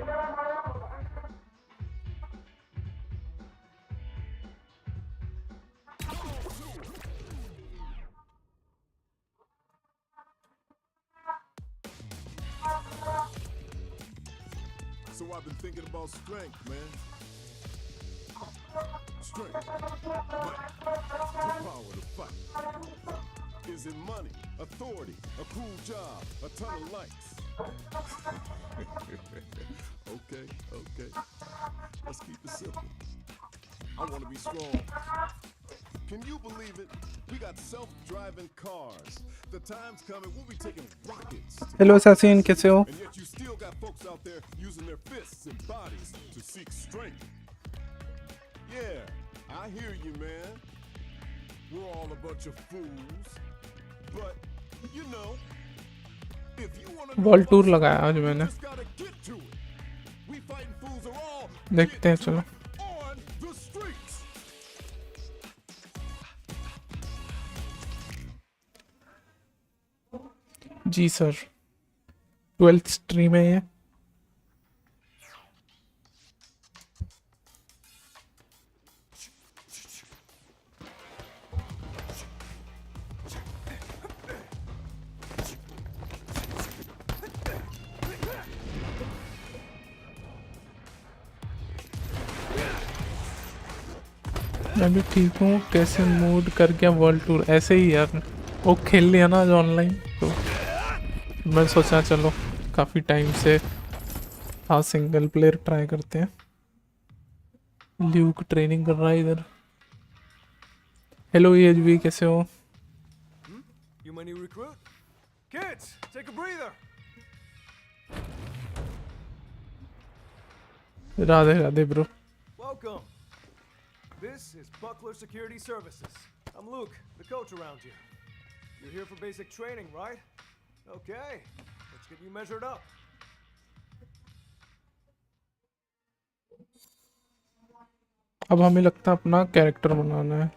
So I've been thinking about strength, man. Strength, might, the power to fight. Is it money, authority, a cool job, a ton of likes? Okay. Let's keep it simple. I want to be strong. Can you believe it? We got self-driving cars. The time's coming, we'll be taking rockets. Hello assassin, कैसे हो? And yet you still got folks out there using their fists and bodies to seek strength. Yeah, I hear you, man. We're all a bunch of fools. But, you know, if you want to World tour लगाया आज मैंने, just gotta get to it. We fighting fools are all देखते हैं चलो। on the streets. जी sir, 12th stream है ये। मैं भी ठीक हूँ। कैसे मूड कर गया वर्ल्ड टूर? ऐसे ही यार, वो खेल लिया ना आज ऑनलाइन, तो मैं सोचा चलो काफ़ी टाइम से था सिंगल प्लेयर ट्राई करते हैं। ल्यूक ट्रेनिंग कर रहा है इधर। हेलो EHB, कैसे हो? You my new recruit? Kids, take a breather. Radhe Radhe bro. Welcome. This is Buckler Security Services. I'm Luke, the coach around here. You're here for basic training, right? Okay, let's get you measured up. अब हमें लगता है अपना character बनाना है।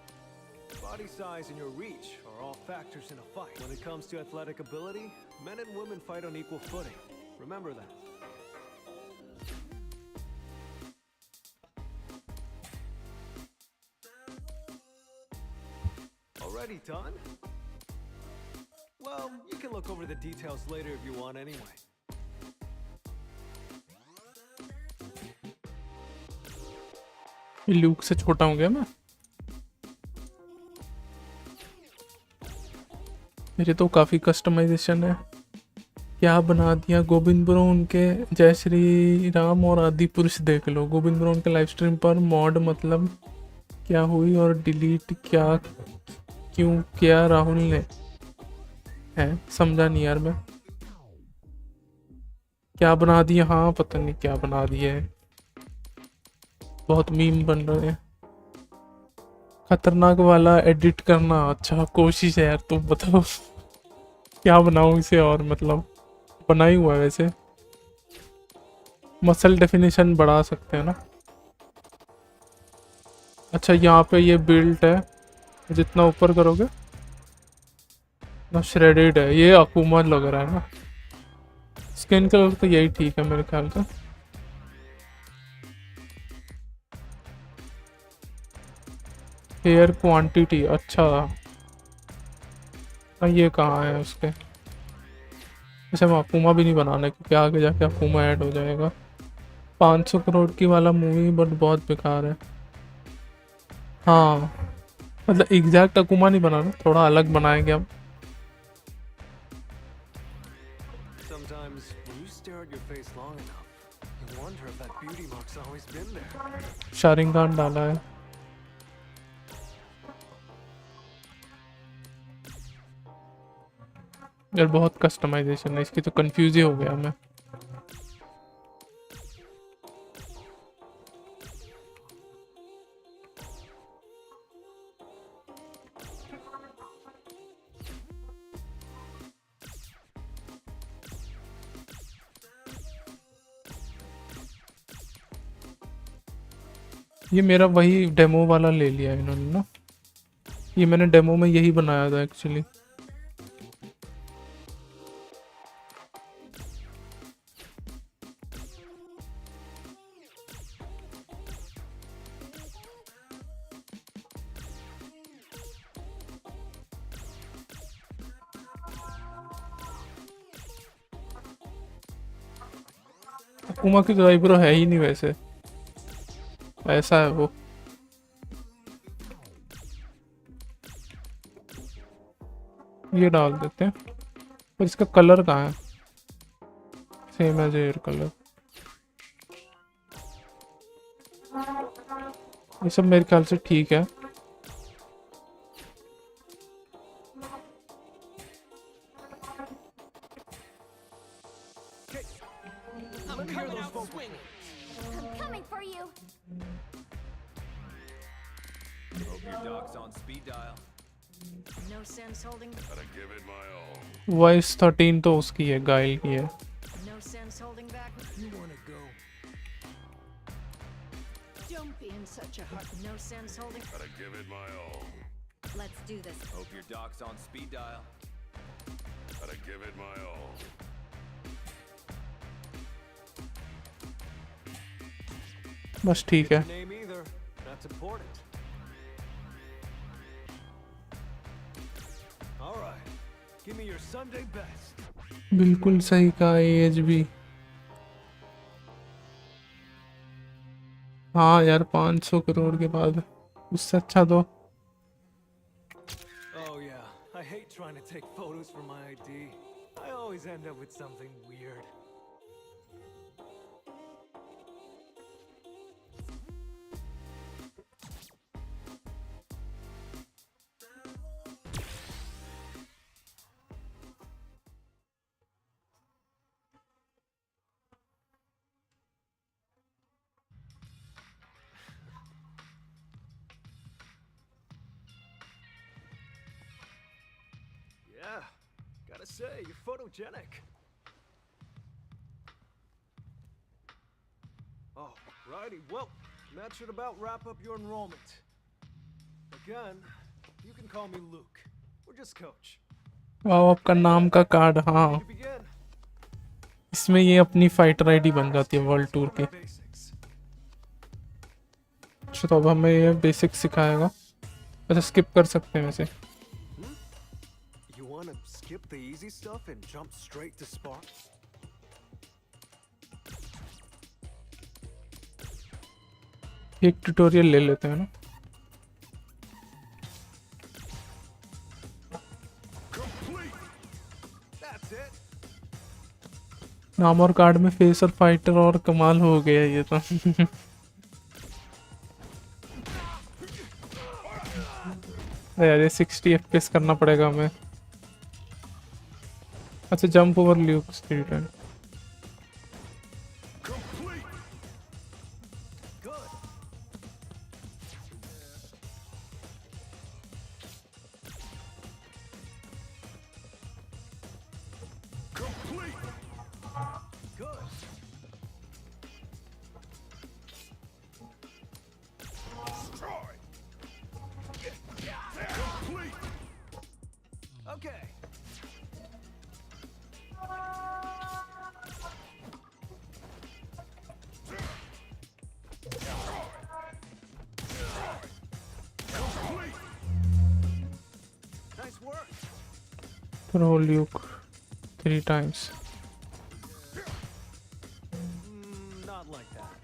Body size and your reach are all factors in a fight. When it comes to athletic ability, men and women fight on equal footing. Remember that. Already done? Well, you can look over the details later if you want anyway. ये Luke से छोटा हो गया मैं। मेरे तो काफ़ी customization है। क्या बना दिया गोविंद ब्रो, उनके जय श्री राम और आदि पुरुष देख लो। गोविंद ब्रो उनके लाइव स्ट्रीम पर मॉड मतलब क्या हुई और डिलीट क्या क्यों किया राहुल ने, है समझा नहीं यार मैं। क्या बना दिया? हाँ पता नहीं क्या बना दिया है, बहुत मीम बन रहे हैं। खतरनाक वाला एडिट करना, अच्छा कोशिश है यार, तुम बताओ क्या बनाऊं इसे। और मतलब बना ही हुआ है वैसे। मसल डेफिनेशन बढ़ा सकते हैं ना। अच्छा यहाँ पे ये बिल्ट है, जितना ऊपर करोगे ना श्रेडेड है। ये अकुमा लग रहा है ना। स्किन कलर तो यही ठीक है मेरे ख्याल से। हेयर क्वांटिटी, अच्छा ये कहाँ है उसके। अच्छा मैं अकुमा भी नहीं बनाना क्योंकि आगे जाके अकुमा ऐड हो जाएगा। 500 करोड़ की वाला मूवी बट बहुत बेकार है। हाँ मतलब एग्जैक्ट अकुमा नहीं बनाना, थोड़ा अलग बनाएंगे हम। Sometimes when you stare at your face long enough, you wonder if that beauty mark's always been there. Sharingan डाला है। यार बहुत कस्टमाइजेशन है इसकी, तो कंफ्यूज ही हो गया मैं। ये मेरा वही डेमो वाला ले लिया है इन्होंने ना। ये मैंने डेमो में यही बनाया था एक्चुअली। पुमा की तो आईब्रो है ही नहीं वैसे, ऐसा है वो। ये डाल देते हैं, पर इसका कलर कहाँ है? Same as hair colour. ये सब मेरे ख्याल से ठीक है। Let me hear those vocals. I'm coming for you. Hope your doc's on speed dial. No sense holding. Gotta give it my all. Voice 13 तो उसकी है, गाइल की है। No sense holding back. You wanna go? Don't be in such a hurry. No sense holding. Gotta give it my all. Let's do this. Hope your doc's on speed dial. Gotta give it my all. बस ठीक है। Name either. That's important. All right. Give me your Sunday best. बिल्कुल सही कहा as भी। हाँ यार 500 करोड़ के बाद उससे अच्छा तो Oh yeah. I hate trying to take photos for my ID. I always end up with something weird. Yeah, gotta say, you're photogenic. Oh, righty. Well, that should about wrap up your enrollment. Again, you can call me Luke. We're just coach. वाह, आपका नाम का card. हाँ, Ready to begin? इसमें ये अपनी fighter ID बन जाती है वर्ल्ड टूर के। Basics. अच्छा, तो अब हमें ये बेसिक सिखाएगा। अच्छा, स्किप कर सकते हैं वैसे। You wanna skip the easy stuff and jump straight to Spark? एक ट्यूटोरियल ले लेते हैं ना। That's it. नाम और कार्ड में फेस और फाइटर और कमाल हो गया ये तो। यार ये 60 FPS करना पड़ेगा हमें। अच्छा, जंप ओवर ल्यूक स्ट्रीट है। Good. Good. Okay. Nice work. Throw Luke 3 times। Not like that.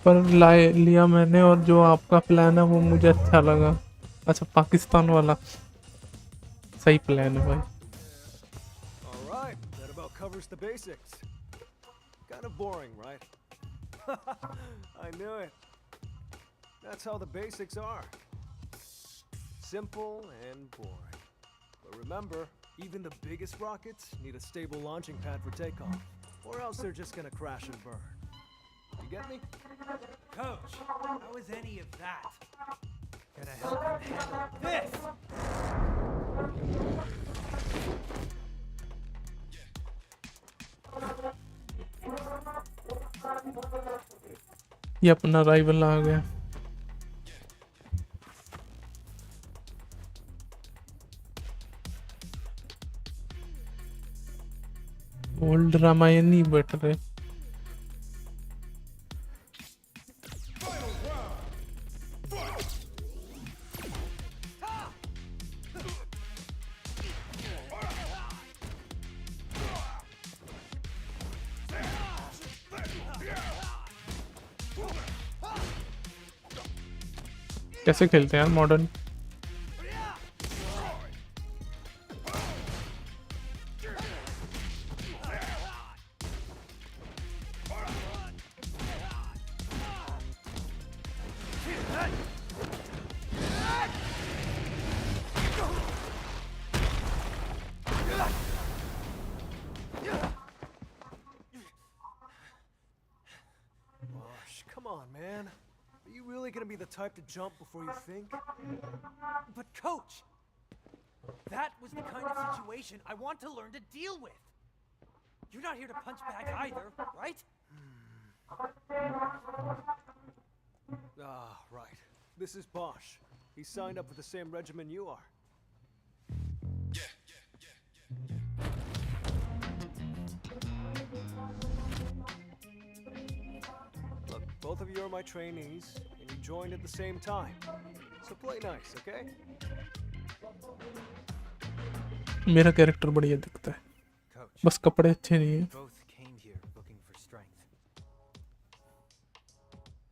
पर लिया मैंने, और जो आपका प्लान है वो मुझे अच्छा लगा। अच्छा, पाकिस्तान वाला सही प्लान है भाई। All right, that about covers the basics. Kind of boring, right? I knew it. That's how the basics are. Simple and boring. But remember, even the biggest rockets need a stable launching pad for takeoff, or else they're just gonna crash and burn. You get me? Coach, how is any of that gonna help him handle this? ये अपना rival आ गया। Old रामायणी better है। कैसे खेलते हैं यार modern? Gosh, come on, man. Are you really gonna be the type to jump before you think? But coach, that was the kind of situation I want to learn to deal with. You're not here to punch bag either, right? Ah, right. This is Bosch. He signed up for the same regimen you are. Look, both of you are my trainees, and you joined at the same time. So play nice, okay? मेरा character बढ़िया दिखता है, Coach, बस कपड़े अच्छे नहीं है। both came here looking for strength.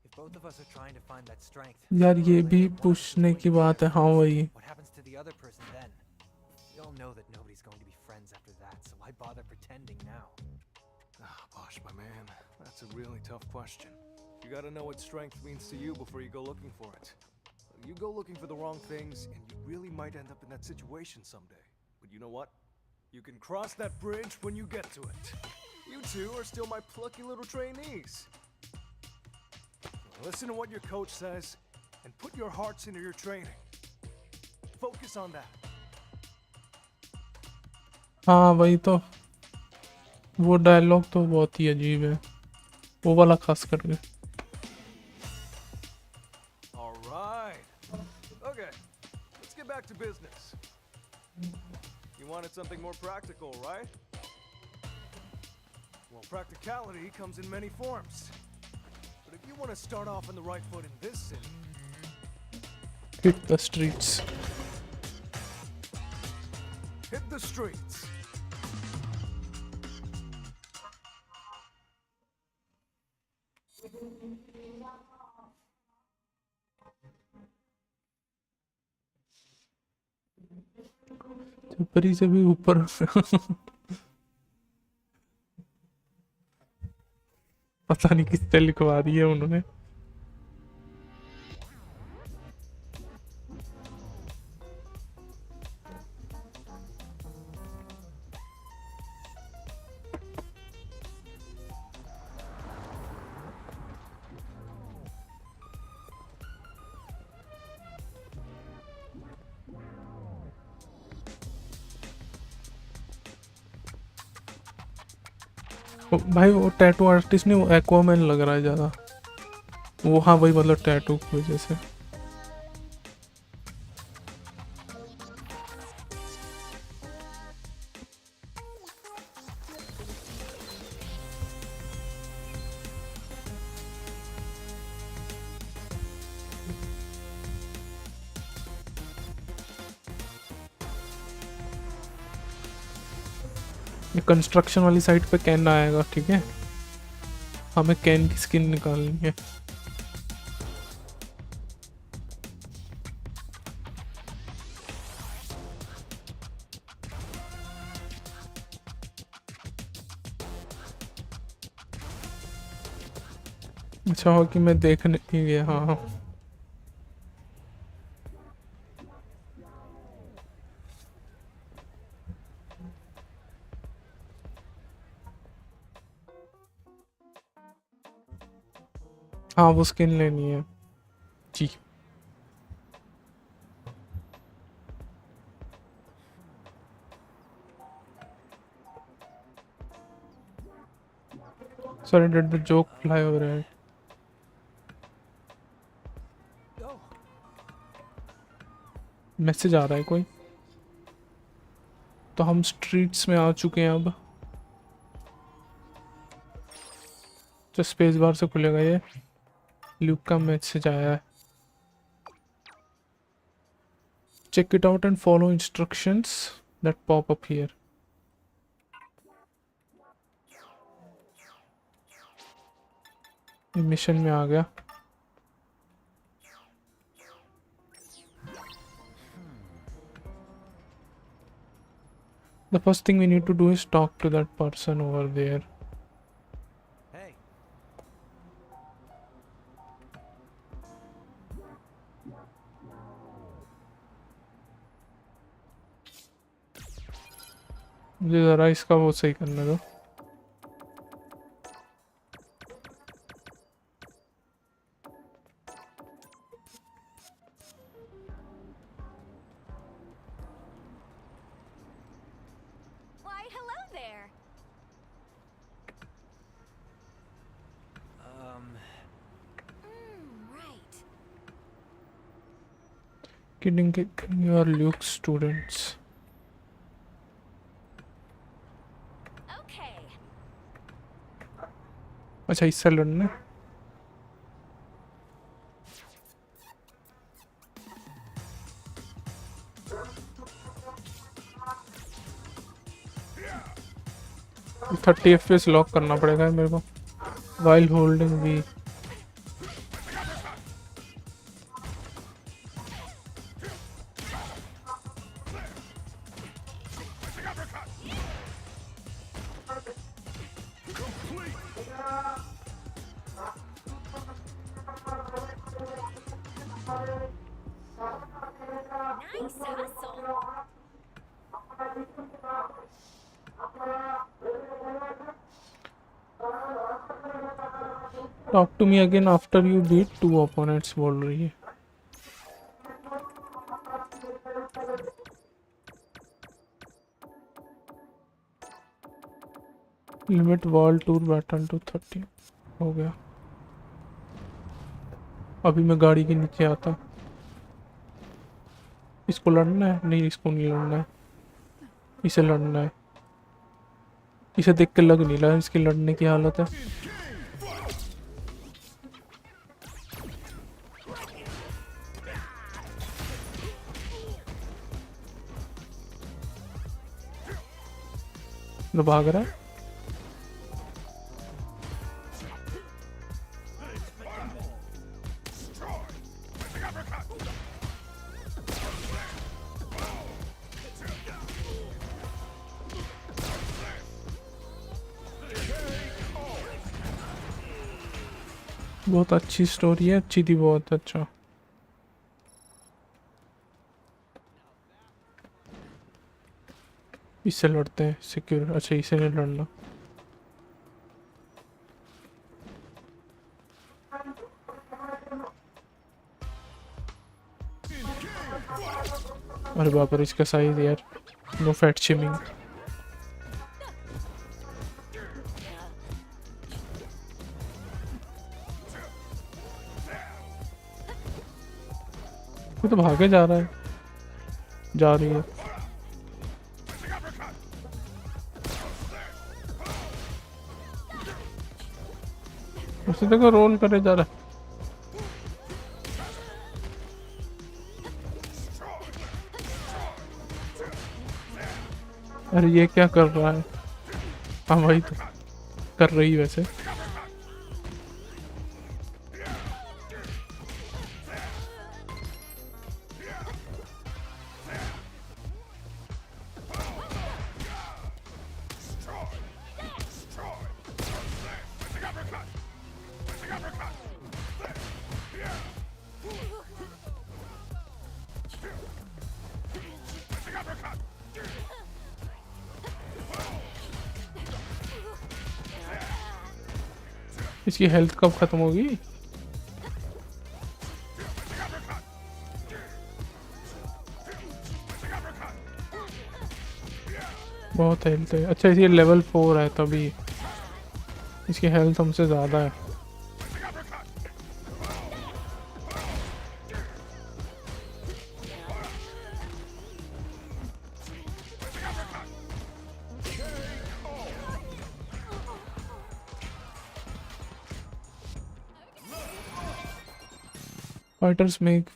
If both of us are trying to find that strength, यार ये sooner or भी later, one of us is पूछने going की to बात है। get हाँ hurt. वही, What happens to the other person then? We all know that nobody's going to be friends after that, so why bother pretending now? Ah, Bosch, my man, that's a really tough question. You gotta know what strength means to you before you go looking for it. You go looking for the wrong things, and you really might end up in that situation someday. But you know what? You can cross that bridge when you get to it. You two are still my plucky little trainees. Listen to what your coach says, and put your hearts into your training. Focus on that. हाँ वही तो, वो dialogue तो बहुत ही अजीब है, वो वाला खास करके। All right. Okay, let's get back to business. You wanted something more practical, right? Well, practicality comes in many forms. But if you want to start off on the right foot in this city, Hit the streets. hit the streets. छपरी से भी ऊपर पता नहीं किससे लिखवा दी है उन्होंने। भाई वो टैटू आर्टिस्ट नहीं, वो एक्वामैन लग रहा है ज़्यादा। वो हाँ वही, मतलब टैटू की वजह से। ये कंस्ट्रक्शन वाली साइड पे कैन आएगा, ठीक है। हमें कैन की स्किन निकालनी है। अच्छा हो कि मैं देखने ही गया। हाँ हाँ हाँ, वो स्किन लेनी है जी। Sorry, did the joke fly over it? Go. Message आ रहा है कोई? तो हम स्ट्रीट्स में आ चुके हैं अब। तो स्पेस बार से खुलेगा ये। ल्यूक का मैसेज आया है। Check it out and follow instructions that pop up here. Mission में आ गया। The first thing we need to do is talk to that person over there. Hey. मुझे जरा इसका वो सही करने दो. Why, hello there. Right. Kidding, you are Luke's students. Okay. अच्छा इससे लड़ना है. थर्टी FPS लॉक करना पड़ेगा मेरे को while holding V. Nice hustle. Talk to me again after you beat 2 opponents बोल रही है. Limit wall tour battle to 30. हो गया. अभी मैं गाड़ी के नीचे आता. इसको लड़ना है? नहीं, इसको नहीं लड़ना है. इसे लड़ना है. इसे देख के लग नहीं रहा इसकी लड़ने की हालत है. तो भाग रहा है. बहुत अच्छी स्टोरी है. अच्छी थी बहुत. अच्छा इससे लड़ते हैं सिक्योर. अच्छा इसे नहीं लड़ना. अरे बाप रे इसका साइज यार. No fat shaming. ये तो भागे जा रहा है. जा रही है. उसे देखो रोल करे जा रहा है. अरे ये क्या कर रहा है. हाँ भाई तो कर रही वैसे. इसकी हेल्थ कब खत्म होगी. बहुत हेल्थ है. अच्छा इसकी लेवल 4 है तभी इसकी हेल्थ हमसे ज़्यादा है.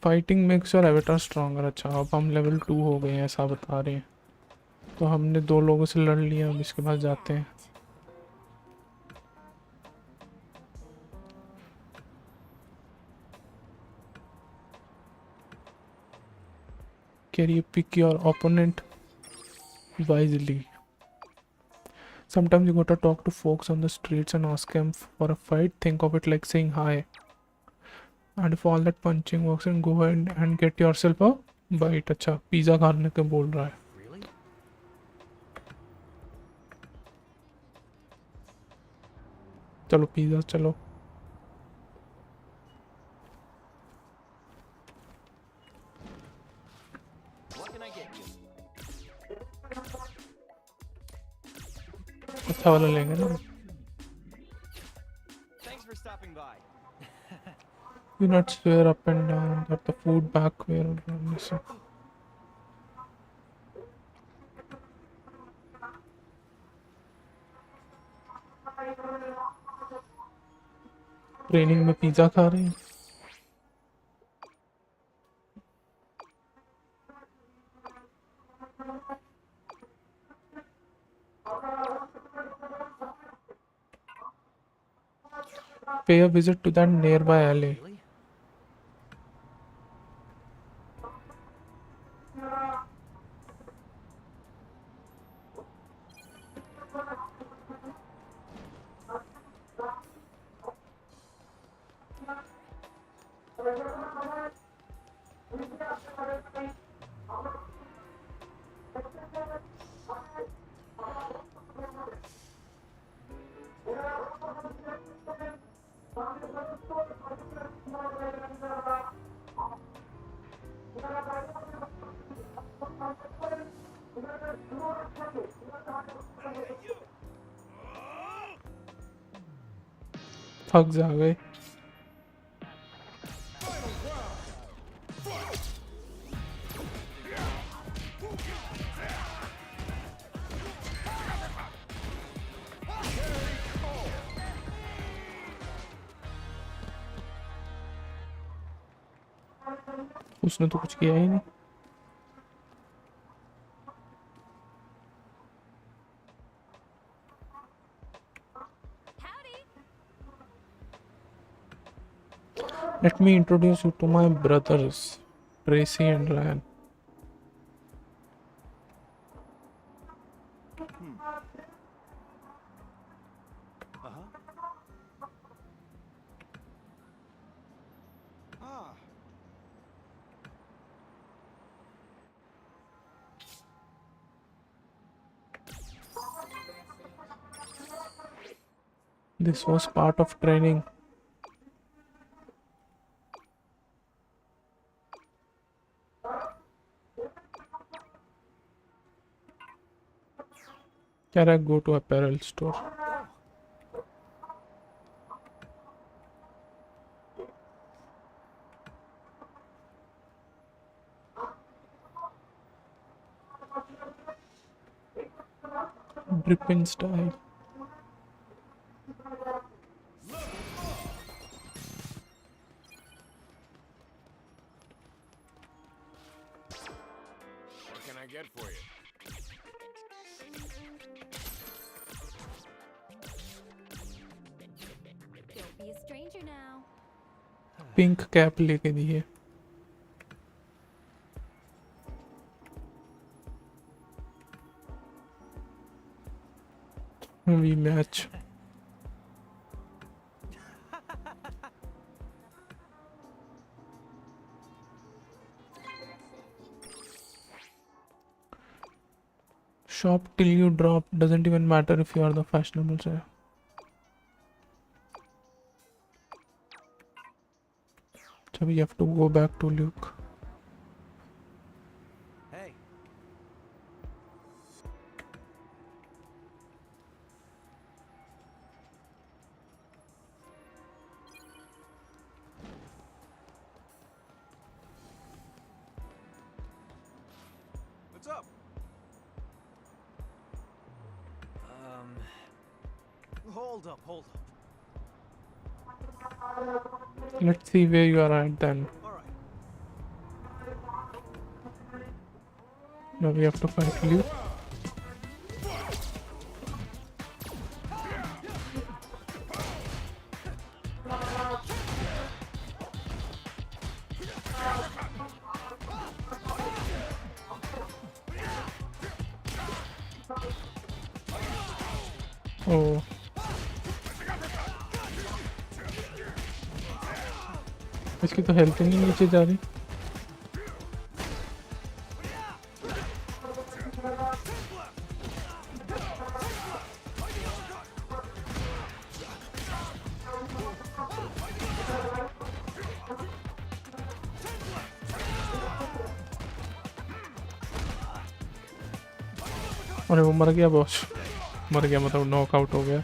Fighting makes your avatar stronger. अच्छा अब हम लेवल 2 हो गए हैं ऐसा बता रहे हैं. तो हमने 2 लोगों से लड़ लिया. अब इसके पास जाते हैं. Can you pick your opponent. wisely. Sometimes you gotta talk to folks on the streets and ask them for a fight. Think of it like saying hi. And if all that punching works, then go ahead and get yourself a bite. अच्छा pizza खाने के बोल रहा है. Really? चलो pizza चलो. What can I get you? अच्छा वाला लेंगे ना. Thanks for stopping by. Do not swear up and down that the food back where listen. Training में पिज़्ज़ा खा रहे हैं. Pay a visit to that nearby alley. Really? थक जा गए. उसने तो कुछ किया ही नहीं. Howdy. Let me introduce you to my brothers, Tracy and Ryan. Ah, This was part of training. Can I go to apparel store? Dripping style. what can I get for you? Don't be a stranger now. Pink cap लेके दी है. We match. Shop till you drop. Doesn't even matter if you are the fashionable side. So we have to go back to Luke. Hey. What's up? Hold up, hold up. Let's see where you are at then. Alright. Now we have to fight Luke. ओ इसकी तो health ही नहीं नीचे जा रही। अरे वो मर गया बॉस, मर गया मतलब नॉकआउट हो गया।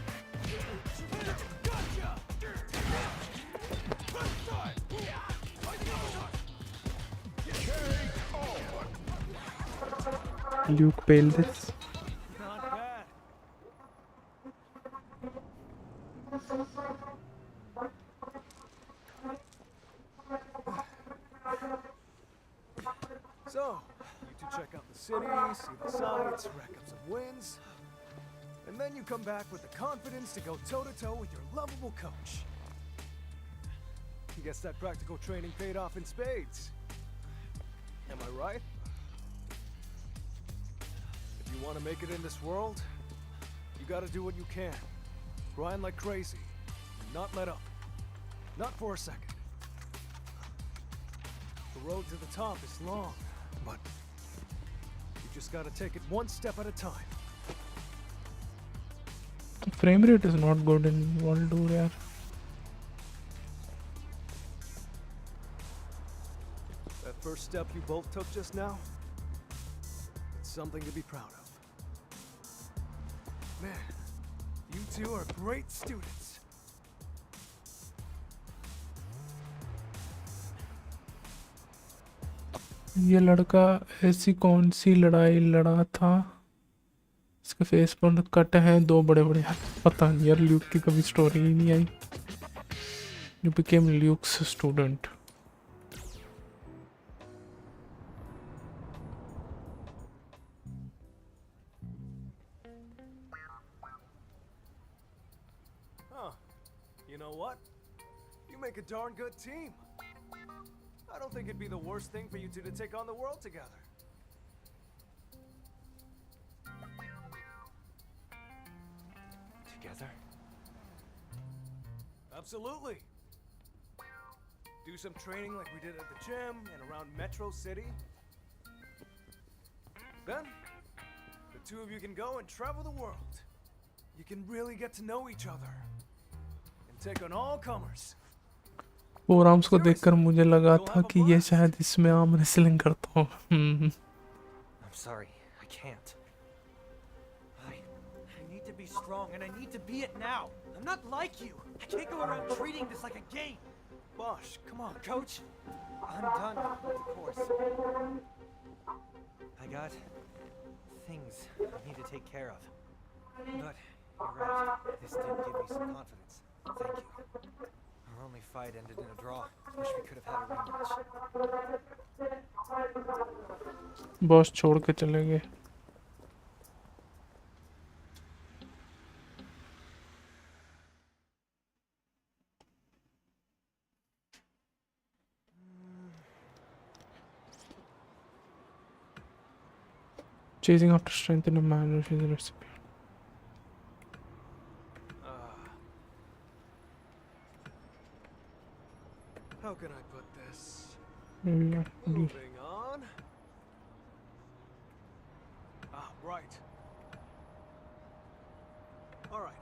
Luke failed this. Not bad. So, you two check out the city, see the sights, rack up some wins, and then you come back with the confidence to go toe-to-toe with your lovable coach. Guess that practical training paid off in spades. Am I right? If you want to make it in this world, you gotta do what you can. Grind like crazy. Not let up. Not for a second. The road to the top is long, but you just gotta take it one step at a time. Frame rate is not good in World Tour, yaar. That first step you both took just now, it's something to be proud of. Man, you two are great students. ये लड़का ऐसी कौन सी लड़ाई लड़ा था, इसके face पर cut हैं 2 बड़े बड़े हाथ। पता नहीं यार, ल्यूक की कभी स्टोरी ही नहीं आई। You became Luke's student. Huh. You know what? You make a darn good team. I don't think it'd be the worst thing for you two to take on the world together. Together? Absolutely. Do some training like we did at the gym and around Metro City. Then, the two of you can go and travel the world. You can really get to know each other and take on all comers. Forums को देखकर मुझे लगा था कि ये शायद इसमें arm wrestling करता हूँ। I'm sorry, I can't. I need to be strong, and I need to be it now. I'm not like you. I can't go around treating this like a game. Bosh, come on. Coach, I'm done with the course. I got things I need to take care of. But you're right, this did give me some confidence. Thank you. Our only fight ended in a draw. Wish we could have had a rematch. Boss छोड़ के चले गए। Chasing after strength in a man which is a recipe. How can I put this? Maybe Moving on. Ah, right. All right.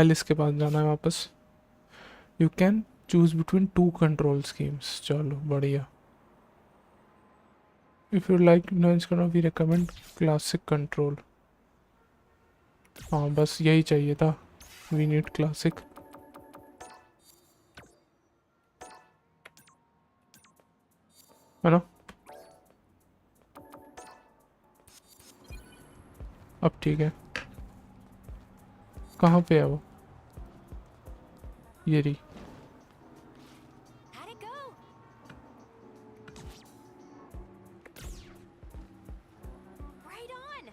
Alice के पास जाना है वापस। You can choose between 2 control schemes. चलो बढ़िया। If you like nuance करना, we recommend classic control. हाँ बस यही चाहिए था। We need classic. है ना? अब ठीक है। कहाँ पे है वो? ये रही। How'd it go? Right on.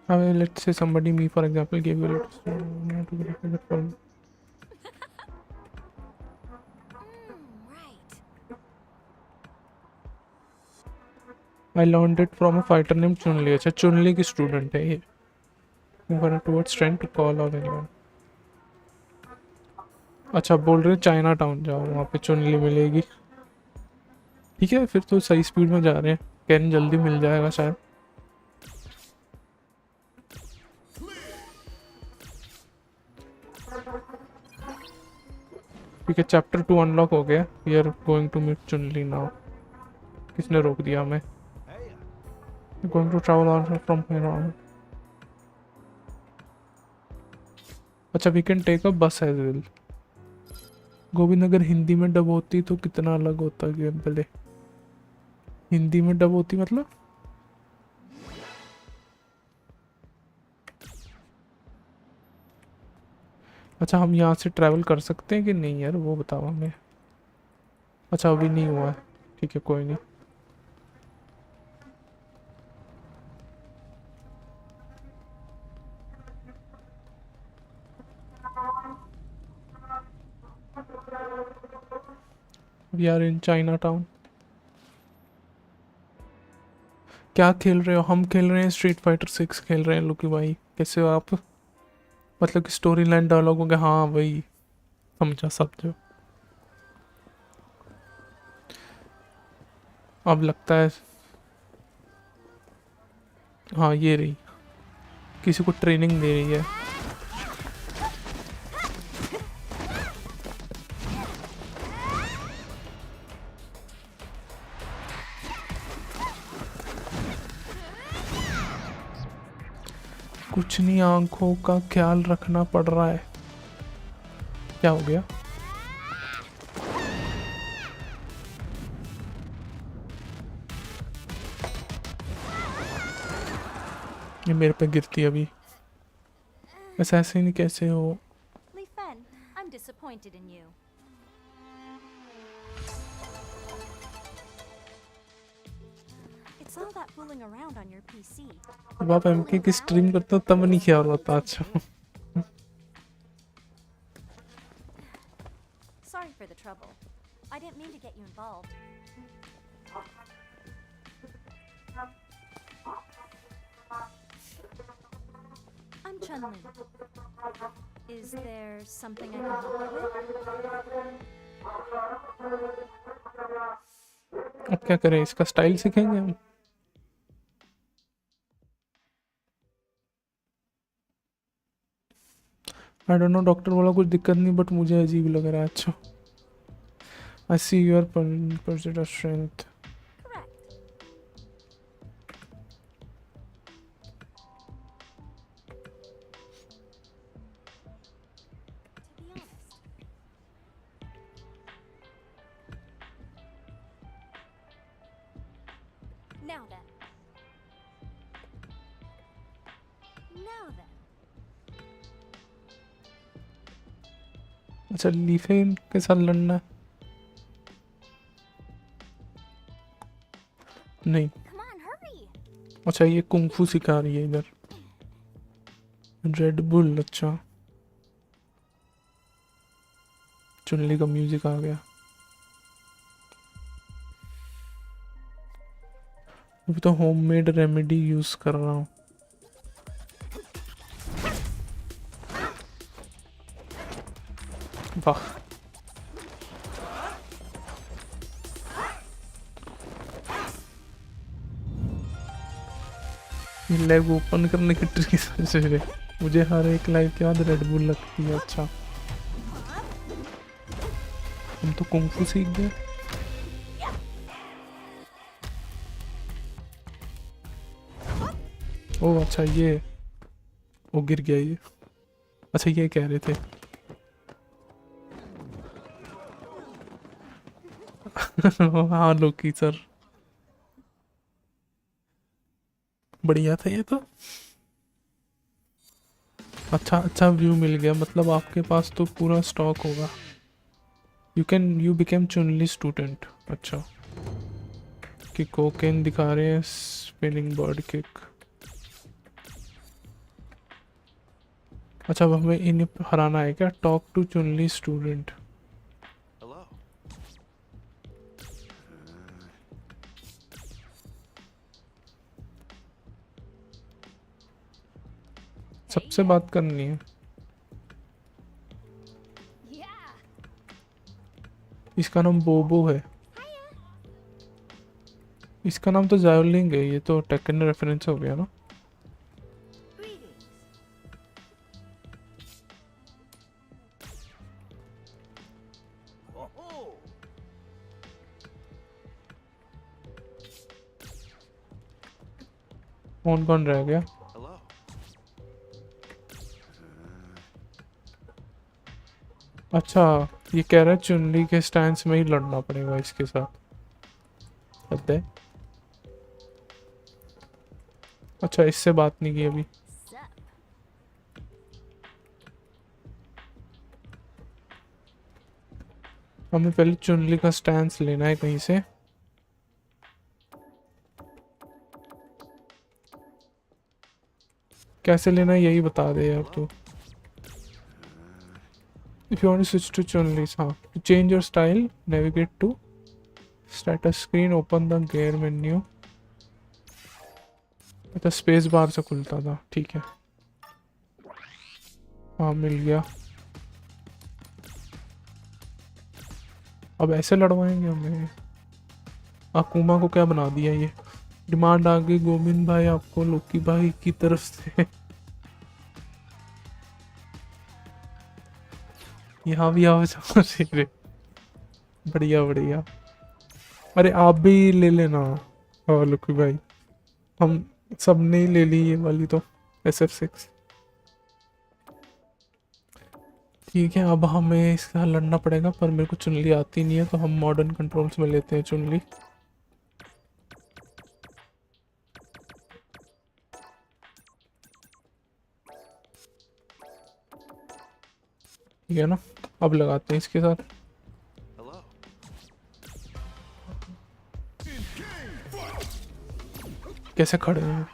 I mean, let's say somebody, me for example, gave you a letter. So, not to get that problem. Right. I learned it from a fighter named चुनली. अच्छा चुनली की student है ये. Moving towards trying to call out anyone. अच्छा बोल रहे China town जाओ, वहाँ पे चुनली मिलेगी. ठीक है फिर तो सही स्पीड में जा रहे हैं. कैन जल्दी मिल जाएगा शायद. ठीक है चैप्टर 2 अनलॉक हो गया. We are going to meet Chun Li now. किसने रोक दिया हमें? Going to travel on from here on. अच्छा we can take a bus as well. Govind अगर हिंदी में डब होती तो कितना अलग होता गेम प्ले. हिंदी में डब होती मतलब अच्छा हम यहाँ से ट्रैवल कर सकते हैं कि नहीं यार वो बताओ हमें. अच्छा अभी नहीं हुआ है. ठीक है कोई नहीं. We are in Chinatown. क्या खेल रहे हो? हम खेल रहे हैं स्ट्रीट फाइटर 6 खेल रहे हैं. लुकी भाई कैसे हो आप? मतलब कि स्टोरी लाइन डायलॉग हो गया. हाँ वही समझा सब जो. अब लगता है हाँ ये रही किसी को ट्रेनिंग दे रही है. कुछ नहीं आंखों का ख्याल रखना पड़ रहा है. क्या हो गया? ये मेरे पे गिरती अभी. असैसिन कैसे हो? Li Fen, I'm disappointed in you. It's all that fooling around on your PC. जब आप एमके की स्ट्रीम करते हो तब नहीं ख्याल होता. अच्छा Sorry for the trouble. I didn't mean to get you involved. I'm Chun-Li. Is there something I can help you with? अब क्या करें? इसका स्टाइल सीखेंगे हम. आई डोंट नो डॉक्टर बोला कुछ दिक्कत नहीं बट मुझे अजीब लग रहा है. अच्छा I see your percent of strength. Correct. To be honest. Now then. Now then. अच्छा लीफेन के साथ लड़ना है? नहीं. Come on, hurry. अच्छा ये कुंफू सिखा रही है इधर. Red bull. अच्छा चुनली का म्यूजिक आ गया. अभी तो होममेड रेमेडी यूज कर रहा हूँ. वाह लेग ओपन करने की ट्रिक समझ रहे. मुझे हर एक लाइव के बाद रेड बुल लगती है. अच्छा हम तो कुंफू सीख गए. ओ अच्छा ये वो गिर गया ये. अच्छा ये कह रहे थे. हाँ लोकी सर बढ़िया था ये तो. अच्छा अच्छा व्यू मिल गया. मतलब आपके पास तो पूरा स्टॉक होगा. You became Chun Li student. अच्छा कि कोकेन दिखा रहे हैं. Spinning bird kick. अच्छा अब हमें इन्हें हराना है क्या? Talk to Chun Li student. Hello. सबसे बात करनी है। Yeah. इसका नाम बोबो है। इसका नाम तो जायोलिंग है, ये तो टेकन रेफरेंस हो गया ना। Greetings. Oh, कौन कौन रह गया? hello. अच्छा, ये कह रहा है चुनली के स्टैंस में ही लड़ना पड़ेगा इसके साथ। हद है। अच्छा, इससे बात नहीं की अभी। Sup? हमें पहले चुनली का स्टैंस लेना है कहीं से। कैसे लेना है यही बता दे यार तू। If you want to switch to Chun-Li's, हाँ, to change your style, navigate to status screen, open the gear menu। अच्छा, स्पेस बार से खुलता था, ठीक है। हाँ, मिल गया। अब ऐसे लड़वाएंगे हमें। अकुमा को क्या बना दिया ये? डिमांड आ गई गोविंद भाई आपको लोकी भाई की तरफ से। यहाँ भी आओ जाओ रे। बढ़िया बढ़िया। अरे आप भी ले लेना। हाँ लोकी भाई, हम सबने ही ले ली ये वाली तो SF6। ठीक है, अब हमें इसका लड़ना पड़ेगा, पर मेरे को चुनली आती नहीं है, तो हम मॉडर्न कंट्रोल्स में लेते हैं चुनली। ठीक है ना, अब लगाते हैं इसके साथ। Hello. कैसे खड़े हैं?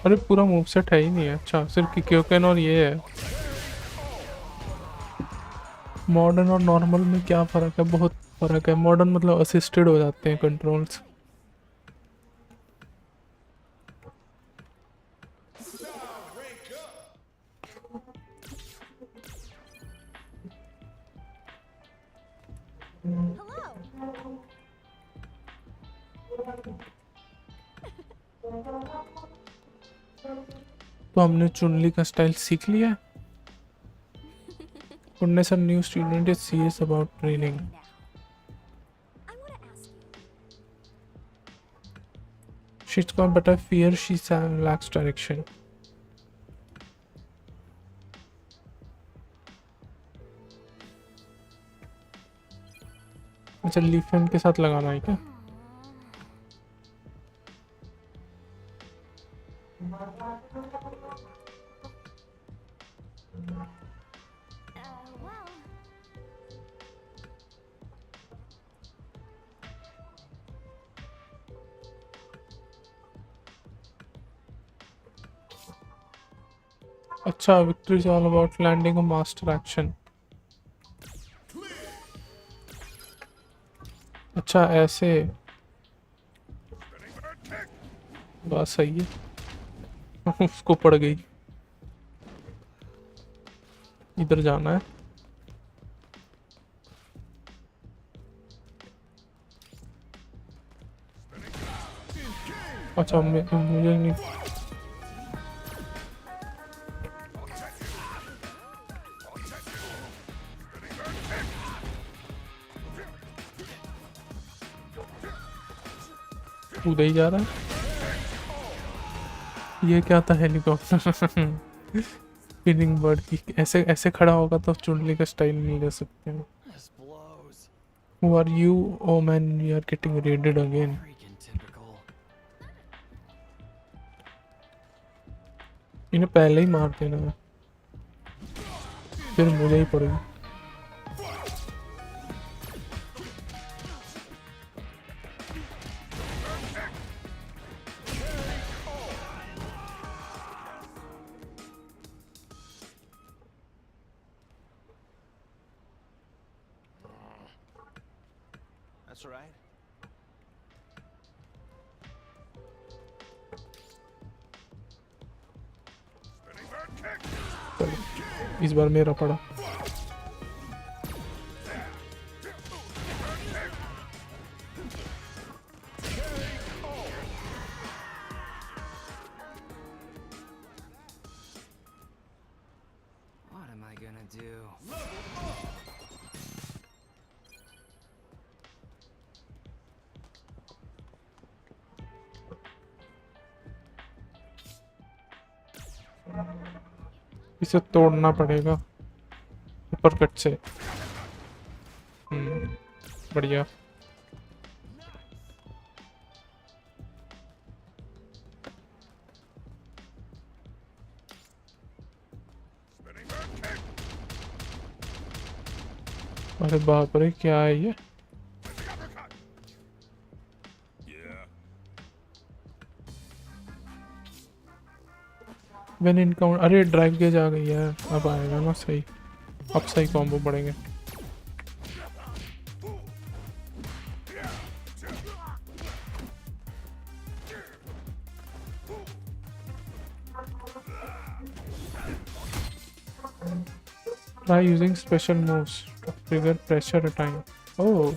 अरे पूरा मूव सेट है ही नहीं है। अच्छा, सिर्फ किक्योकेन और ये है। मॉडर्न और नॉर्मल में क्या फ़र्क है? बहुत फ़र्क है। मॉडर्न मतलब असिस्टेड हो जाते हैं कंट्रोल्स। तो हमने चुनली का स्टाइल सीख लिया है। Goodness, a new student is serious about training. Now, I want to ask you. She's gone, but I fear she lacks direction. अच्छा, लीफेन के साथ लगाना है क्या? Well. अच्छा, victory is all about landing a master action. अच्छा, ऐसे बात सही है। उसको पड़ गई। इधर जाना है। अच्छा, मुझे नहीं। कूदा ही जा रहा है। ये क्या था? हेलीकॉप्टर। स्पिनिंग बर्ड की ऐसे ऐसे खड़ा होगा तो चुनली का स्टाइल नहीं ले सकते हैं. This blows. Who are you? Oh man, we are getting raided again. Freaking typical. इन्हें पहले ही मार देना, फिर मुझे ही पड़ेगी. That's right. चलो इस बार मेरा पड़ा. What am I gonna do? इसे तोड़ना पड़ेगा ऊपर कट से. बढ़िया. अरे बाप रे क्या है ये. When encounter, अरे ड्राइव गेज आ गई यार. अब आएगा ना सही. अब सही कॉम्बो पड़ेंगे. Try using special moves to trigger pressure at time. Oh.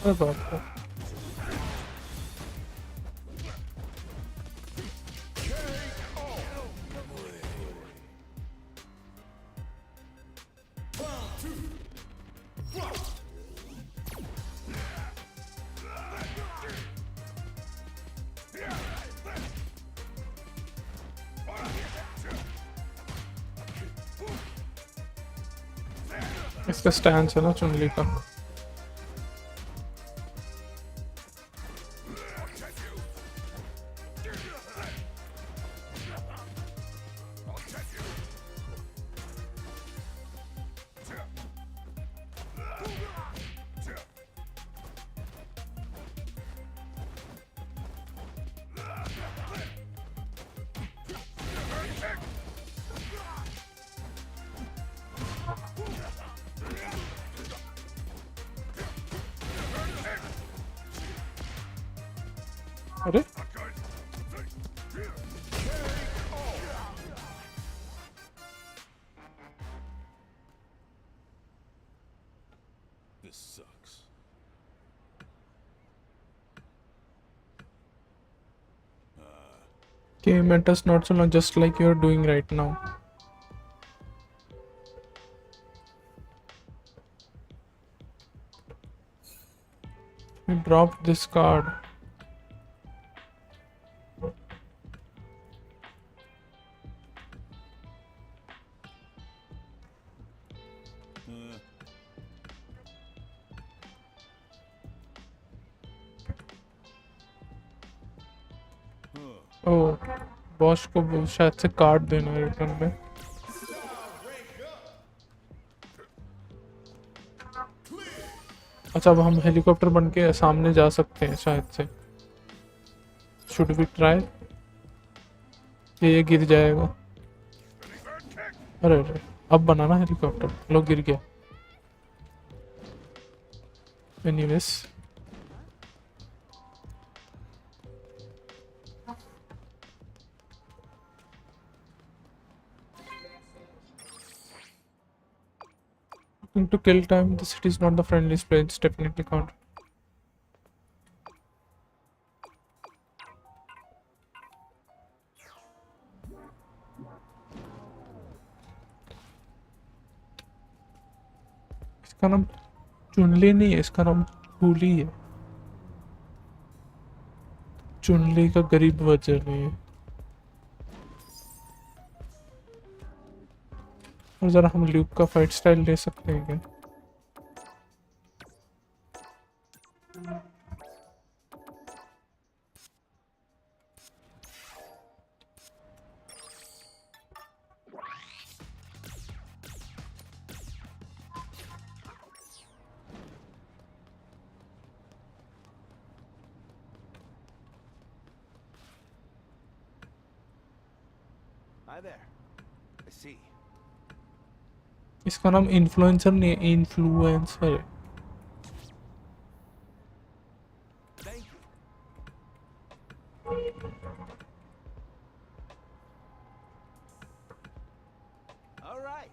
अरे बाप रे. इसका स्टैंस है ना चुनली का. अरे This sucks. okay, Mentos not so long, just like you're doing right now. You dropped this card. Boss को वो शायद से कार्ड देना है रिटर्न में। अच्छा अब हम हेलीकॉप्टर बन के सामने जा सकते हैं शायद से। Should we try? ये गिर जाएगा। अरे अरे अब बना ना हेलीकॉप्टर, लो गिर गया। Anyways to kill time, the city is not the friendliest place, definitely can't. इसका नाम चुनली नहीं है, इसका नाम चूली है। चुनली का गरीब वर्जन है ये। और जरा हम ल्यूक का फाइट स्टाइल ले सकते हैं क्या? Hi there. I see. इसका नाम इन्फ्लुएंसर नहीं है, इन्फ्लुएंसर है। Thank you. All right.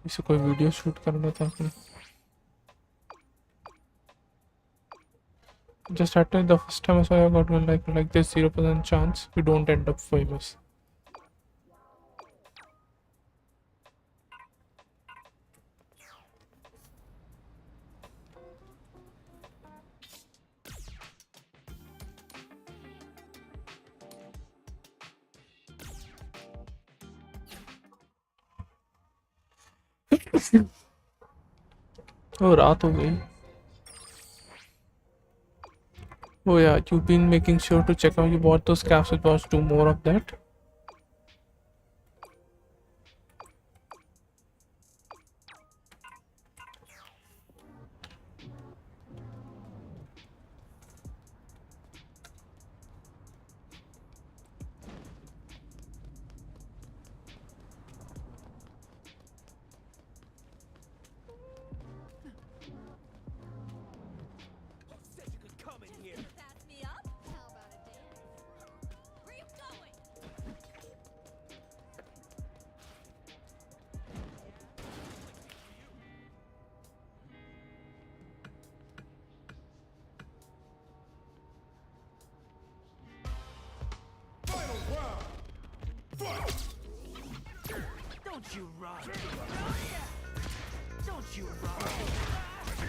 इसे कोई वीडियो शूट करना था अपने। Just after the first time I saw you got one like this 0% chance you don't end up famous. Oh, रात हो गई। Oh yeah, you've been making sure to check out you bought those capsules. Watch, do more of that. Don't you run! Don't you run!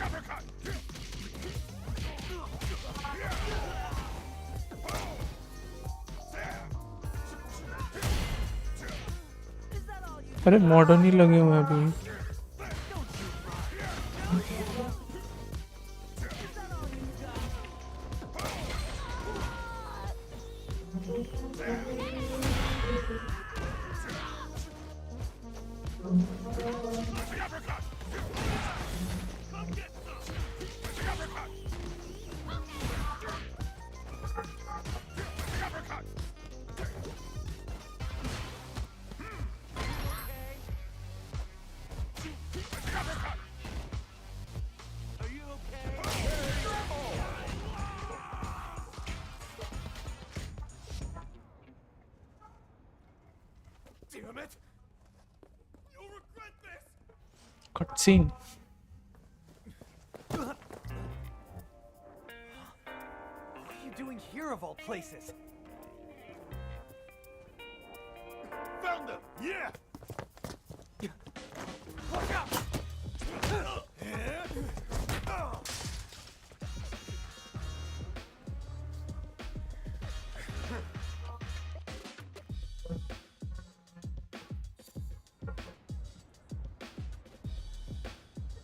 अरे modern ही लगे हुए हैं अभी। Damn it! You'll regret this! Cutscene. What are you doing here of all places? Found them! Yeah! Watch out!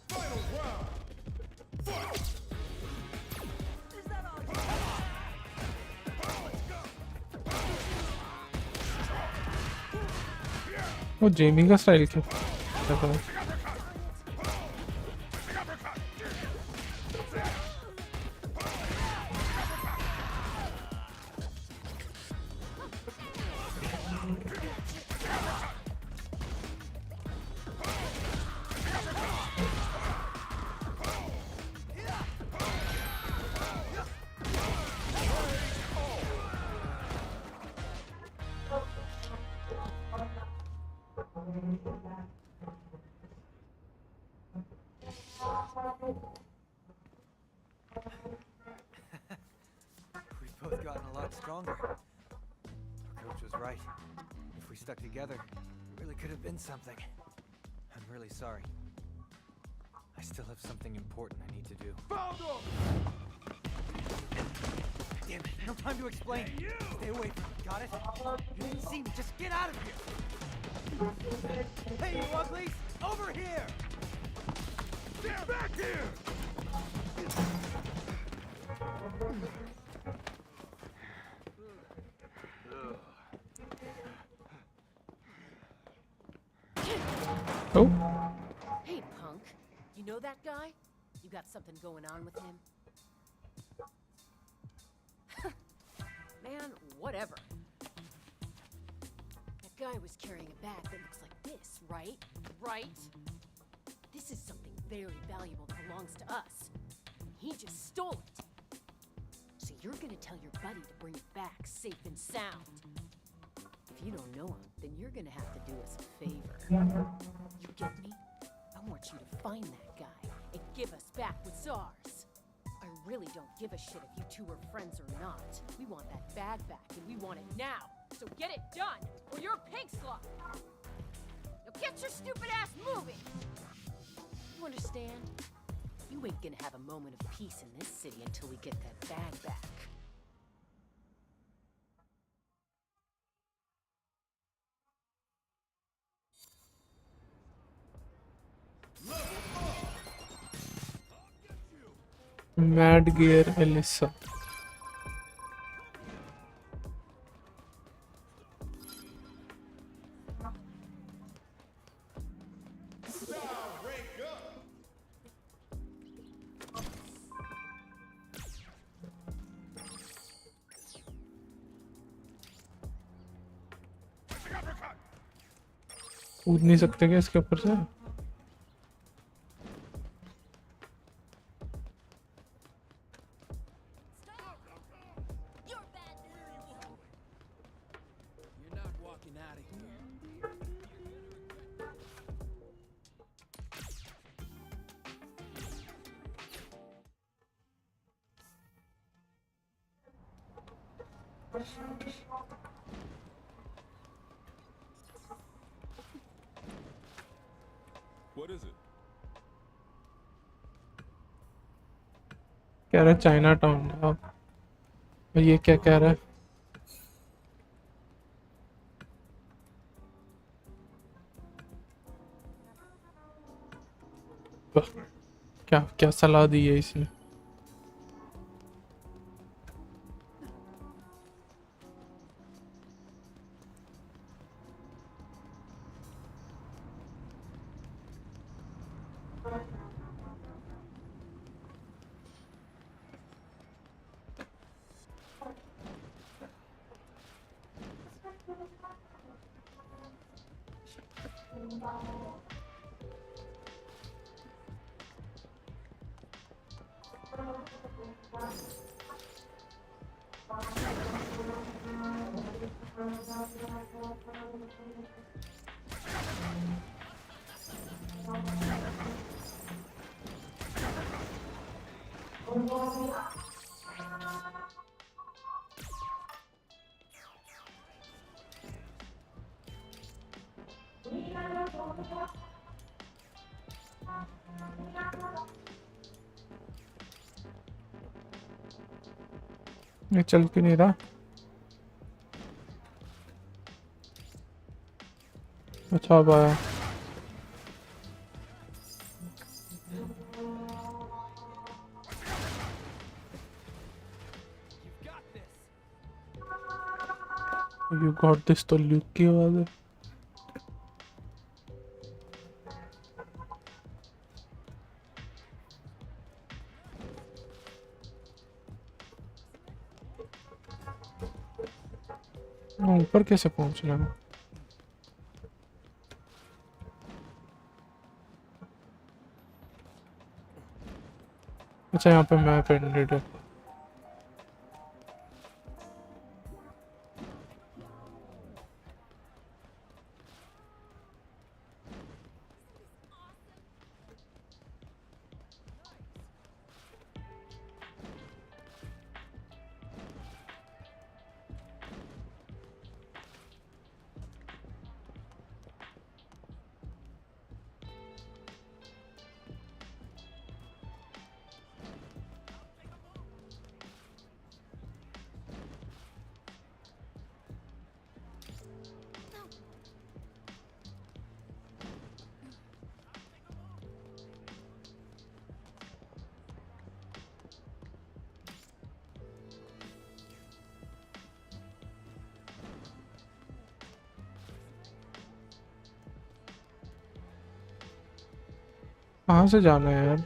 Final round! Fight! Is that all you वो Jamie का style क्या पता है। We've both gotten a lot stronger. Our coach was right. If we stuck together, it really could have been something. I'm really sorry. I still have something important I need to do. Damn it, no time to explain. Stay away from me, got it? You didn't see me, just get out of here! Hey, you uglies! Over here! Get back here! Oh, Hey, punk. You know that guy? You got something going on with him? Man, whatever. That guy was carrying a bag that looks like this, right? Right? This is something very valuable that belongs to us. He just stole it. So you're gonna tell your buddy to bring it back safe and sound. If you don't know him, then you're gonna have to do us a favor. You get me? I want you to find that guy and give us back what's ours. I really don't give a shit if you two are friends or not. We want that bag back and we want it now. So get it done, or you're a pig slut. Now get your stupid ass moving. You understand? You ain't gonna have a moment of peace in this city until we get that bag back. Mad Gear Alisa. कूद नहीं सकते क्या इसके ऊपर से? What is it? कह रहा है चाइना टाउन। अब ये क्या कह रहा है? क्या क्या सलाह दी है इसने? ये चल क्यों नहीं रहा? अच्छा अब आया। You got this तो ल्यूक की आवाज है। ऊपर कैसे पहुंचना है? अच्छा यहाँ पे मैप एंडेड है। कहाँ से जाना है यार?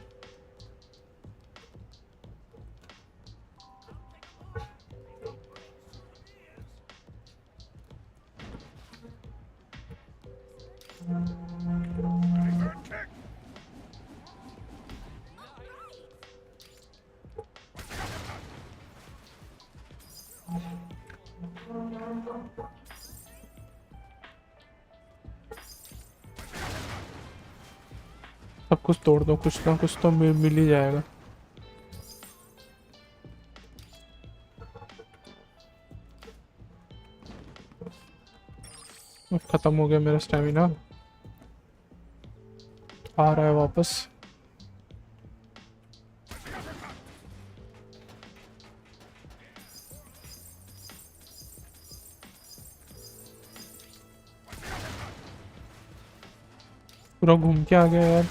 सब कुछ तोड़ दो, कुछ ना कुछ तो मिल ही जाएगा। अब खत्म हो गया मेरा स्टैमिना। आ रहा है वापस। पूरा घूम के आ गया यार।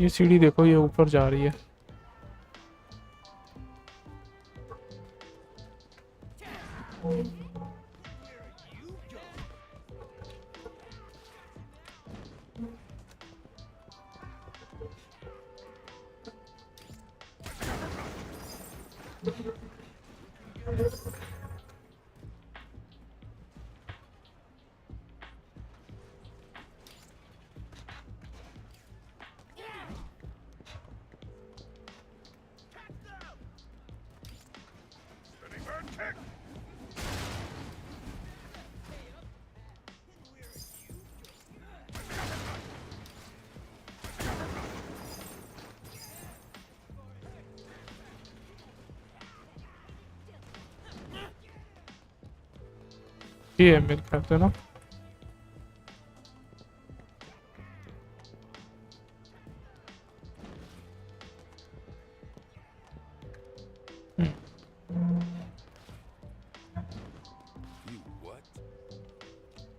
ये सीढ़ी देखो, ये ऊपर जा रही है। ये है मेरे ख्याल से ना। You what?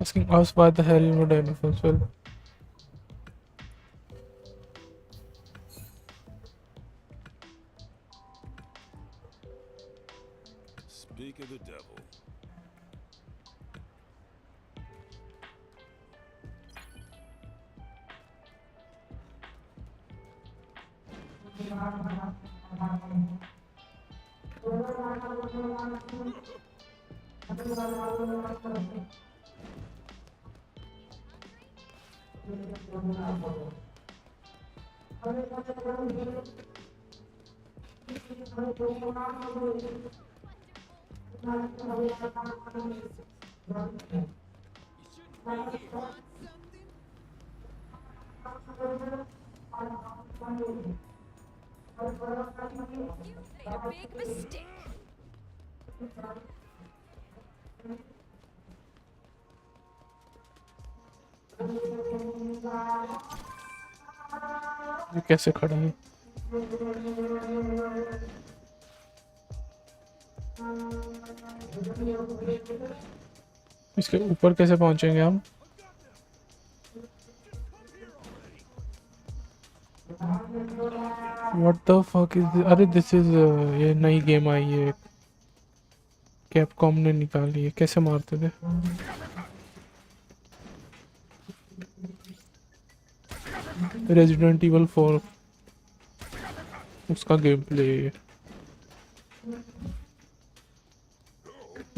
Asking us why the hell would I know as well. Speak of the devil. Made a big mistake. ये कैसे खड़ा है? इसके ऊपर कैसे पहुंचेंगे हम? What the fuck is this? अरे this is ये नई गेम आई है, कैपकॉम ने निकाली है। कैसे मारते थे? रेजिडेंट इवल 4 उसका गेम प्ले है।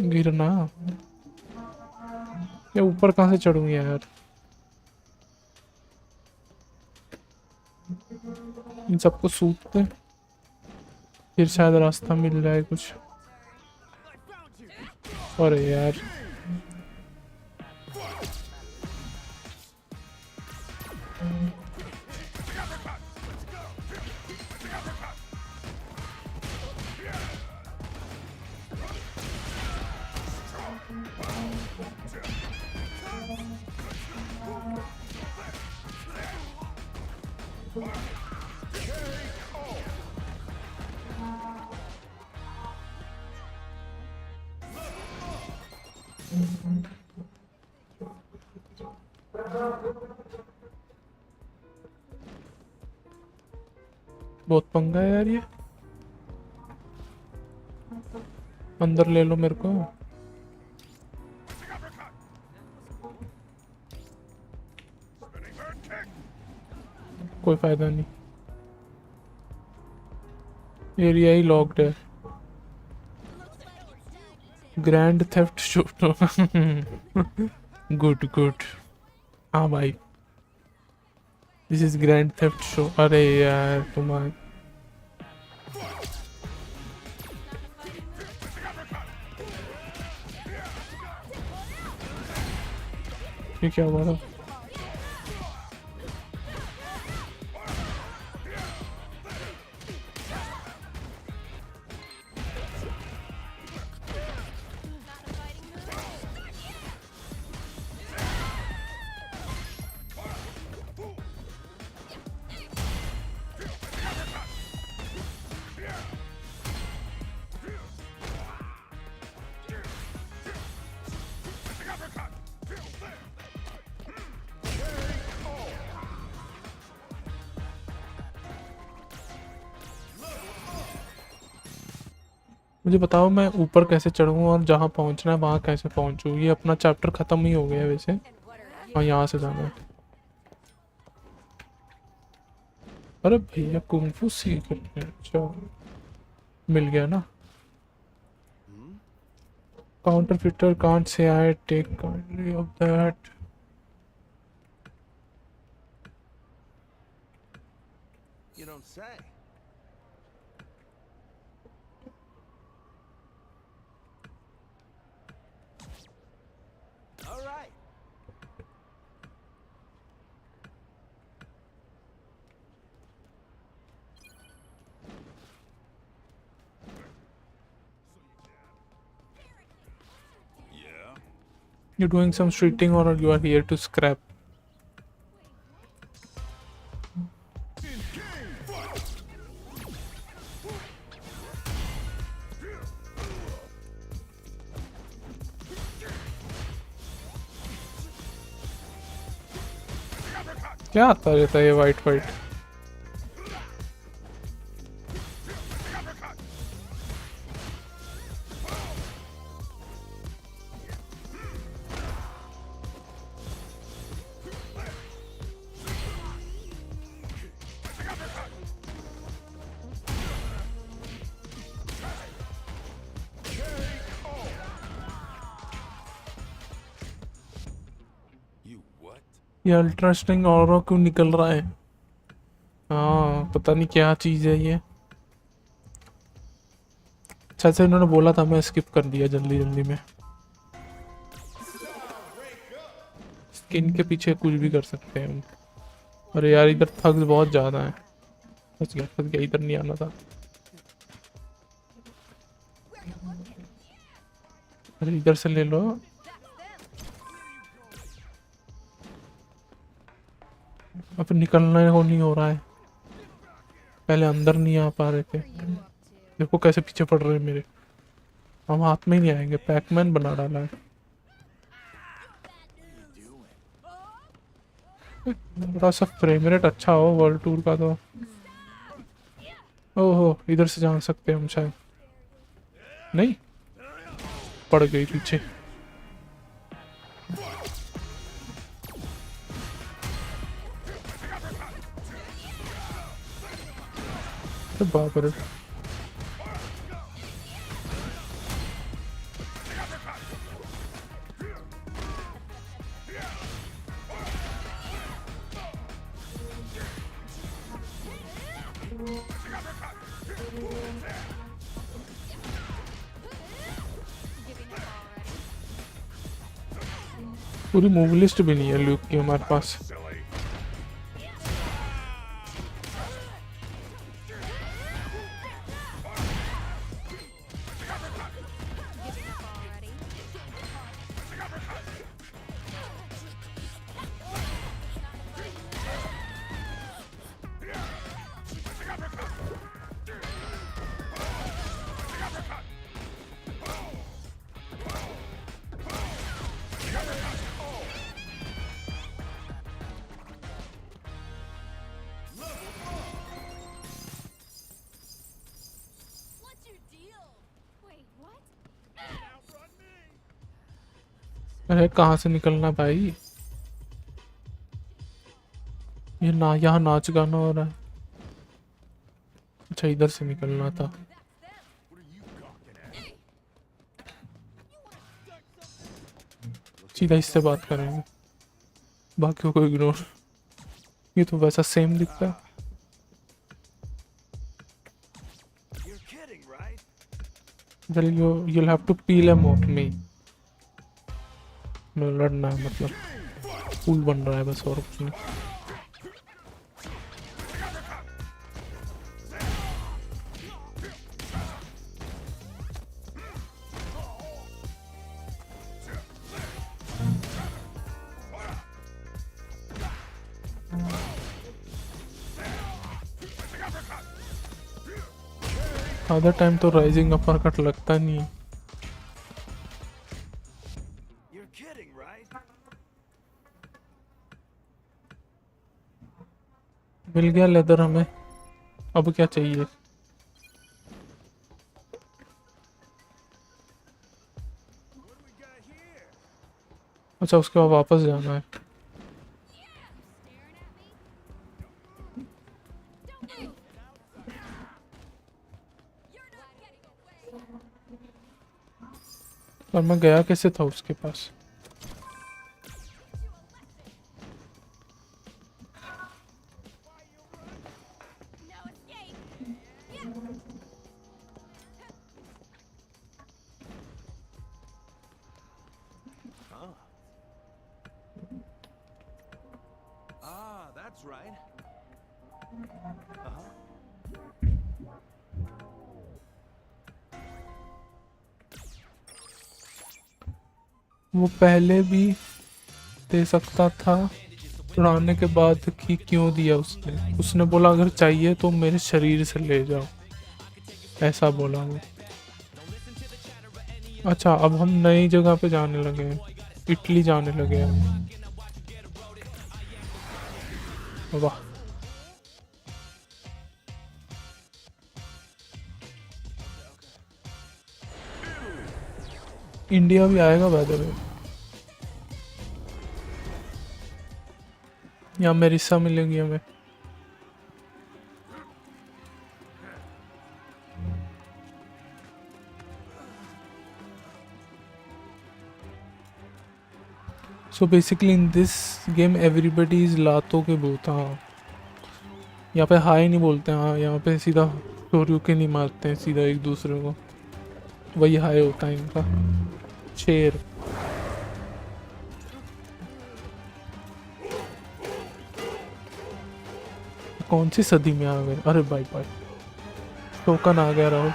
गिरना ये ऊपर कहाँ से चढ़ूं यार? इन सबको सूखते फिर शायद रास्ता मिल जाए कुछ। अरे यार बहुत पंगा है यार ये। अंदर ले लो मेरे को। कोई फायदा नहीं, एरिया ही लॉक्ड है। Grand theft show. Good good. हाँ भाई this is grand theft show. अरे यार तुम्हारे ये क्या हुआ था? मुझे बताओ मैं ऊपर कैसे चढ़ूं और जहां पहुंचना है वहां कैसे पहुंचूं? ये अपना चैप्टर खत्म ही हो गया है वैसे। हाँ यहाँ से जाना है। अरे भैया कुंफू सीख रहे हैं। अच्छा मिल गया ना। Counterfeiter can't say I take kindly of that. You don't say. All right. Yeah. You're doing some streeting or you are here to scrap? क्या आता रहता है ये वाइट वाइट? You what? ये अल्ट्रा स्ट्रिंग और क्यों निकल रहा है? हाँ पता नहीं क्या चीज है ये। अच्छा से इन्होंने बोला था मैं स्किप कर दिया जल्दी जल्दी में। स्किन के पीछे कुछ भी कर सकते हैं हम। अरे यार इधर थग्स बहुत ज्यादा है। फंस गया इधर नहीं आना था। अरे इधर से ले लो। अब निकलने को नहीं हो रहा है। पहले अंदर नहीं आ पा रहे थे। देखो कैसे पीछे पड़ रहे हैं मेरे। हम हाथ में ही नहीं आएंगे। पैकमैन बना डाला है। थोड़ा सा फ्रेम रेट अच्छा हो वर्ल्ड टूर का तो। ओहो इधर से जा सकते हैं हम शायद। नहीं पड़ गई पीछे। बाप रे पूरी मूवी लिस्ट भी नहीं है ल्यूक की हमारे पास। What's your deal? Wait, what? अरे कहाँ से निकलना भाई? ये ना यहाँ नाच गाना हो रहा है। अच्छा इधर से निकलना था। सीधा इससे बात करेंगे, बाकियों को इग्नोर। ये तो वैसा सेम दिखता है। You're kidding, right? Well, you'll have to peel him off me। लड़ना है मतलब, फूल बन रहा है बस, और कुछ नहीं। आधा टाइम तो राइजिंग अपर कट लगता नहीं है। You're kidding, right? मिल गया लेदर हमें, अब क्या चाहिए? अच्छा उसके बाद वापस जाना है। और मैं गया कैसे था उसके पास? Ah, that's right. वो पहले भी दे सकता था, चुराने के बाद कि क्यों दिया उसने? उसने बोला अगर चाहिए तो मेरे शरीर से ले जाओ, ऐसा बोला वो। अच्छा अब हम नई जगह पे जाने लगे हैं, इटली जाने लगे हैं हम। वाह, इंडिया भी आएगा बाय द वे। यहाँ मेरिसा मिलेंगी हमें। So basically in this game everybody is लातों के भूत। हाँ यहाँ पे हाय नहीं बोलते हैं, हाँ यहाँ पे सीधा शोर्यू के नहीं मारते हैं सीधा एक दूसरे को, वही हाय होता है इनका। शेर कौन सी सदी में आ गए? अरे भाई भाई टोकन आ गया Rahul.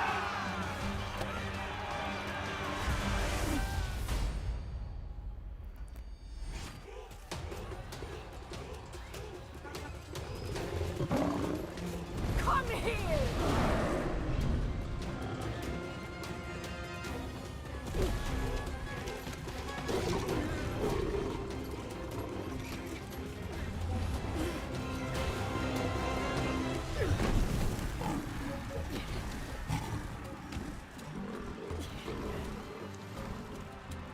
Come here!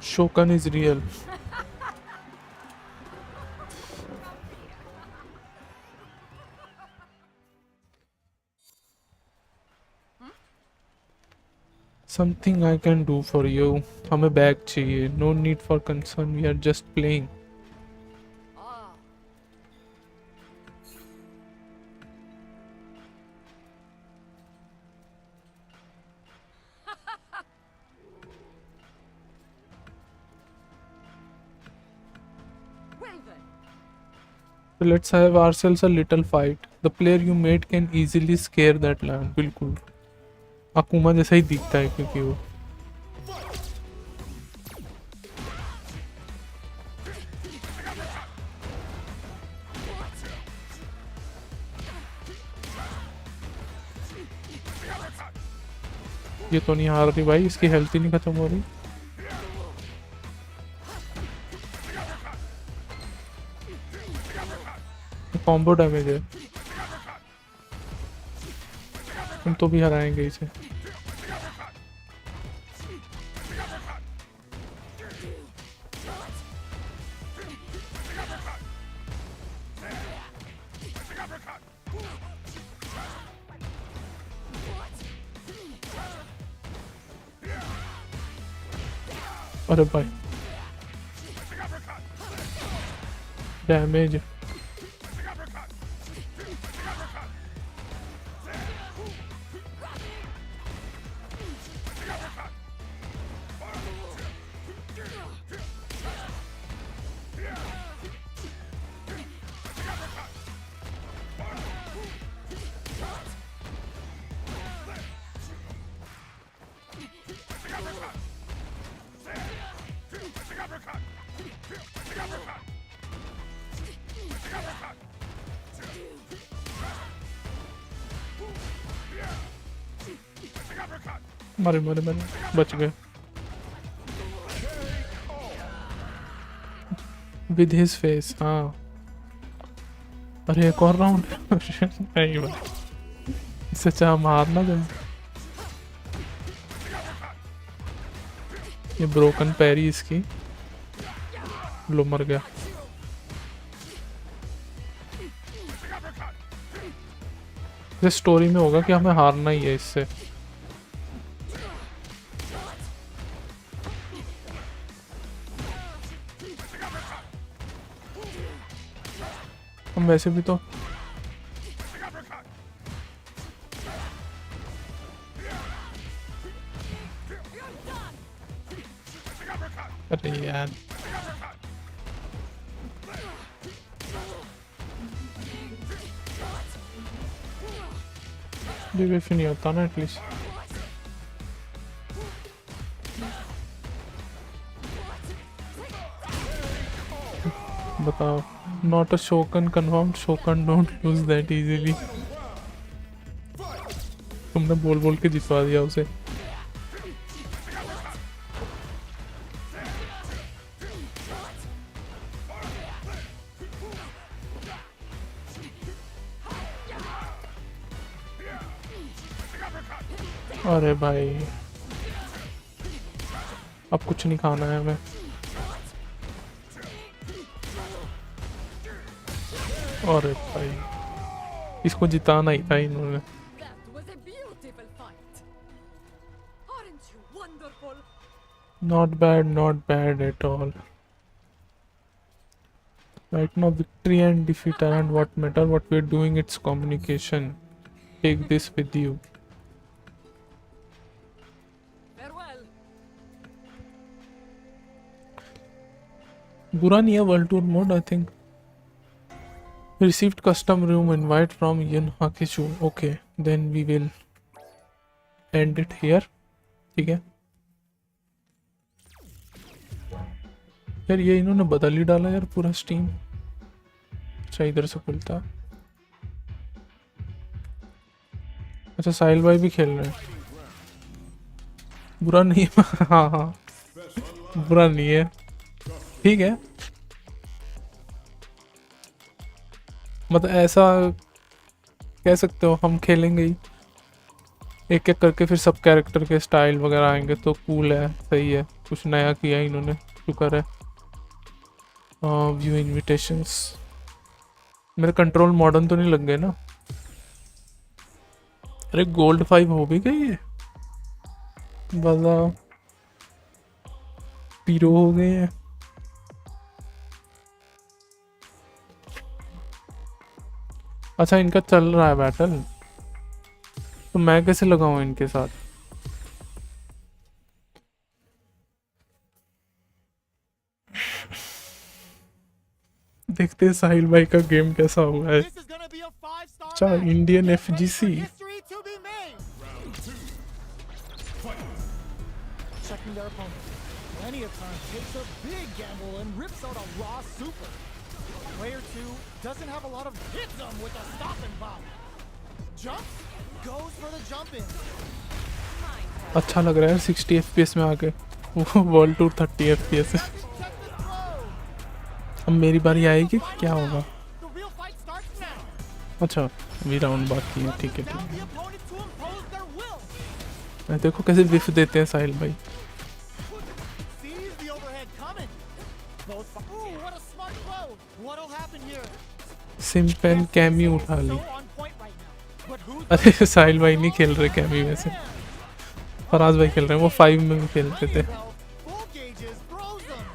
Shokan is real. Something I can do for you. हमें बैग चाहिए. No need for concern. We are just playing. Ah, then. So let's have ourselves a little fight. The player you made can easily scare that land. बिल्कुल अकुमा जैसा ही दिखता है क्योंकि वो ये तो नहीं हार रही भाई, इसकी हेल्थ ही नहीं खत्म हो रही। कॉम्बो डैमेज है, हम तो भी हराएंगे इसे। अरे भाई डैमेज मारे मारे मारे बच गए विद हिज फेस। हाँ अरे एक और राउंड नहीं भाई इससे चाह मारना जाए। ये ब्रोकन पैरी इसकी लो मर गया। इस स्टोरी में होगा कि हमें हारना ही है इससे। हम वैसे भी तो अरे यार डिवेशन नहीं होता ना एटलीस्ट। बताओ not a Shokan confirm, Shokan don't lose that easily. तुमने बोल बोल के जितवा दिया उसे। अरे भाई अब कुछ नहीं खाना है हमें। अरे भाई इसको जिताना ही था इन्होंने। That was a beautiful fight. Aren't you wonderful? Not bad at all. Right now victory and defeat aren't what matter. What we're doing, it's communication. Take this with you. Farewell. बुरा नहीं है world tour mode I think. Received custom room invite from Yun Hakishu. Okay, then we will end it here. ठीक है यार, ये इन्होंने बदल ही डाला यार पूरा स्टीम। अच्छा इधर से खुलता है। अच्छा साहिल भाई भी खेल रहे हैं, बुरा नहीं है हाँ हाँ बुरा नहीं है, ठीक है। मतलब ऐसा कह सकते हो, हम खेलेंगे ही एक एक करके, फिर सब कैरेक्टर के स्टाइल वगैरह आएंगे तो कूल है, सही है। कुछ नया किया इन्होंने, शुक्र है। व्यू इनविटेशंस, मेरे कंट्रोल मॉडर्न तो नहीं लग गए ना। अरे गोल्ड 5 हो भी गई है, वाला पीरो हो गए हैं। अच्छा इनका चल रहा है बैटल, तो मैं कैसे लगाऊं इनके साथ? देखते हैं साहिल भाई का गेम कैसा हुआ है। This is gonna be a 5-star अच्छा match. Indian Get ready for FGC history to be made. Checking their opponent. Plenty of times takes a big gamble and rips out a raw super. Player 2 doesn't have a lot of hitsum with a stop and pop. Jumps, goes for the jump in. अच्छा लग रहा है 60 FPS में आके। वो world tour 30 FPS है। Check this throw. अब मेरी बारी आएगी कि क्या होगा? The real fight starts now. अच्छा अभी राउंड बाकी है, ठीक है ठीक Down है। the opponent to impose their will. देखो कैसे विफ देते हैं साहिल भाई। Sees the overhead coming. Both. Ooh, what a smart throw. What'll happen here? Simple chemo उठा ली। So on point right now. But who's अरे साहिल भाई नहीं खेल रहे कैमी वैसे, फराज भाई खेल रहे हैं। वो 5 में भी खेलते थे। full gauges throws them.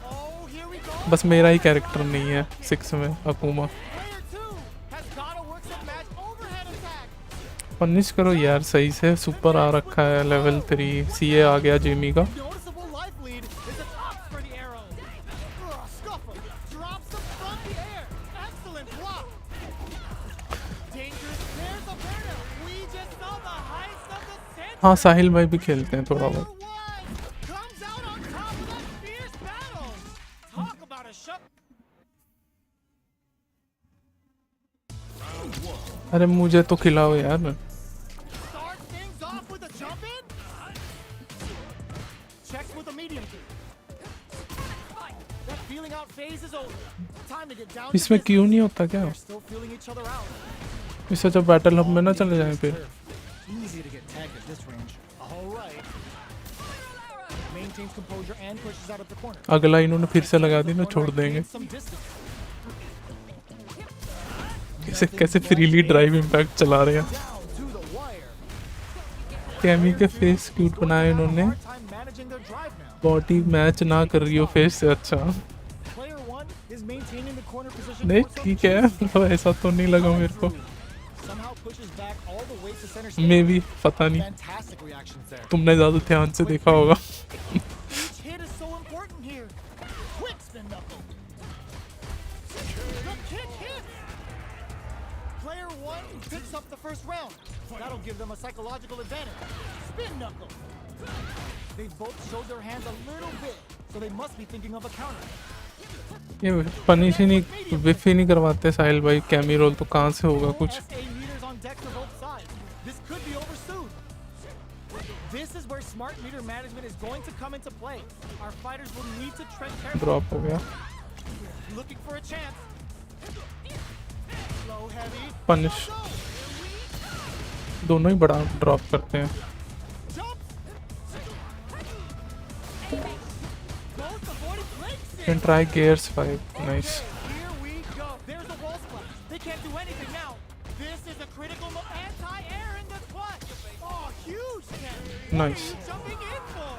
Oh, here we go. बस मेरा ही कैरेक्टर नहीं है 6 में, अकूमा। Player 2 has gotta work some match overhead attack. Punish करो यार सही से। सुपर आ रखा है लेवल 3, सीए आ गया जेमी का। Noticeable life lead is a top for the arrow. Scuffle drops them from the air. Excellent block. Dangerous. There's a burnout. We just saw the heist of the century. हाँ साहिल भाई भी खेलते हैं थोड़ा बहुत। Player 1 comes out on top of a fierce battle. Talk about a shot. अरे मुझे तो खिलाओ यार। Start things off with a jump in. Checks with a medium kick. That feeling out phase is over. Time to get down to इसमें business. क्यों नहीं होता क्या? They're still feeling each other out. इससे जब बैटल हब में ना चले जाएं फिर। Easy to get tagged at this range. All right. Maintains composure and pushes out of the corner. अगला इन्होंने फिर से लगा दी ना, छोड़ देंगे। Some distance. कैसे कैसे फ्रीली ड्राइव इम्पैक्ट चला रहे हैं। Down to the wire. Chemo के फेस क्यूट बनाए इन्होंने। Hard time managing their drive now. Body match ना कर रही हो फेस से। अच्छा Player 1 is maintaining the corner position. नहीं for some ठीक है, मतलब ऐसा तो नहीं लगा मेरे को। Somehow pushes back all the way to center stage. मे भी पता नहीं, Fantastic reactions there. तुमने ज्यादा ध्यान से देखा होगा। Each hit is so important here. Quick spin knuckle. The kick hits. Player 1 picks up the first round. That'll give them a psychological advantage. Spin knuckle. They both showed their hands a little bit, so they must be thinking of a counter. ये punish ही नहीं, विफ ही नहीं करवाते साहिल भाई। Chemo role तो कहाँ से होगा कुछ। SA meters on deck for both sides. This could be over soon. This is where smart meter management is going to come into play. Our fighters will need to tread carefully. Drop हो गया। Looking for a chance. Low heavy. Punish दोनों ही बड़ा drop करते हैं। Jump. Both avoided leg sink. Can try gears 5। Nice. Here we go. There's a wall splash. They can't do anything now. This is a critical anti-air in the clutch. Oh, huge catch. Nice. What are you jumping in for?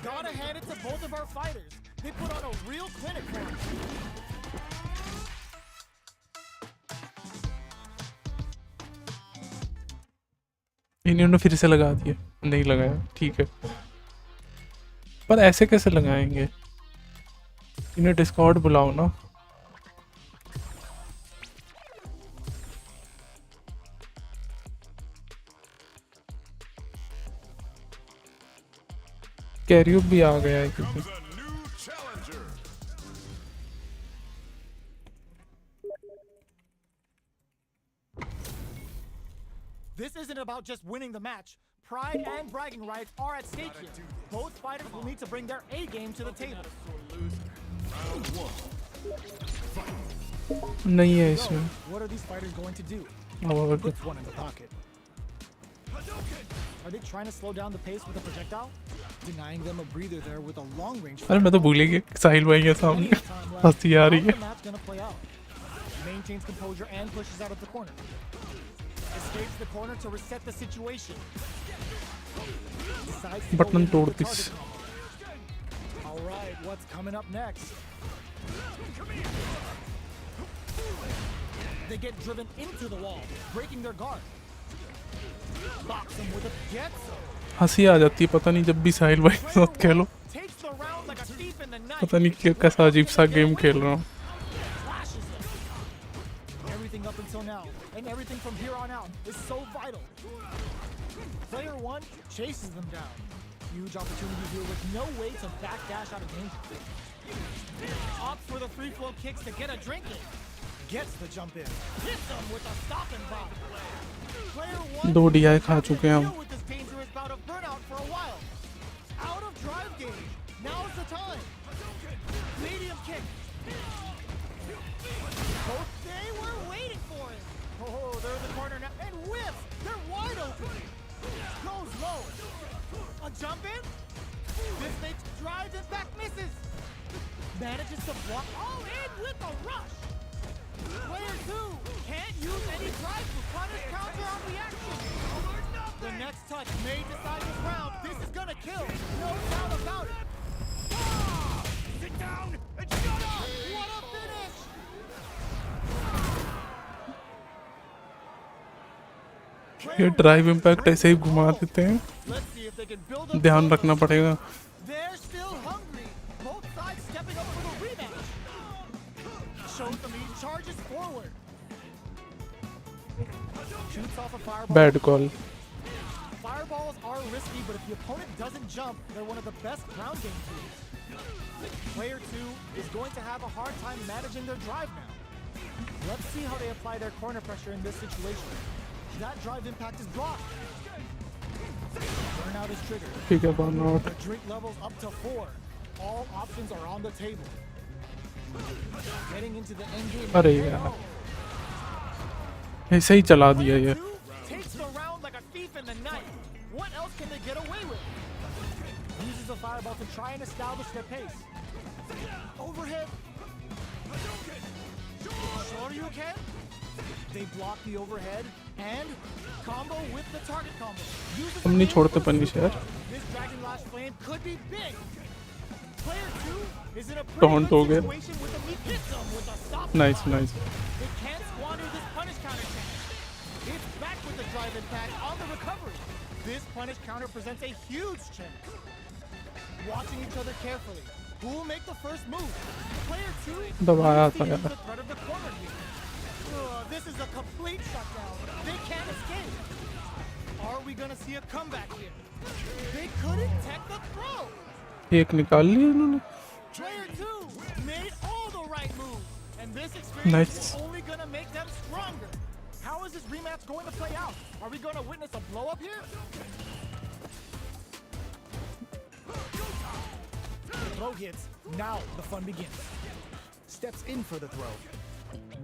Gotta hand it to both of our fighters. They put on a real clinic for us. इन्होंने फिर से लगा दिए। नहीं लगाया, ठीक है। पर ऐसे कैसे लगाएंगे? इन्हें डिस्कॉर्ड बुलाओ ना। कैरियो भी आ गया है क्योंकि Comes a new challenger. This isn't about just winning the match. Pride and bragging rights are at stake here. Both fighters will need to bring their A game to the table. नहीं है इसमें। What are these fighters going to do? और Puts one in the pocket. Are they trying to slow down the pace with a projectile? Denying them a breather there with a long range. अरे मैं तो भूल ही गया साहिल भाई के सामने हंसी आ रही How's है। the match gonna play out? Maintains composure and pushes out of the corner. Escapes the corner to reset the situation. Decides to go button in with तोड़ the this. target combo. All right, what's coming up next? They get driven into the wall, breaking their guard. Box them with a getso. हंसी आ जाती है, पता नहीं जब भी साहिल भाई के साथ खेलो। Takes the round like like a thief in the night. पता नहीं क्या कैसा अजीब सा गेम खेल रहा हूँ. Slashes them. Everything up until now, and everything from here on out, is so vital. Player 1 chases them down. Huge opportunity here with no way to backdash out of danger. Opts for the free flow kicks to get a drink in. Gets the jump in. Hits them with a stop and pop. Player 1 दो DI खा चुके हैं हम. deal with this dangerous bout of burnout for a while. Out of drive gauge. Now's the time. Medium kick. Both they were waiting for it. Oh, they're in the corner now. And whips. They're wide open. Goes low. A jump in. This makes drive impact misses. Manages to block all in with a rush. Player 2 can't use any drive to punish counter on reaction. The next touch may decide this round. This is gonna kill. No doubt about it. Sit down and shut up. What a finish. ये drive impact ऐसे ही घुमा देते हैं. Let's see if they can build up. ध्यान रखना पड़ेगा. They're still hungry. Both sides stepping up for the rematch. Shows them he charges forward. Shoots off a fireball. Bad call. Fireballs are risky, but if the opponent doesn't jump, they're one of the best ground game tools. Player 2 is going to have a hard time managing their drive now. Let's see how they apply their corner pressure in this situation. That drive impact is blocked. Burnout is triggered. ठीक है, burnout. The drink levels up to 4. All options are on the table. Getting into the end game. अरे यार, ऐसे ही चला दिया ये. Takes the round like a thief in the night. What else can they get away with? Uses the fireball to try and establish their pace. Overhead. Sure you can. They block the overhead and combo with the target combo. Uses हम नहीं छोड़ते punish यार. This Dragon Lash Flame could be big. Player 2 is in a Taunt pretty हो good गया. situation with a meat hits them with a stop. Nice, nice. They can't squander this punish counter chance. It's back with the drive impact on the recovery. This punish counter presents a huge chance. Watching each other carefully. Who will make the first move? Player 2 दबाया needs to था use यार. the threat of the corner here. This is a complete shutdown. They can't escape. Are we gonna see a comeback here? They couldn't tech the throw. एक निकाल लिया इन्होंने. Player 2 made all the right moves, and this experience Nice. is only gonna make them stronger. How is this rematch going to play out? Are we gonna witness a blow up here? The throw hits. Now the fun begins. Steps in for the throw.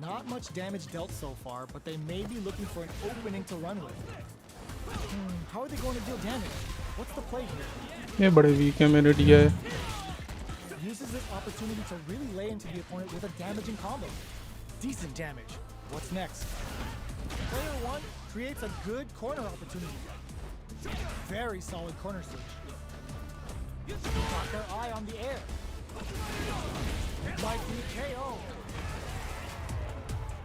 Not much damage dealt so far, but they may be looking for an opening to run with. How are they going to deal damage? What's the play here? ये बड़े week है मेरे DI. Uses this opportunity to really lay into the opponent with a damaging combo. Decent damage. What's next? Player 1 creates a good corner opportunity. Very solid corner switch. Got their eye on the air. Might be KO.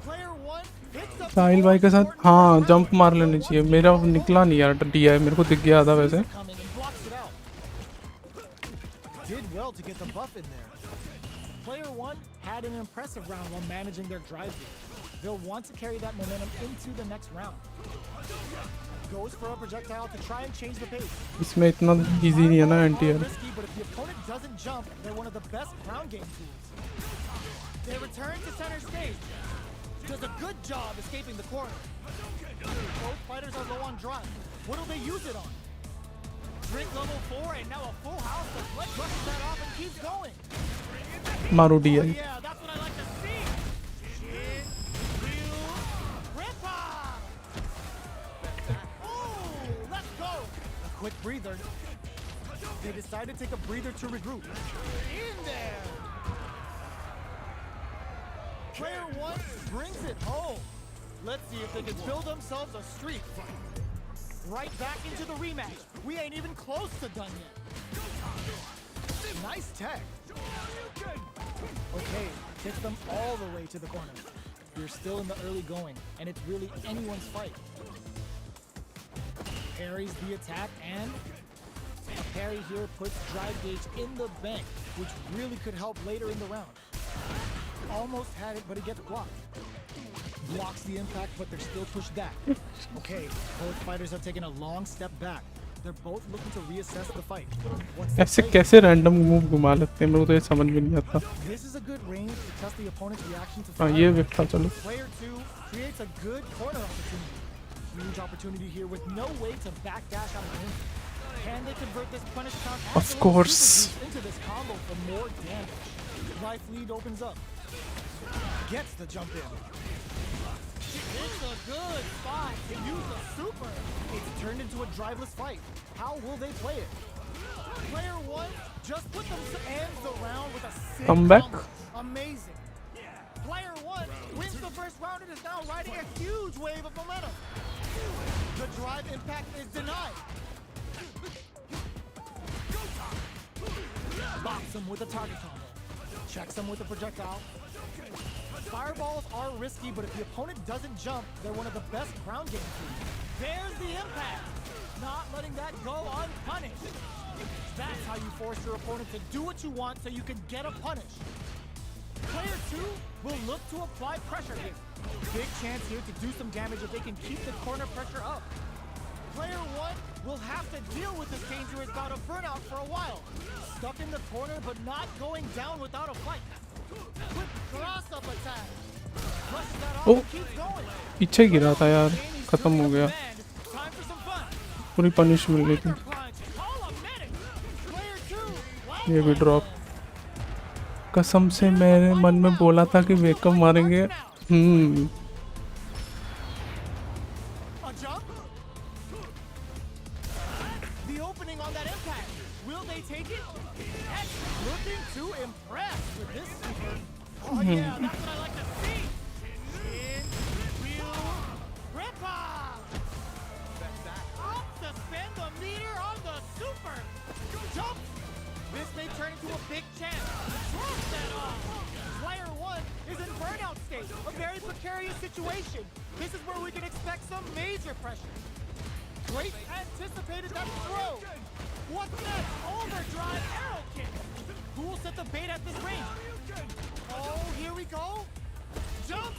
Player 1 picks up साहिल भाई के साथ हाँ jump मार लेनी चाहिए. मेरा निकला नहीं यार DI. मेरे को दिख गया था वैसे. coming and blocks it out. Did well to get the buff in there. Player 1 had an impressive round while managing their drive here. They'll want to carry that momentum into the next round. Goes for a projectile to try and change the pace. इसमें इतना easy नहीं है ना Fireballs anti-air. are risky, but if the opponent doesn't jump, they're one of the best ground game tools. They return to center stage. Does a good job escaping the corner. Both fighters are low on drive. What will they use it on? Drink level 4 and now a full house. The blood brushes that off and keeps going. मारो Oh, DI. yeah, that's what I like to see. Shit, real, ripper. Oh, let's go. A quick breather. They decide to take a breather to regroup. In there. Player 1 brings it home. Let's see if they can build themselves a streak. Right back into the rematch. We ain't even close to done yet. Nice tech. Okay, gets them all the way to the corner. We're still in the early going, and it's really anyone's fight. Parries the attack and A parry here puts drive gauge in the bank, which really could help later in the round. Almost had it, but it gets blocked. Blocks the impact, but they're still pushed back. Okay, both fighters have taken a long step back. They're both looking to reassess the fight. What's the ऐसे play? कैसे random move घुमा लेते हैं, मेरे को तो ये समझ में नहीं आता. This is a good range to test the opponent's reaction to हाँ fire. ये देखा चलो. Player 2 creates a good corner opportunity. Huge opportunity here with no way to backdash out of the ring. Can they convert this punish count Of course. into this combo for more damage? Life lead opens up. Gets the jump in. It's a good spot to use the super. It's turned into a driveless fight. How will they play it? Player 1 just put them ends the round with a sick Comeback. combo. Amazing. Player 1 wins the first round and is now riding a huge wave of momentum. The drive impact is denied. Box him with a target combo. Checks him with a projectile. Fireballs are risky, but if the opponent doesn't jump, they're one of the best ground game teams. There's the impact. Not letting that go unpunished. That's how you force your opponent to do what you want so you can get a punish. Player 2 will look to apply pressure here. Big chance here to do some damage if they can keep the corner pressure up. Player 1 will have to deal with this dangerous bout of burnout for a while. Stuck in the corner but not going down without a fight. Quick cross-up attack. Brushes that off Oh. and keeps going. पीछे गिरा था यार, Jamie's खत्म हो doing गया. the command. Time for some fun. पूरी punish मिल गई थी. Punch. All a minute. Player 2. ये भी ड्रॉप. कसम से मेरे मन में बोला था कि वेकअप मारेंगे. A jump? The opening on that impact. Will they take it? X looking to impress with this super. Oh yeah, that's what I like to see. In wheel rip off. Up to spend the meter on the super. Jump. This may turn into a big chance. Drop that off. Player 1 is in burnout state, a very precarious situation. This is where we can expect some major pressure. Great anticipated that throw. What's next? Overdrive arrow kick. Who will set the bait at this range? Oh, here we go. Jump.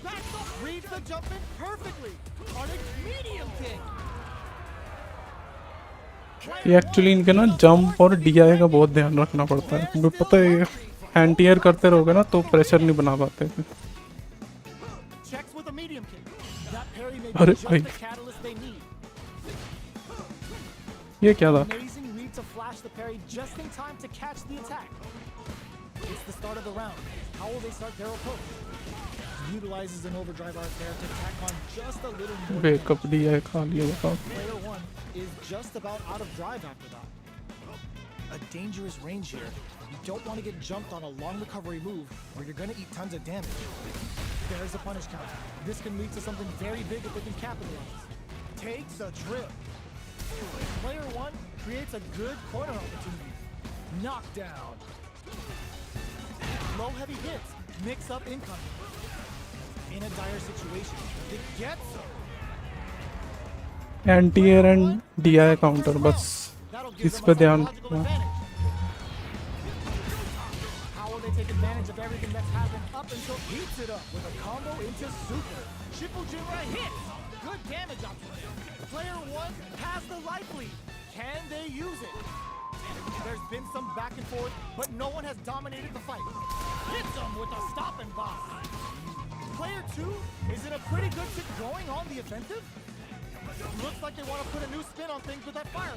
Backs up. Reads the jump in perfectly. On a medium kick. ये actually इनके ना jump और DI का बहुत ध्यान रखना पड़ता है, क्योंकि पता है एंटी एयर करते रहोगे ना तो प्रेशर नहीं बना पाते. Checks with a medium kick. That parry may अरे be just भाई. the catalyst they need. ये क्या था? Amazing read to flash the parry just in time to catch the attack. It's the start of the round. How will they start their approach? Utilizes an overdrive art there to tack on just a little more. Wake up DI खा लिया बताओ. Player 1 is just about out of drive after that. A dangerous range here. You don't want to get jumped on a long recovery move where you're going to eat tons of damage. There's a punish counter. This can lead to something very big if they can capitalize. Takes a trip. Player 1 creates a good corner opportunity. Knockdown. Low heavy hits. Mix up incoming. In a dire situation. It gets him. Anti air and DI counter, बस That'll give इस them पे a ध्यान psychological रखना. advantage. How will they take advantage of everything that's happened up until heats it up with a combo into super? Shippujinra hits. Good damage option there. Player 1 has the life lead. Can they use it? There's been some back and forth, but no one has dominated the fight. Hits him with a stop and bomb. Player 2 is in a pretty good sit going on the offensive. Looks like they want to put a new spin on things with that fire.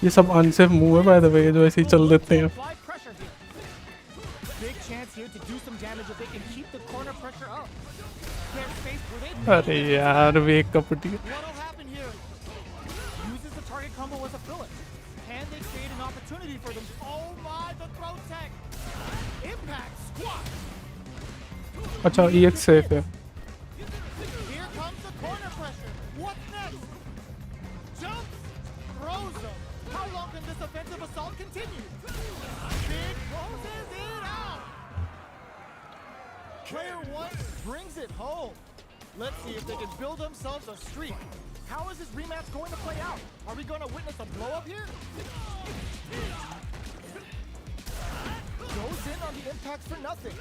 ये सब unsafe move है by the way, जो ऐसे ही चल देते हैं. Apply pressure here. Big chance here to do some damage if they can keep the corner pressure up. There's space where they अरे यार wake up DI. What'll happen here? Uses the target combo as a filler. Can they create an opportunity for them? Oh my, the throw tech. Impact squat. अच्छा EX safe है. Here comes the corner pressure. What's next? Jumps, throws them. How long can this offensive assault continue? Big closes it out. Player 1 brings it home. Let's see if they can build themselves a streak. How is this rematch going to play out? Are we going to witness a blow up here? Goes in on the impact for nothing.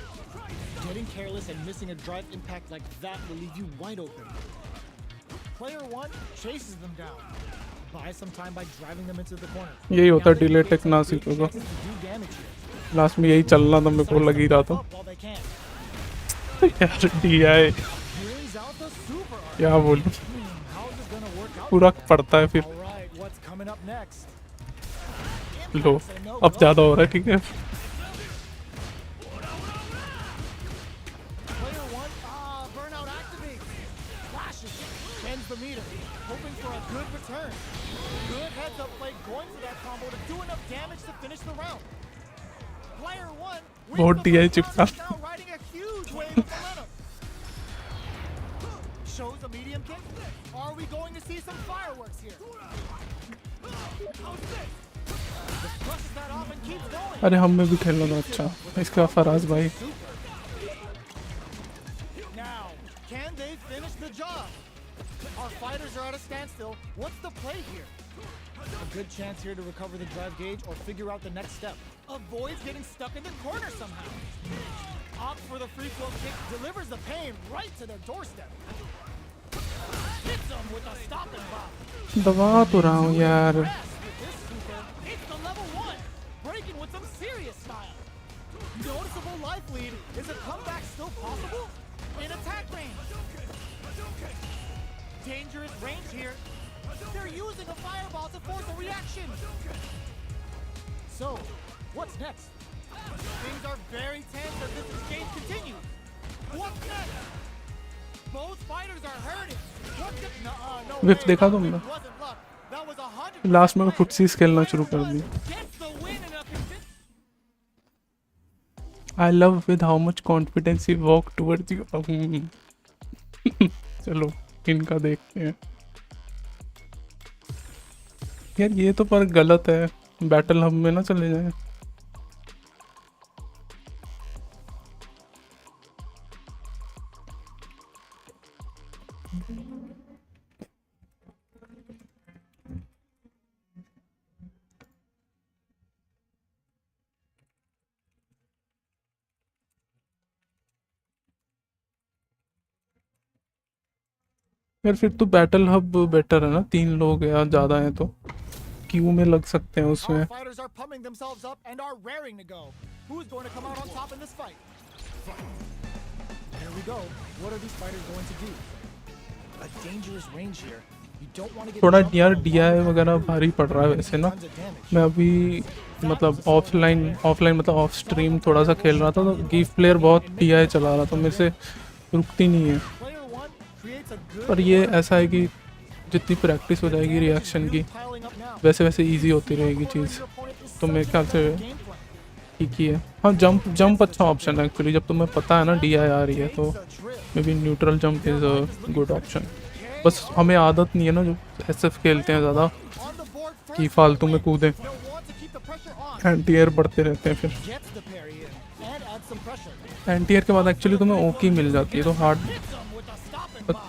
Getting careless and missing a drive impact like that will leave you wide open. Player 1 chases them down. Buy some time by driving them into the corner. यही होता है delay take ना सीखो तो last में यही चलना था मेरे को लग ही रहा था यार DI क्या बोलूं पूरा पड़ता है फिर लो अब ज़्यादा हो रहा है ठीक है the meter, hoping for a good return. Good heads-up play going for that combo to do enough damage to finish the round. Player 1 बहुत DI चिपका now riding a huge wave of momentum. Shows a medium kick. Are we going to see some fireworks here? Just brushes that off and keeps going. अरे हम में भी खेलना था अच्छा इसका फराज भाई Now, can they finish the job? Our fighters are at a standstill. What's the play here? A good chance here to recover the drive gauge or figure out the next step. Avoids getting stuck in the corner somehow. Opts for the free flow kick, delivers the pain right to their doorstep. Hits them with a stop and bop. दबा तो रहा हूँ यार It's the level 1, breaking with some serious style. Noticeable life lead. Is a comeback still possible? In attack range. Dangerous range here. They're using a fireball to force a reaction. So, what's next? Things are very tense as this exchange continues. What's next? Both fighters are hurting. What's the no विफ देखा तुमने wasn't luck. That was 100% last में फुटसीज खेलना शुरू कर दी gets the win in a I love with how much confidence he walked towards you चलो इनका देखते हैं यार ये तो पर गलत है बैटल हब में ना चले जाए यार फिर तो बैटल हब बेटर है ना 3 लोग या ज़्यादा हैं तो क्यू में लग सकते हैं उसमें Our fighters are pumping themselves up and are raring to go. Who's going to come out on top in this fight? Here we go. What are these fighters going to do? A dangerous range here. You don't want to get थोड़ा jumped यार on a DI one-on-one वगैरह fight. भारी पड़ रहा है वैसे ना Tons of damage. मैं अभी मतलब ऑफलाइन मतलब ऑफ स्ट्रीम थोड़ा सा खेल रहा था तो गिफ्ट प्लेयर बहुत DI चला रहा था मेरे से रुकती नहीं है Player 1 creates a good पर ये ऐसा है कि जितनी प्रैक्टिस हो जाएगी रिएक्शन की piling up now. वैसे वैसे इजी होती रहेगी चीज़ Your opponent is तो मेरे such ख्याल से game plan. ठीक ही है हाँ जंप अच्छा ऑप्शन है एक्चुअली जब तुम्हें पता है ना DI आ रही है तो It's a trip. May be neutral jump is a good option बस हमें आदत नहीं है ना जो SF खेलते हैं ज़्यादा On the board कि first. फालतू में कूदें They'll want to keep the pressure on. Anti air बढ़ते रहते हैं फिर Gets the parry in and adds some pressure. Anti air के बाद एक्चुअली तुम्हें ओकी मिल जाती है तो hard Hits him with a stop and bop.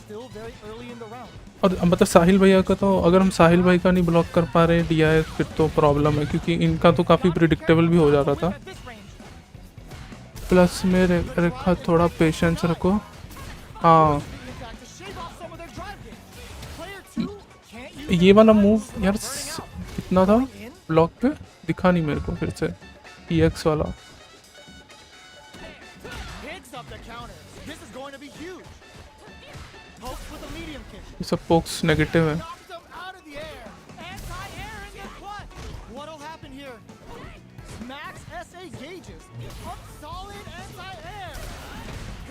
Still very early in the round. और मतलब साहिल भैया का तो अगर हम साहिल भाई का नहीं ब्लॉक कर पा रहे DI फिर तो प्रॉब्लम है क्योंकि इनका तो काफ़ी प्रिडिक्टेबल भी हो जा रहा था At this range. प्लस में रेखा थोड़ा पेशेंस रखो हाँ In fact, to shave off some of their drive gain. Player 2 can't use ये वाला मूव यार कितना था ब्लॉक पे दिखा नहीं मेरे को फिर से EX वाला picks up the counter. This is going to be huge. Pokes with a medium kick. ये सब पोक्स नेगेटिव है Knocks him out of the air. Anti-air in the clutch. What'll happen here? Max SA gauges. Up solid anti-air.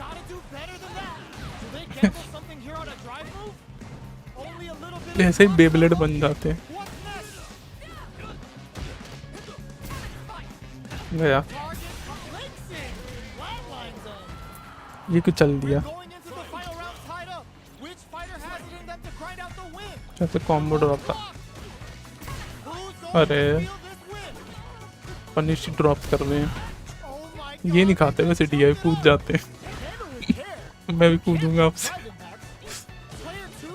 Gotta do better than that. Do they gamble something here on a drive move? Only a little bit. ऐसे ही बेबलेट बन जाते हैं What's next? गया Target flexing. Flatlines him. ये क्यों चल दिया Going into the final round tied up. Which fighter has it in them to grind out the win? जैसे कॉम्बो ड्रॉप था Who's going अरे to steal this win? Punish drop कर रहे हैं Oh my ये नहीं खाते वैसे DI पूछ जाते हैं Handle his hair. मैं भी कूदूंगा आपसे। Drive impacts, player 2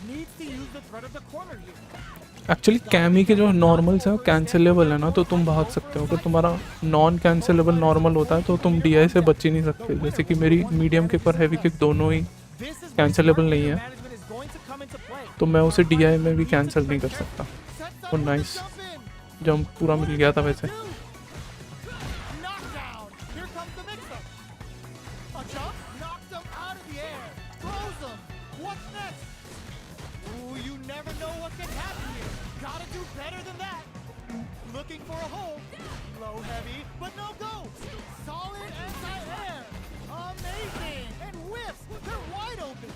needs to use the threat of the corner here. Actually chemo के जो नॉर्मल्स है वो कैंसिलेबल है ना, तो तुम भाग सकते हो। अगर तुम्हारा नॉन कैंसिलेबल नॉर्मल होता है तो तुम डीआई से बच ही नहीं सकते। जैसे कि मेरी मीडियम किक और हैवी किक दोनों ही This is कैंसिलेबल नहीं है, management is going to come into play. तो मैं उसे डीआई में भी कैंसिल नहीं कर सकता। Sets up Oh, with the nice. jump in. Jump पूरा मिल गया था वैसे। Knockdown. Here comes the mix-up. A jump knocks him out of the air. Throws him. What's next? Ooh, you never know what can happen here. Gotta do better than that. Looking for a hole. Low heavy, but no go. Solid anti-air. Amazing. And whiffs. They're wide open.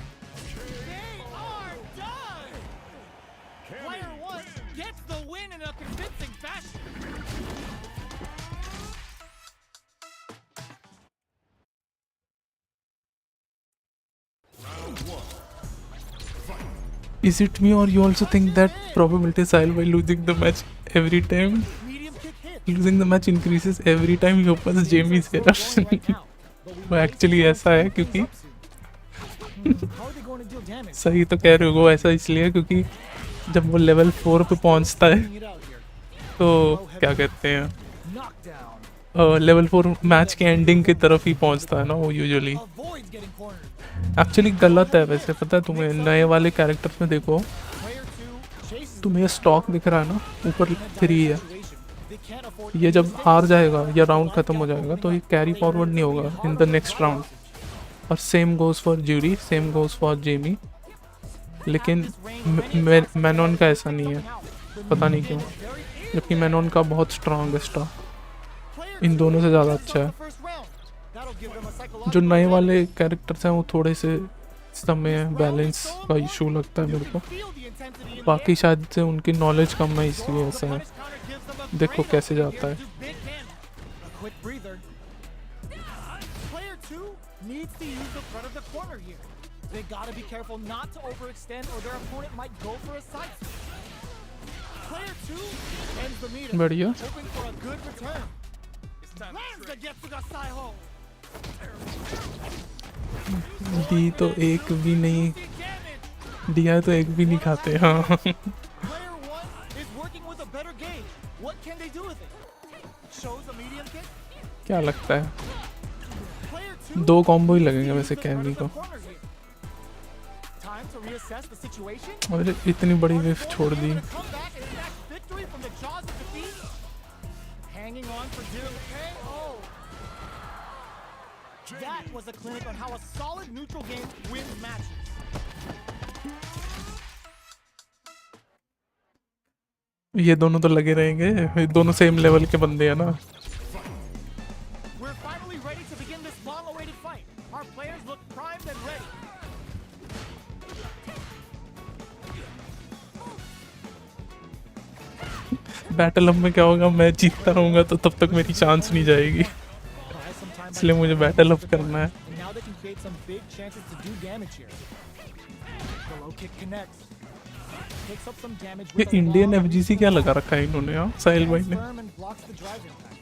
They are done. Player 1 gets the win in a convincing fashion. Is it me or you also think that probability is high by losing the match every time? Medium kick hit. Losing the match increases every time he opens Jamie's hair. Going right now, but we वो actually ऐसा है क्योंकि How are they going to deal damage? सही तो कह रहे हो, वो ऐसा इसलिए क्योंकि जब वो लेवल 4 पे पहुंचता है Bring it out here. तो क्या कहते हैं Knockdown. लेवल 4 मैच के एंडिंग की तरफ ही पहुंचता है ना वो usually. Avoids getting cornered. Actually गलत है वैसे, पता है तुम्हें। नए वाले कैरेक्टर्स में देखो, Player 2 chases तुम्हें ये स्टॉक दिख रहा है ना, ऊपर 3 है। situation. They can't afford ये जब हार जाएगा या राउंड खत्म हो जाएगा तो ये कैरी फॉरवर्ड नहीं होगा इन द नेक्स्ट राउंड। और same goes for jury, same goes for Jamie. लेकिन मैनॉन का ऐसा नहीं है, पता नहीं क्यों। जबकि मैनॉन का बहुत स्ट्रांग है स्टार, इन दोनों से ज़्यादा अच्छा है। first round. That'll give them a psychological जो नए वाले कैरेक्टर्स हैं वो थोड़े से समय बैलेंस का इशू लगता है मेरे को। feel the intensity in the बाकी शायद से उनकी नॉलेज कम है इसलिए ऐसा है। punish counter gives them a देखो great कैसे जाता है। to big damage. A quick breather. Player 2 needs to use the front of the corner here. They gotta be careful not to overextend or their opponent might go for a side switch. Player 2 ends the meter, बढ़िया। hoping for a good return. Lands the Getsuga Saiho. D तो एक भी नहीं, See damage. दिया तो एक भी नहीं खाते। हाँ Player 1 is working with a better gauge. What can they do with it? Shows a medium kick. क्या लगता है Player 2 2 कॉम्बो ही लगेंगे uses वैसे the front कैमी of को। the corner here. Time to reassess the situation. और इतनी बड़ी विफ छोड़ दी। Come back and enact victory from the jaws of defeat. Hanging on for dear KO. That was a clinic on how a solid neutral game wins matches. ये दोनों तो लगे रहेंगे, ये दोनों सेम लेवल के बंदे हैं ना। We're finally ready to begin this long-awaited fight. Our players look primed and ready. Battle अब में क्या होगा, मैं जीतता रहूंगा तो तब तक मेरी चांस नहीं जाएगी, Buy some time by इसलिए मुझे बैटल अप करना है। and now they can create some big chances to do damage here. The low kick connects. Takes up some damage ये with a Indian long FGC क्या लगा रखा है इन्होंने, हाँ साहिल भाई ने। firm and blocks the drive impact.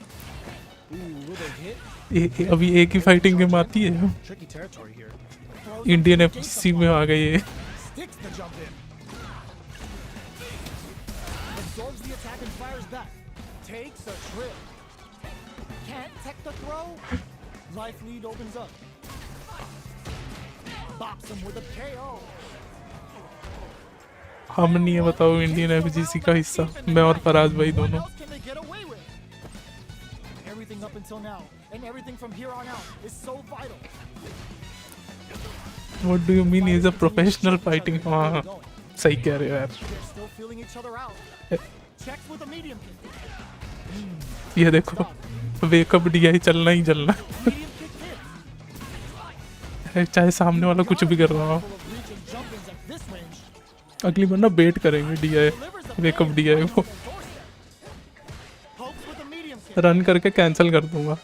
Ooh, will they hit? अभी एक ही फाइटिंग गेम आती है, Tricky territory here. Indian FGC में आ गई है। Sticks the jump in. Absorbs the attack and fires back. Takes a trip. Can't tech the throw. Life lead opens up. Bops him with a KO. हम नहीं है बताओ Indian FGC का हिस्सा, मैं और फराज भाई What दोनों। else can they get away with? Everything up until now and everything from here on out is so vital. What do you mean is a professional fighting? हाँ सही कह रहे हो यार। They're still feeling each other out. Checks with a medium kick. ये देखो wake up DI चलना ही चलना Medium kick hits. है, चाहे सामने वाला कुछ भी कर रहा हो। Full of reach and jump ins at this range. अगली बार ना बेट करेंगे DI, Delivers a wake up bang DI on को their doorstep. Pokes with a medium kick. Run करके कैंसिल कर दूंगा,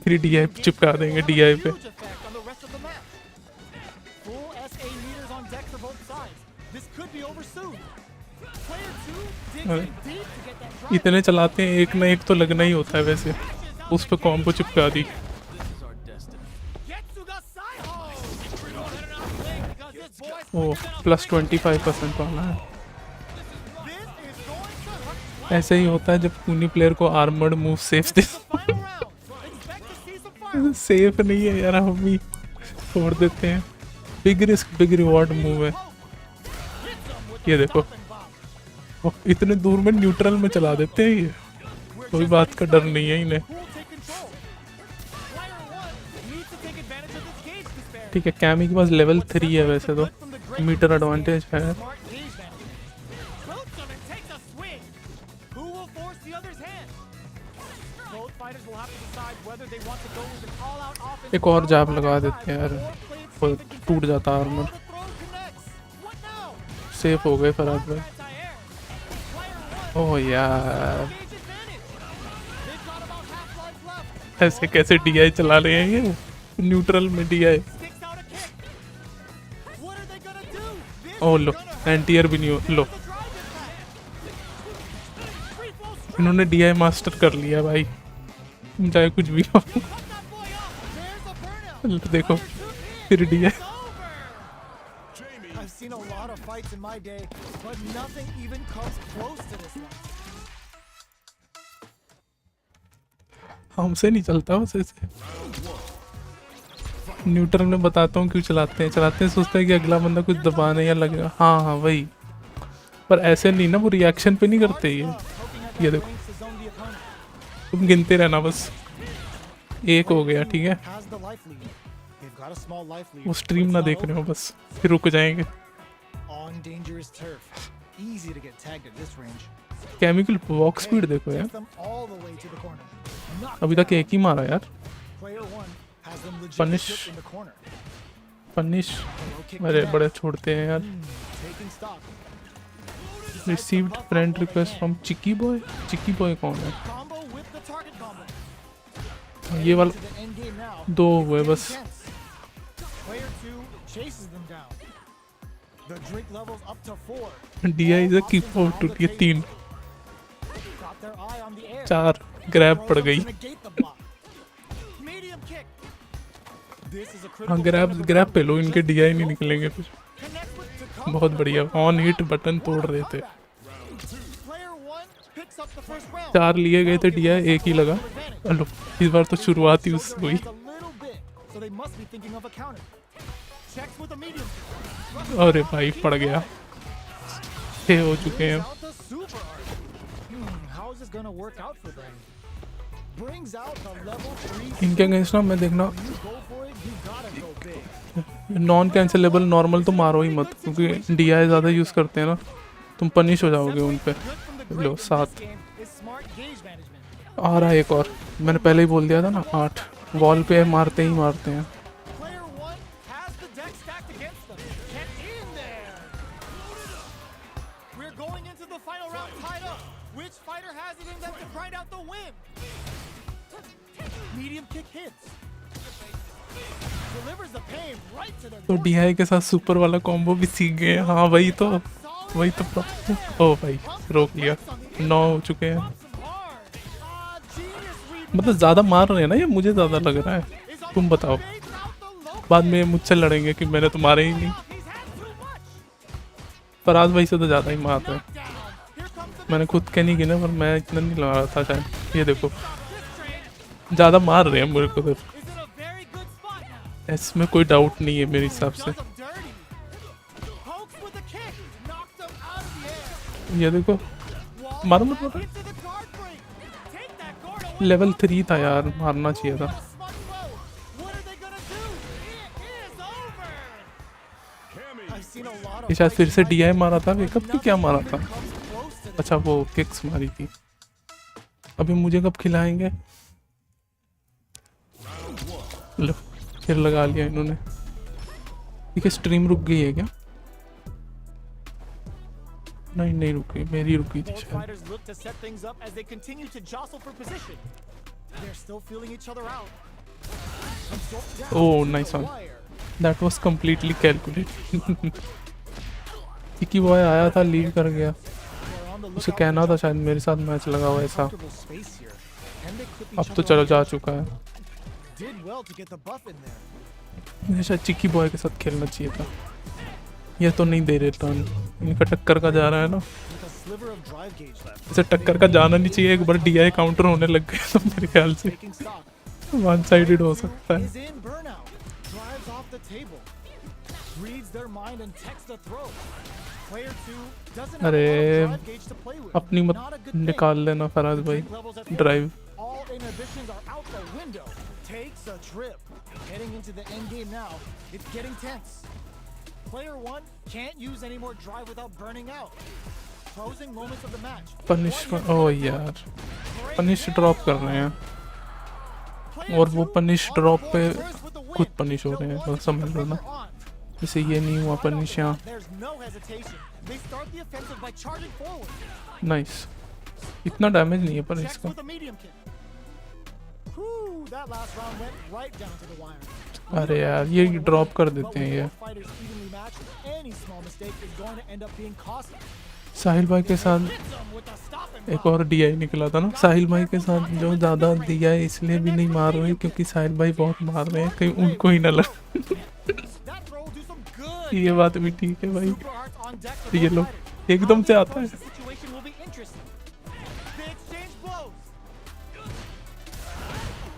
फिर डीआई चिपका देंगे डीआई पे। Huge effect on the rest of the match. Full SA meters on deck for both sides. This could be over soon. Player 2 digs अरे, in deep to get that drive. इतने चलाते हैं एक ना एक तो लगना ही होता है वैसे। उस पे कॉम्बो चिपका दी। This is our destiny. Gets O plus 25% वाला है। ऐसे ही होता है जब कूनी प्लेयर को आर्मर्ड मूव सेफ दे। सेफ नहीं है यार, हम भी छोड़ देते हैं। Big risk big reward move है। ये देखो वो इतने दूर में न्यूट्रल में चला देते हैं, ये कोई बात का डर नहीं है इन्हें। ठीक है, कैमी के पास लेवल 3 है वैसे तो, मीटर एडवांटेज है। एक और जाप लगा देते हैं यार, वो टूट जाता आर्मर। सेफ हो गए फराज भाई। ओह यार, ऐसे कैसे डीआई चला रहे हैं ये, न्यूट्रल में डीआई। ओह लो, एंटीयर भी नहीं हो। लो इन्होंने डीआई मास्टर कर लिया भाई, चाहे कुछ भी हो। देखो फिर DI. I've seen a lot of fights in my day, but nothing even comes close to this one. हमसे नहीं चलता बस ऐसे। न्यूट्रल में बताता हूँ क्यों चलाते हैं सोचते हैं कि अगला बंदा कुछ दबाने या लगेगा। हाँ हाँ वही, पर ऐसे नहीं ना, वो रिएक्शन पे नहीं करते ये देखो, तुम गिनते रहना बस। एक हो गया, ठीक है। Has the life lead. They've got a small life lead. वो स्ट्रीम ना देख रहे हो बस, फिर रुक जाएंगे। On dangerous turf. Easy to get tagged at this range. Chemical walk speed देखो यार, Takes them all the way to the corner. Knocked अभी तक एक ही मारा यार। Player 1 has them legit Punish. equipped in the corner. Punish, Low kick अरे connects. बड़े छोड़ते हैं यार। Taking stock. Received friend request from Chiki boy. Chiki boy कौन है? Combo with the target combo. ये वाला To the end game now. दो हुए बस। Intense. Player 2 chases them down. The drink levels up to 4. DI से keep out टूट ये 3 Got their eye on the air. 4 grab Throws पड़ up गई। to negate the block. Medium kick. This is a critical हाँ frame of grab पे reference. लो, इनके DI नहीं निकलेंगे फिर। Connects with the combo. बहुत बढ़िया, ऑन हिट बटन तोड़ रहे थे। Player 1 picks up the first round. 4 लिए गए थे डीआई, एक ही लगा। लो इस बार तो शुरुआत ही Show उससे their हुई। hands a little bit, so they must be thinking of a counter. Checks with a medium. अरे भाई पड़ गया, 6 हो चुके हैं। Brings out the super art. How is this gonna work out for them? Brings out the level 3. इनके against ना मैं देखना, You go for it, you gotta go big. Non cancellable normal तो मारो ही मत, क्योंकि डीआई ज़्यादा यूज़ करते हैं ना, तुम पनिश हो जाओगे उन पे। Good from the low great in 7 this game is smart gauge management. आ रहा है एक और, मैंने पहले ही बोल दिया था ना। 8 वॉल पे मारते ही मारते हैं। Player 1 has the deck stacked against them. Get in there. We're going into the final round tied up. Which fighter has it in them to grind out the win? Medium kick hits. Delivers the pain right to their तो DI के साथ super वाला combo भी सीख गए। हाँ वही तो ओ भाई रोक लिया। 9 हो चुके हैं, मतलब ज़्यादा मार रहे हैं ना ये, मुझे ज़्यादा लग रहा है। तुम बताओ, बाद में मुझसे लड़ेंगे कि मैंने तो मारे ही नहीं। फराज भाई से तो ज़्यादा ही मार रहे हैं। मैंने खुद के नहीं गिने, पर मैं इतना नहीं लगा रहा था शायद। ये देखो ज़्यादा मार रहे हैं मेरे को तो, इसमें कोई डाउट नहीं है मेरे हिसाब से। ये देखो मारो मत मारो, लेवल 3 था यार, मारना चाहिए था। ये शायद फिर से डीआई मारा था, वेकअप की क्या मारा था? अच्छा वो किक्स मारी थी। अभी मुझे कब खिलाएंगे? लो फिर लगा लिया इन्होंने। ठीक है, स्ट्रीम रुक गई है क्या? नहीं नहीं रुकी, मेरी रुकी थी Both शायद। fighters look to set things up as they continue to jostle for position. They're still feeling each other out. Absorbed down Oh, to nice the one. wire. That was completely calculated. Kiki boy आया था, lead कर गया। They're on the उसे lookout कहना for था शायद मेरे साथ मैच लगा हुआ ऐसा। comfortable space here. Can they clip अब each तो other चलो off? जा चुका है। Did well to get the buff in there. मुझे शायद चिकी बॉय के साथ खेलना चाहिए था। ये तो नहीं दे रहे टर्न, इनका टक्कर का जा रहा है ना, With a sliver of drive gauge left. इसे टक्कर का जाना नहीं चाहिए, एक बार DI काउंटर होने लग गए तो मेरे ख्याल से Taking stock. वन साइडेड हो सकता है। Is in burnout. Drives off the table. Reads their mind and texts the throw. Player 2 doesn't have a अरे lot of drive gauge to play with. अपनी मत Not a good thing. निकाल लेना फराज भाई Drink levels at drive. All inhibitions are out the window. Takes a trip. Heading into the end game now. It's getting tense. Player 1 can't use any more drive without burning out. Closing moments of the match. Punish oh यार punish drop कर रहे हैं Player और वो 2 punish on the drop board पे first with the win. खुद punish हो रहे हैं, बस समझ लो ना, जैसे ये नहीं हुआ पनिश यहाँ। There's no hesitation. They start the offensive by charging forward. Nice, इतना डैमेज नहीं है पर Checks इसका। with a medium kick. Whew, that last round went right down to the wire. अरे यार ये ड्रॉप कर देते हैं ये। Both fighters evenly matched. Any small mistake is going to end up being costly. साहिल भाई के साथ Hits him with a stop and एक block. और DI निकला था ना, साहिल भाई के साथ जो ज़्यादा DI इसलिए भी नहीं मार रहे क्योंकि साहिल भाई बहुत मार रहे हैं, कहीं उनको ही ना लग। That throw will do some good. ये बात भी ठीक है भाई, Super hearts on deck for ये both लोग fighters. एकदम से How they आता है। approach the situation will be interesting. They exchange blows.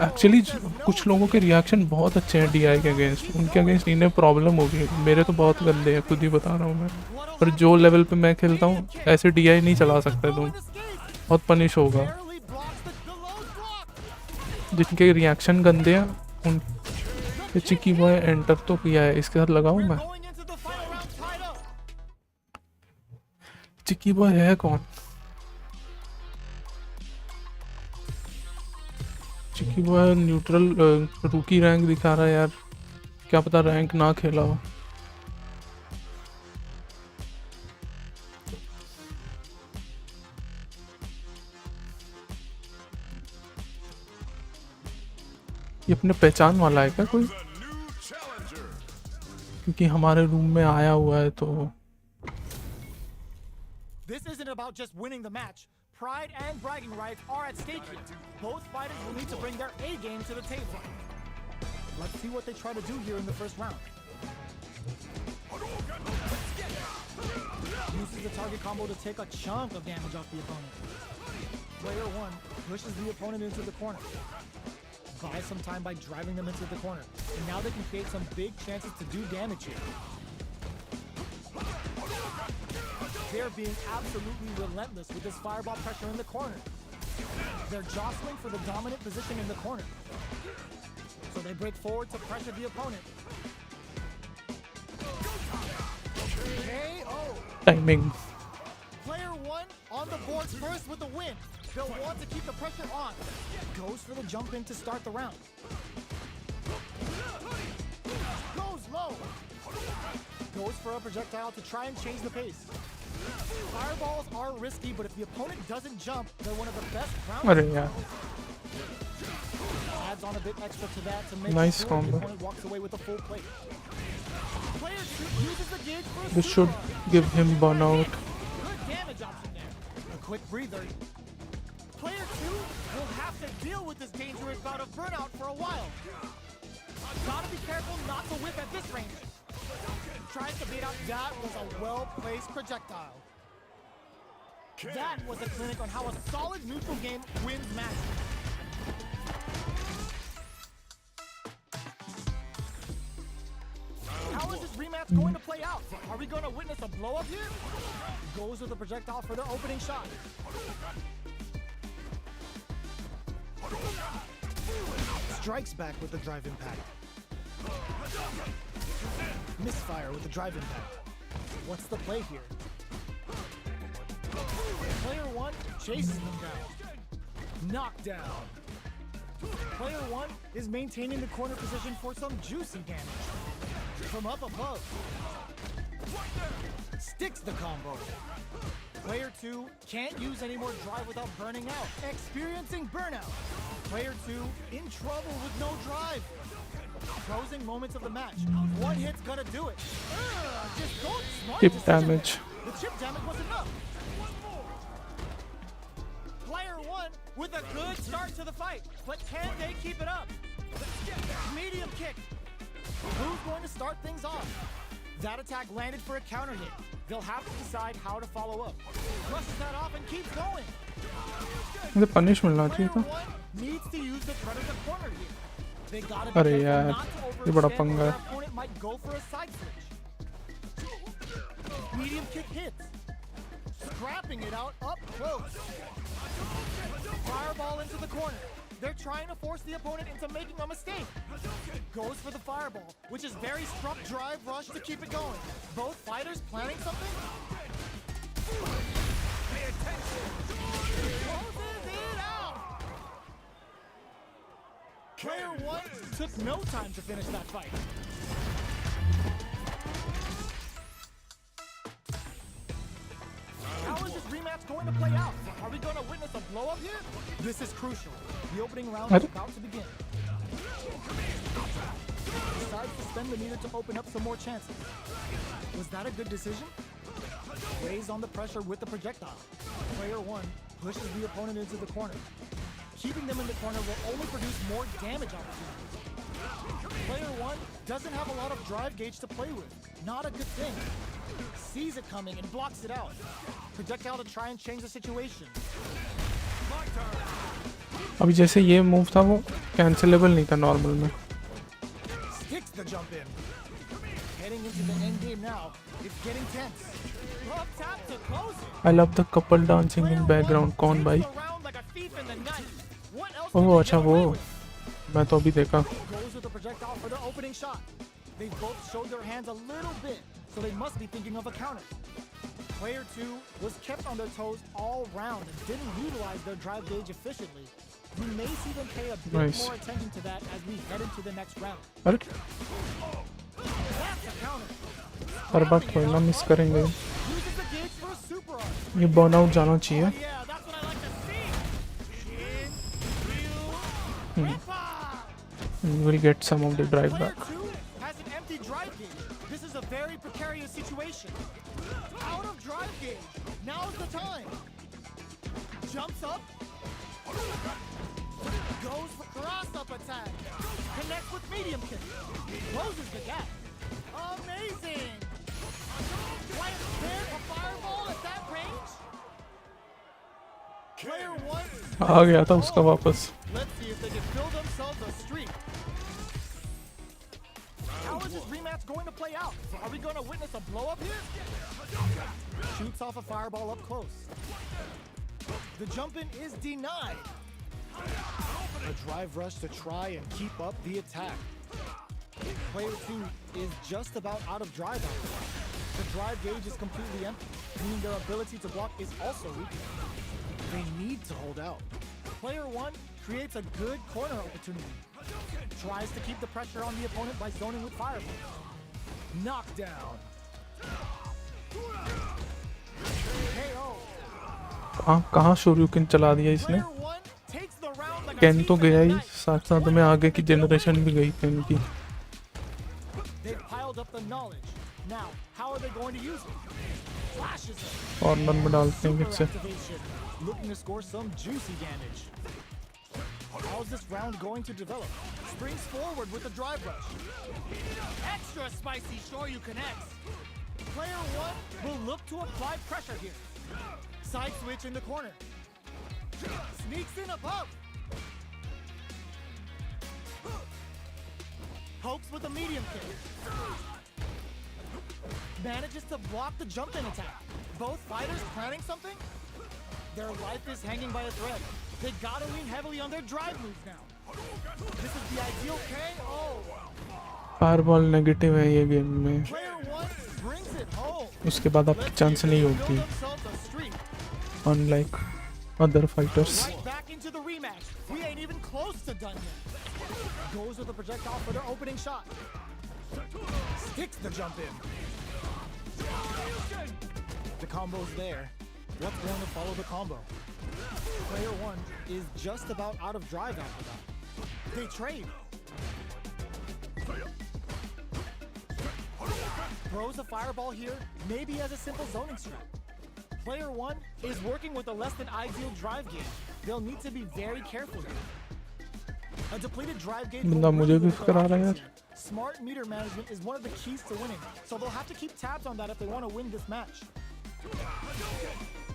Actually कुछ लोगों के रिएक्शन बहुत अच्छे हैं DI के अगेंस्ट, उनके अगेंस्ट इन्हें प्रॉब्लम होगी, मेरे तो बहुत गंदे हैं, खुद ही बता रहा हूँ मैं। पर जो लेवल पे मैं खेलता हूँ ऐसे DI नहीं चला सकते तुम, बहुत पनिश होगा। Barely blocks the low block. जिनके रिएक्शन गंदे हैं उन चिकी बॉय एंटर तो किया है, इसके साथ लगाऊं मैं? Going into the final round tied up. Chikki boy है कौन? चिकी बॉय न्यूट्रल रूकी रैंक दिखा रहा है यार, क्या पता रैंक ना खेला हो। ये अपने पहचान वाला है क्या कोई? The new challenger. क्योंकि हमारे रूम में आया हुआ है तो This isn't about just winning the match. Pride and bragging rights are at stake here. Both fighters will need to bring their A game to the table. Let's see what they try to do here in the first round. Uses the target combo to take a chunk of damage off the opponent. Player 1 pushes the opponent into the corner. Buys some time by driving them into the corner. And now they can create some big chances to do damage here. They're being absolutely relentless with this fireball pressure in the corner. They're jostling for the dominant position in the corner. So they break forward to pressure the opponent. KO! Timing. Player 1 on the board first with the win. They'll want to keep the pressure on. Goes for the jump in to start the round. Goes low. Goes for a projectile to try and change the pace. Fireballs are risky, but if the opponent doesn't jump, they're one of the best ground. अरे यार Adds on a bit extra to that to make Nice sure combo. the opponent walks away with a full plate. Player 2 uses the gauge for a this super should hard. give him burnout। Good damage option there. A quick breather. Player 2 will have to deal with this dangerous bout of burnout for a while. Gotta be careful not to whip at this range. Tries to beat out. That was a well-placed projectile. That was a clinic on how a solid neutral game wins matches. How is this rematch going to play out? Are we going to witness a blow-up here? Goes with the projectile for the opening shot. Strikes back with the drive impact. Misfire with the drive impact. What's the play here? Player 1 chases them down. Knockdown. Player 1 is maintaining the corner position for some juicy damage. From up above. Sticks the combo. Player 2 can't use any more drive without burning out. Experiencing burnout. Player 2 in trouble with no drive. Closing moments of the match. One hit's gonna do it. Just don't smart Chip decision there. damage। The chip damage was enough. Player 1 with a good start to the fight, but can they keep it up? Medium kick. Who's going to start things off? That attack landed for a counter hit. They'll have to decide how to follow up. Brushes that off and keeps going. मुझे punish मिलना चाहिए Player था. one needs to use the predator corner here. They gotta be अरे careful यार, not to ये बड़ा overextend पंगा or है. their opponent might go for a side switch. Medium kick hits. Scrapping it out up close. Fireball into the corner. They're trying to force the opponent into making a mistake. Goes for the fireball, which is very struck drive rush to keep it going. Both fighters planning something? Pay attention! Closes it out! Player one took no time to finish that fight. How is this rematch going to play out? Are we going to witness a blow up here? This is crucial. The opening round is about to begin. Decides to spend the meter to open up some more chances. Was that a good decision? Lays on the pressure with the projectile. Player one pushes the opponent into the corner. Keeping them in the corner will only produce more damage opportunities. Player one doesn't have a lot of drive gauge to play with. Not a good thing. Sees it coming and blocks it out. Projectile to try and change the situation. अभी जैसे ये move था वो cancellable नहीं था normal में. Sticks the jump in. Heading into the end game now. It's getting tense. Love tap to close it. I love the couple dancing in background. कौन भाई? ओह अच्छा वो मैं तो अभी देखा. Goes with the projectile for the opening shot. They both showed their hands a little bit, so they must be thinking of a counter. Player two was kept on their toes all round and didn't utilize their drive gauge efficiently. We may see them pay a bit more attention to that as we head into the next round. अरे That's a counter. हर बार थोड़ी ना miss करेंगे. Uses the gauge for a super arm. ये burn out जाना चाहिए. Yeah, that's what I like to see. In, ryu, rip off. We'll get some of the drive Player back. two has an empty drive gauge. This is a very precarious situation. Out of drive gauge. Now's the time. Jumps up. Goes for cross-up attack. Connects with medium kick. Closes the gap. Amazing. Right there, a fireball at that range. Player one. आ गया था उसका वापस. Let's see if they can build themselves a streak. How is this rematch going to play out? Are we going to witness a blow up here? Shoots off a fireball up close. The jump in is denied. A drive rush to try and keep up the attack. Player two is just about out of drive after that. The drive gauge is completely empty, meaning their ability to block is also weakened. They need to hold out. Player one creates a good corner opportunity. Tries to keep the pressure on the opponent by zoning with fireball. Knockdown. KO. कहाँ शोर्युकिन चला दिया इसने. Player one takes the round like a can तो thief गया in he the night. साथ साथ में आगे की जनरेशन भी गई कैन की. They've piled up the knowledge. Now, how are they going to use it? Flashes it. Corner में डालते हैं Super फिर से. activation. Looking to score some juicy damage. How's this round going to develop? Springs forward with a drive rush. Extra spicy Shoryuken X. Player one will look to apply pressure here. Side switch in the corner. Sneaks in above. Pokes with a medium kick. Manages to block the jump in attack. Both fighters planning something? Their life is hanging by a thread. They gotta lean heavily on their drive moves now. This is the ideal KO. Fireball negative है ये game में. Player one brings it home. उसके बाद आपकी chance नहीं Build होती. themselves a streak. Unlike other fighters. Right back into the rematch. We ain't even close to done yet. Goes with the projectile for their opening shot. Sticks the jump in. The combo's there. What's going to follow the combo? Player one is just about out of drive after that. They trade. Throws a fireball here, maybe as a simple zoning strat. Player one is working with a less than ideal drive game. They'll need to be very careful here. A depleted drive gauge बंदा will मुझे really भी limit फिक्र their आ रहा है options यार. here. Smart meter management is one of the keys to winning, so they'll have to keep tabs on that if they want to win this match.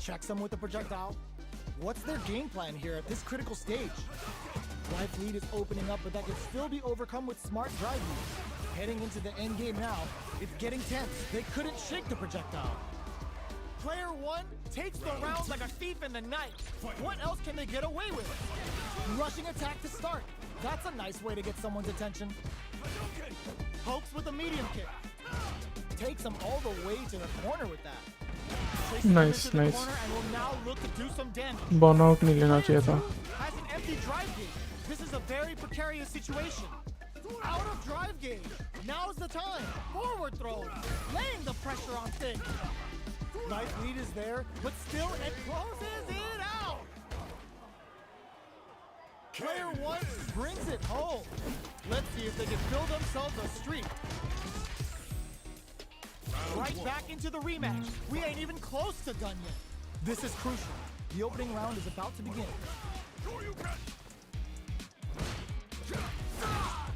Checks them with the projectile. What's their game plan here at this critical stage? Life lead is opening up, but that can still be overcome with smart drive moves. Heading into the end game now, it's getting tense. They couldn't shake the projectile. Player one takes the round like a thief in the night. What else can they get away with? Rushing attack to start. That's a nice way to get someone's attention. Pokes with a medium kick. Takes him all the way to the corner with that. Takes him Nice, into the nice. corner and will now look to do some damage. Burnout नहीं लेना चाहिए था. Has an empty drive gauge. This is a very precarious situation. Out of drive gauge. Now's the time. Forward throw. Laying the pressure on things. Life lead is there, but still it closes it out. Player one brings it home. Let's see if they can build themselves a streak. Right back into the rematch. We ain't even close to done yet. This is crucial. The opening round is about to begin.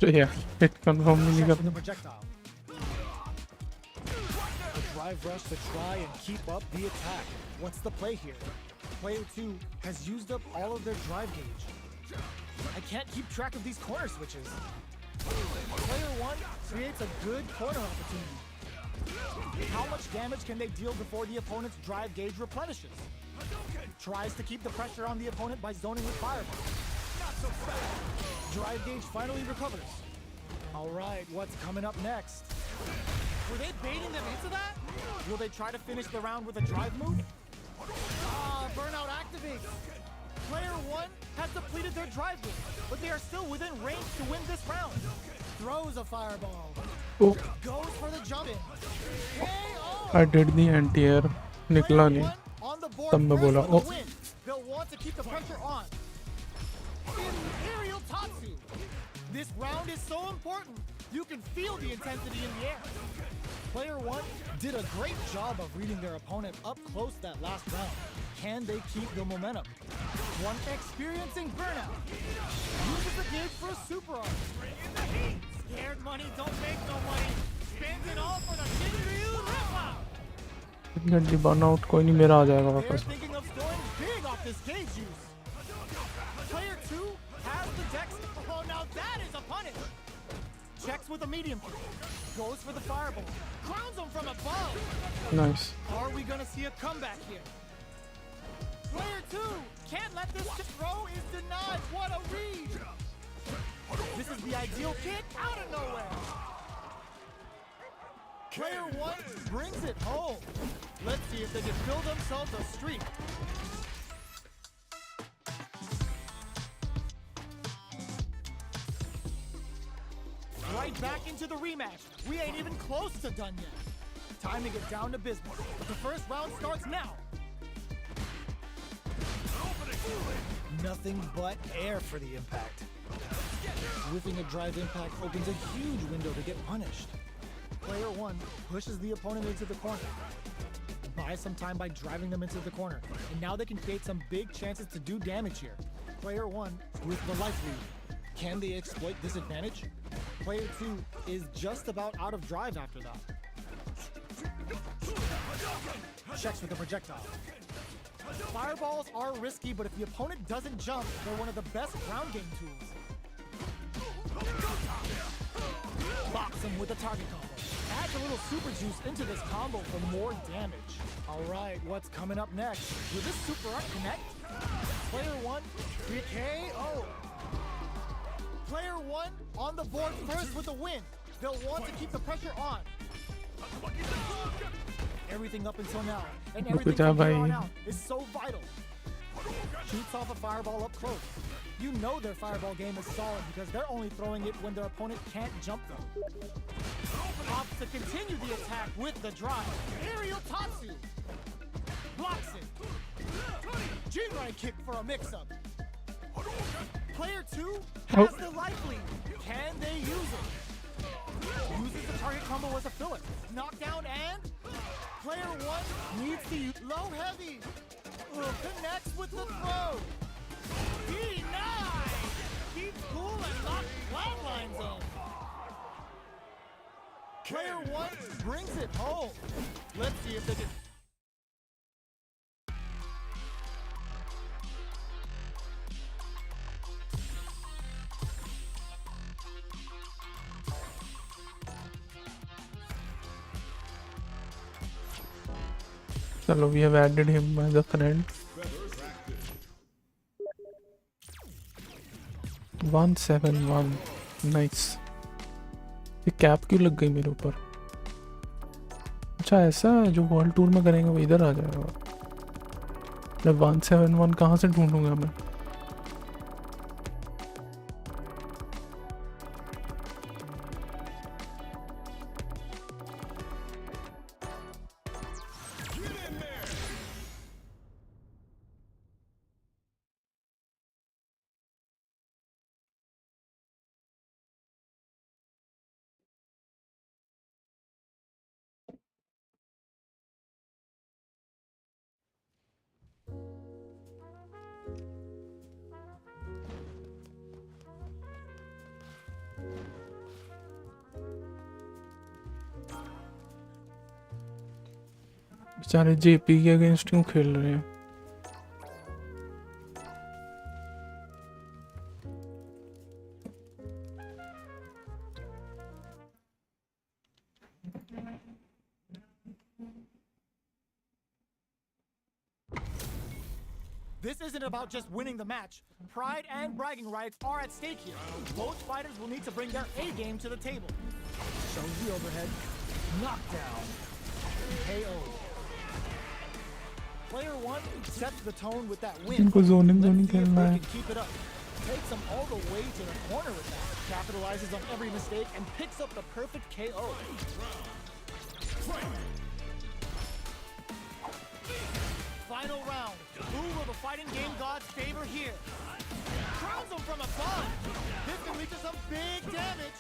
Yeah, hit confirm नहीं Checks with the करना. projectile. A drive rush to try and keep up the attack. What's the play here? Player two has used up all of their drive gauge. I can't keep track of these corner switches. Player one creates a good corner opportunity. How much damage can they deal before the opponent's drive gauge replenishes? Tries to keep the pressure on the opponent by zoning with fireball. Drive gauge finally recovers. All right, what's coming up next? Were they baiting them into that? Will they try to finish the round with a drive move? Burnout activates. Player one has depleted their drive gauge, but they are still within range to win this round. Throws a fireball. Oh, Goes for the jump in. KO! I did the anti-air. निकला नहीं. On the board तब मैं first बोला, with the "Oh." win. They'll want to keep the pressure on. Imperial Tatsu. This round is so important. You can feel the intensity in the air. Player one did a great job of reading their opponent up close that last round. Can they keep the momentum? One experiencing burnout. Uses the gauge for a super arm. Scared money don't make no money. Spends it all for the Shinryu rip-out. गड्डी burnout कोई नहीं मेरा आ जाएगा They're वापस. thinking of scoring big off this gauge use. Player two has the dex. Oh, now that is a punish. Checks with a medium kick. Goes for the fireball. Crowns him from above. Nice. Are we gonna see a comeback here? Player two can't let this throw is denied. What a read! This is the ideal kick out of nowhere. Player one brings it home. Let's see if they can build themselves a streak. Right back into the rematch. We ain't even close to done yet. Time to get down to business. The first round starts now. Nothing but air for the impact. Whiffing a drive impact opens a huge window to get punished. Player one pushes the opponent into the corner. Buys some time by driving them into the corner. And now they can create some big chances to do damage here. Player one with the life lead. Can they exploit this advantage? Player two is just about out of drive after that. Checks with the projectile. Fireballs are risky, but if the opponent doesn't jump, they're one of the best ground game tools. Box him with a target combo. Adds a little super juice into this combo for more damage. All right, what's coming up next? Will this super art connect? Player one, KO. Player one on the board first with the win. They'll want to keep the pressure on. Everything up until now, and everything from here on out is so vital. Shoots off a fireball up close. You know their fireball game is solid because they're only throwing it when their opponent can't jump them. Opts to continue the attack with the drive. Aerial Tatsu. Blocks it. Jinrai kick for a mix-up. Player two has the life lead. Can they use it? Uses the target combo as a filler. Knockdown and player one needs to use low heavy. Connects with the throw. Denied. keeps cool and knocks flatlines him. Player 1 brings it home. Let's see if they can. चलो we have added him as a friend. 171 nice. ये cap क्यों लग गई मेरे ऊपर? अच्छा ऐसा है, जो वर्ल्ड टूर में करेंगे वो इधर आ जाएगा. मैं 171 कहाँ से ढूंढूंगा मैं? बेचारे जेपी के अगेंस्ट क्यों खेल रहे हैं? This isn't about just winning the match. Pride and bragging rights are at stake here. Both fighters will need to bring their A game to the table. Shows the overhead. Knockdown. KO. Player 1 sets the tone with that win. इनको zoning Let's zoning see if खेलना they है. can keep it up. Takes them all the way to the corner with that. Capitalizes on every mistake and picks up the perfect KO. Final round. Who will the fighting game gods favor here? Crowns him from above. This can lead to some big damage.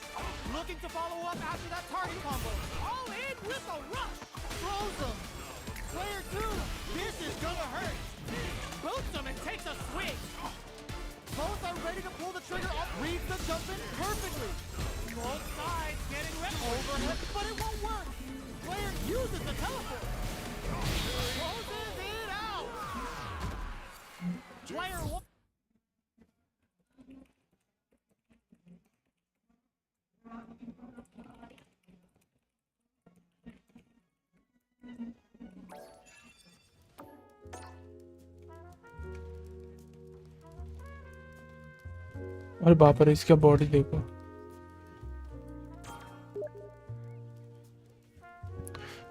Looking to follow up after that target combo. All in with a rush. Throws him. Player 2, this is gonna hurt. Boots him and takes a swing. Both are ready to pull the trigger up. Reads the jump in perfectly. Both sides getting ready. Overhead, but it won't work. Player uses the teleport. Closes it out. Player 1. अरे बाप रे, इसका body देखो.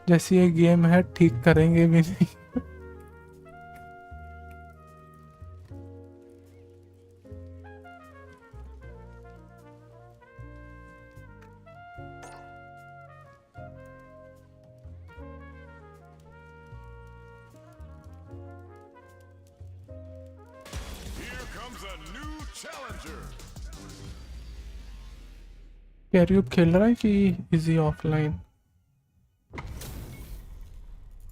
जैसी ये game है ठीक करेंगे भी नहीं. Here comes a new challenger. कैरियप खेल रहा है कि easy offline?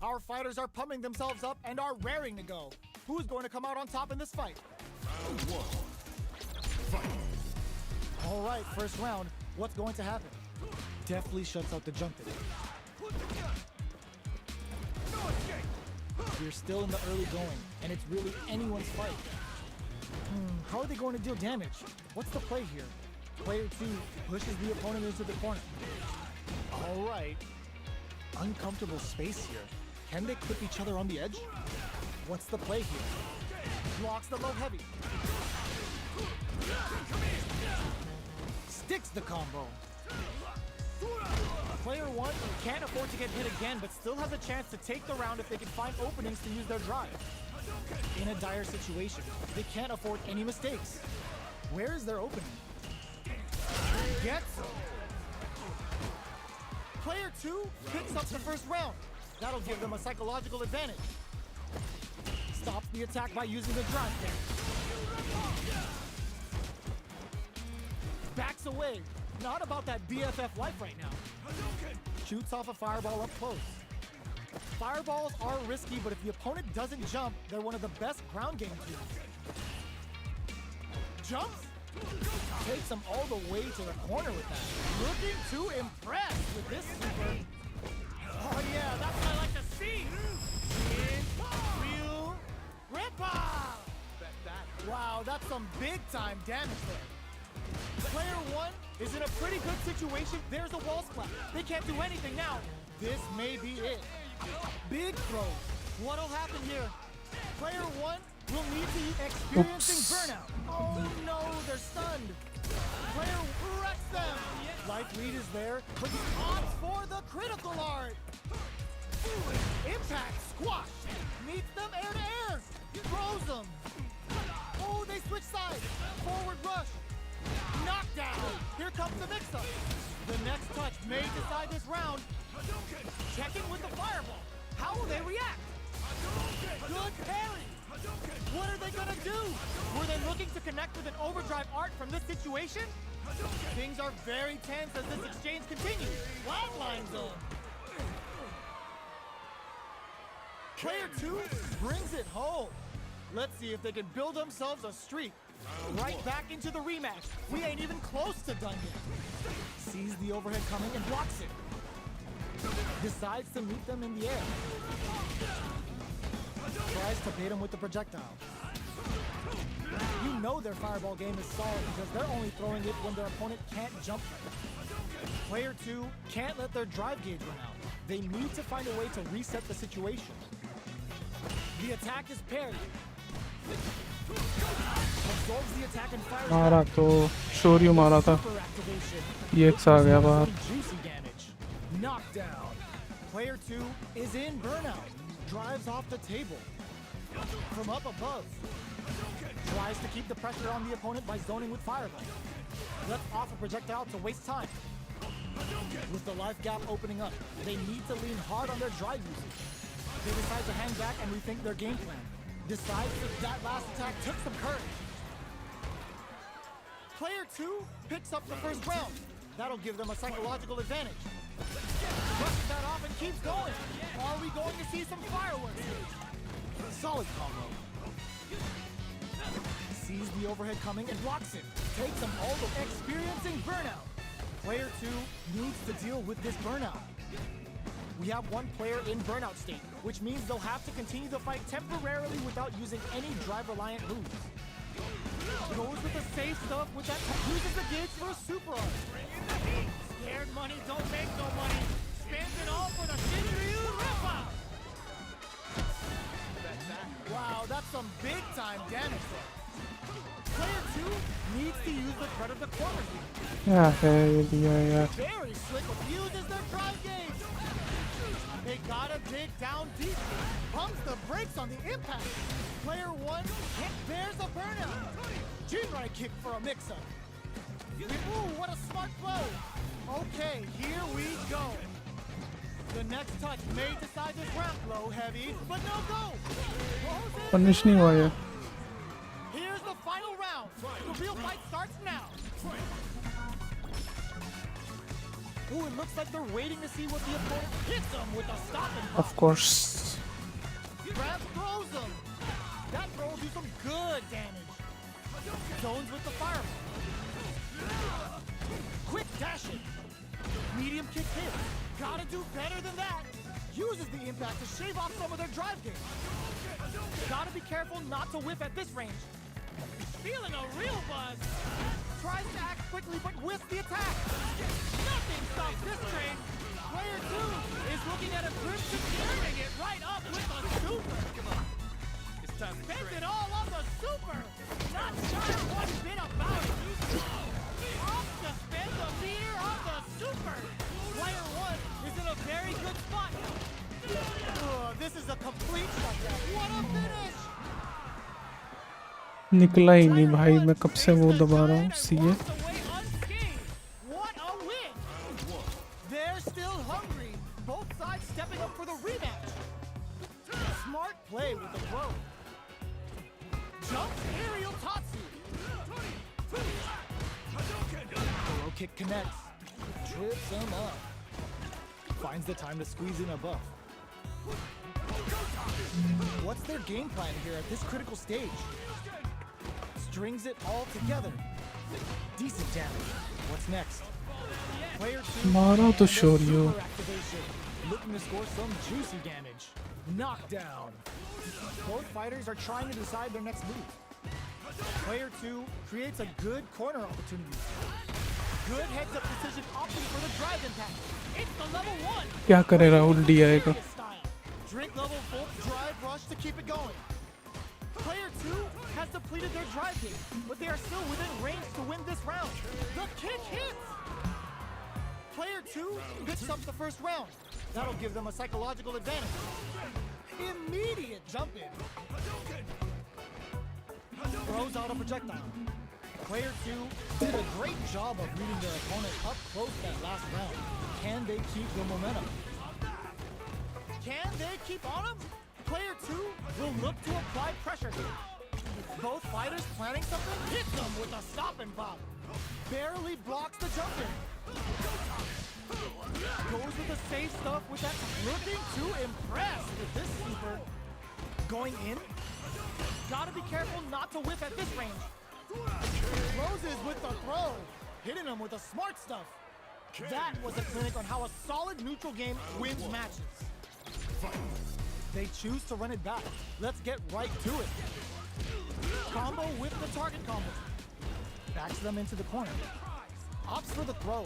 Our fighters are pumping themselves up and are raring to go. Who's going to come out on top in this fight? Round 1. Fight. All right, first round. What's going to happen? Definitely shuts out the jump in. We're still in the early going, and it's really anyone's fight. How are they going to deal damage? What's the play here? Player 2 pushes the opponent into the corner. All right. Uncomfortable space here. Can they clip each other on the edge? What's the play here? Blocks the low heavy. Sticks the combo. Player 1 can't afford to get hit again, but still has a chance to take the round if they can find openings to use their drive. In a dire situation, they can't afford any mistakes. Where is their opening? Gets him. Player 2 picks up the first round. That'll give them a psychological advantage. Stops the attack by using the drive kick. Backs away. Not about that BFF life right now. Shoots off a fireball up close. Fireballs are risky, but if the opponent doesn't jump, they're one of the best ground game tools. Jumps Takes him all the way to the corner with that. Looking to impress with this super. Oh yeah, that's what I like to see. Real Ripper! Wow, that's some big time damage there. Player one is in a pretty good situation. There's a wall splat. They can't do anything now. This may be it. Big throws. What'll happen here? Player one will need to use experiencing burnout. Oh no, they're stunned. Player wrecks them. Life lead is there, but he opts for the critical art. Impact squash. Meets them air to air. Throws them. Oh, they switch sides. Forward rush. Knockdown. Here comes the mix-up. The next touch may decide this round. Checking with the fireball. How will they react? Good parry. What are they gonna do? Were they looking to connect with an overdrive art from this situation? Things are very tense as this exchange continues. Flatline zone. Player two brings it home. Let's see if they can build themselves a streak. Right back into the rematch. We ain't even close to done yet. Sees the overhead coming and blocks it. Decides to meet them in the air. Tries to bait him with the projectile. You know their fireball game is solid because they're only throwing it when their opponent can't jump them. Player two can't let their drive gauge run out. They need to find a way to reset the situation. The attack is parried. Absorbs the attack and fires मारा back. तो शोरियो मारा था Super activation. ये एक सा आ गया बाहर Juicy damage. Knockdown. Player two is in burnout. Drives off the table. From up above. Tries to keep the pressure on the opponent by zoning with fireball. Lets off a projectile to waste time. With the life gap opening up, they need to lean hard on their drive usage. They decide to hang back and rethink their game plan. Decides that last attack took some courage. Player two picks up the first round. That'll give them a psychological advantage. Brushes that off and keeps going. Are we going to see some fireworks? Solid combo. Sees the overhead coming and blocks it. Takes them all the experiencing burnout. Player two needs to deal with this burnout. We have one player in burnout state, which means they'll have to continue the fight temporarily without using any drive-reliant moves. Goes with the safe stuff with that, uses the gauge for a super art. Scared money don't make no money. Spends it all for the Shinryu Ripper. Wow, that's some big-time damage there. Player two needs to use the threat of the corner here. क्या है ये दिया यार Very slick uses their drive gauge. They gotta dig down deep. Pumps the brakes on the impact. Player one bears a burnout. Jinrai kick for a mix-up. Ooh, what a smart blow. Okay, here we go. The next touch may decide this round. Low heavy, but no go. Punish नहीं हुआ ये Here's the final round. The real fight starts now. Ooh, it looks like they're waiting to see what the opponent hits them with a stopping block. of course Grab throws them. That throw will do some good damage. Zones with the fireball. Quick dashing. Medium kick hit. Gotta do better than that. Uses the impact to shave off some of their drive game. Gotta be careful not to whiff at this range. Feeling a real buzz. Tries to act quickly but whiffs the attack. Nothing stops this train. Player two is looking at a Crimson carrying it right up with a super. It's time to Spends it all on the super. Not shy one bit about it. Off to spend the meter on the super. Player one is in a very good spot. This is a complete shutdown. What a finish! निकला ही नहीं भाई मैं कब से वो दबा रहा हूँ सी ए Walks away unscathed. What a win! They're still hungry. Both sides stepping up for the rematch. Smart play with the throw. Jump aerial Tatsu. Low kick connects. Trips him up. Finds the time to squeeze in a buff. What's their game plan here at this critical stage? Strings it all together. Decent damage. What's next? Player 2 मारा तो and the शोरियो। super activation. Looking to score some juicy damage. Knockdown. Both fighters are trying to decide their next move. Player 2 creates a good corner opportunity. Good heads-up decision opting for the drive impact. It's the level 1. क्या करे Rahul DI का? Style. Drink level full drive rush to keep it going. Player 2 has depleted their drive gauge, but they are still within range to win this round. The kick hits! Player 2 picks up the first round. That'll give them a psychological advantage. Immediate jump in. Throws out a projectile. Player 2 did a great job of reading their opponent up close that last round. Can they keep the momentum? Can they keep on him? Player 2 will look to apply pressure here. Both fighters planning something, hits them with a stop and pop. Barely blocks the jump in. Goes with the safe stuff with that, looking to impress with this super. Going in. Gotta be careful not to whiff at this range. Closes with the throw. Hitting him with the smart stuff. That was a clinic on how a solid neutral game wins matches. They choose to run it back. Let's get right to it. Combo with the target combo. Backs them into the corner. Opts for the throw.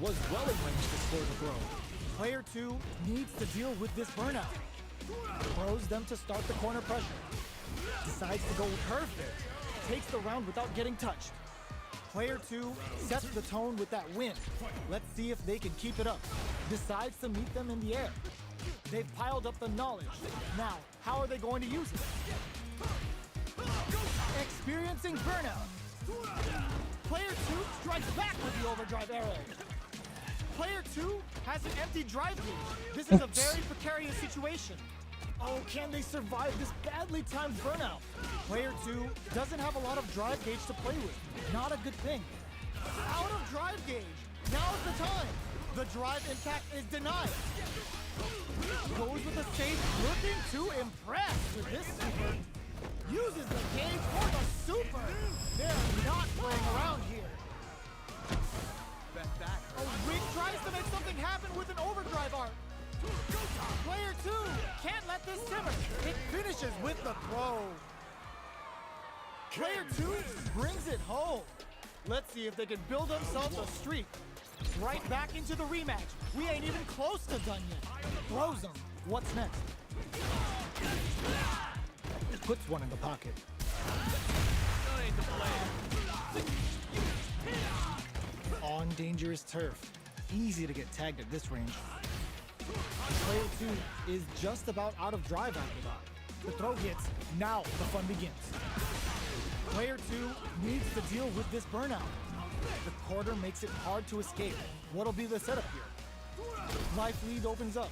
Was well in range to score the throw. Player 2 needs to deal with this burnout. Throws them to start the corner pressure. Decides to go perfect. Takes the round without getting touched. Player 2 sets the tone with that win. Let's see if they can keep it up. Decides to meet them in the air. They've piled up the knowledge. Now, how are they going to use it? Experiencing burnout. Player 2 strikes back with the overdrive arrow. Player 2 has an empty drive gauge. This is a very precarious situation. Oh, can they survive this badly timed burnout? Player 2 doesn't have a lot of drive gauge to play with. Not a good thing. Out of drive gauge. Now's the time. The drive impact is denied. Goes with a save, looking to impress with this super. Uses the gauge for the super. They're not playing around here. Oh, Rick tries to make something happen with an overdrive art. Player 2 can't let this simmer. It finishes with the throw. Player 2 brings it home. Let's see if they can build themselves a streak. Right back into the rematch. We ain't even close to done yet. Throws him. What's next? Puts one in the pocket. On dangerous turf. Easy to get tagged at this range. Player 2 is just about out of drive after that. The throw hits. Now the fun begins. Player 2 needs to deal with this burnout. The quarter makes it hard to escape. What'll be the setup here? Life lead opens up.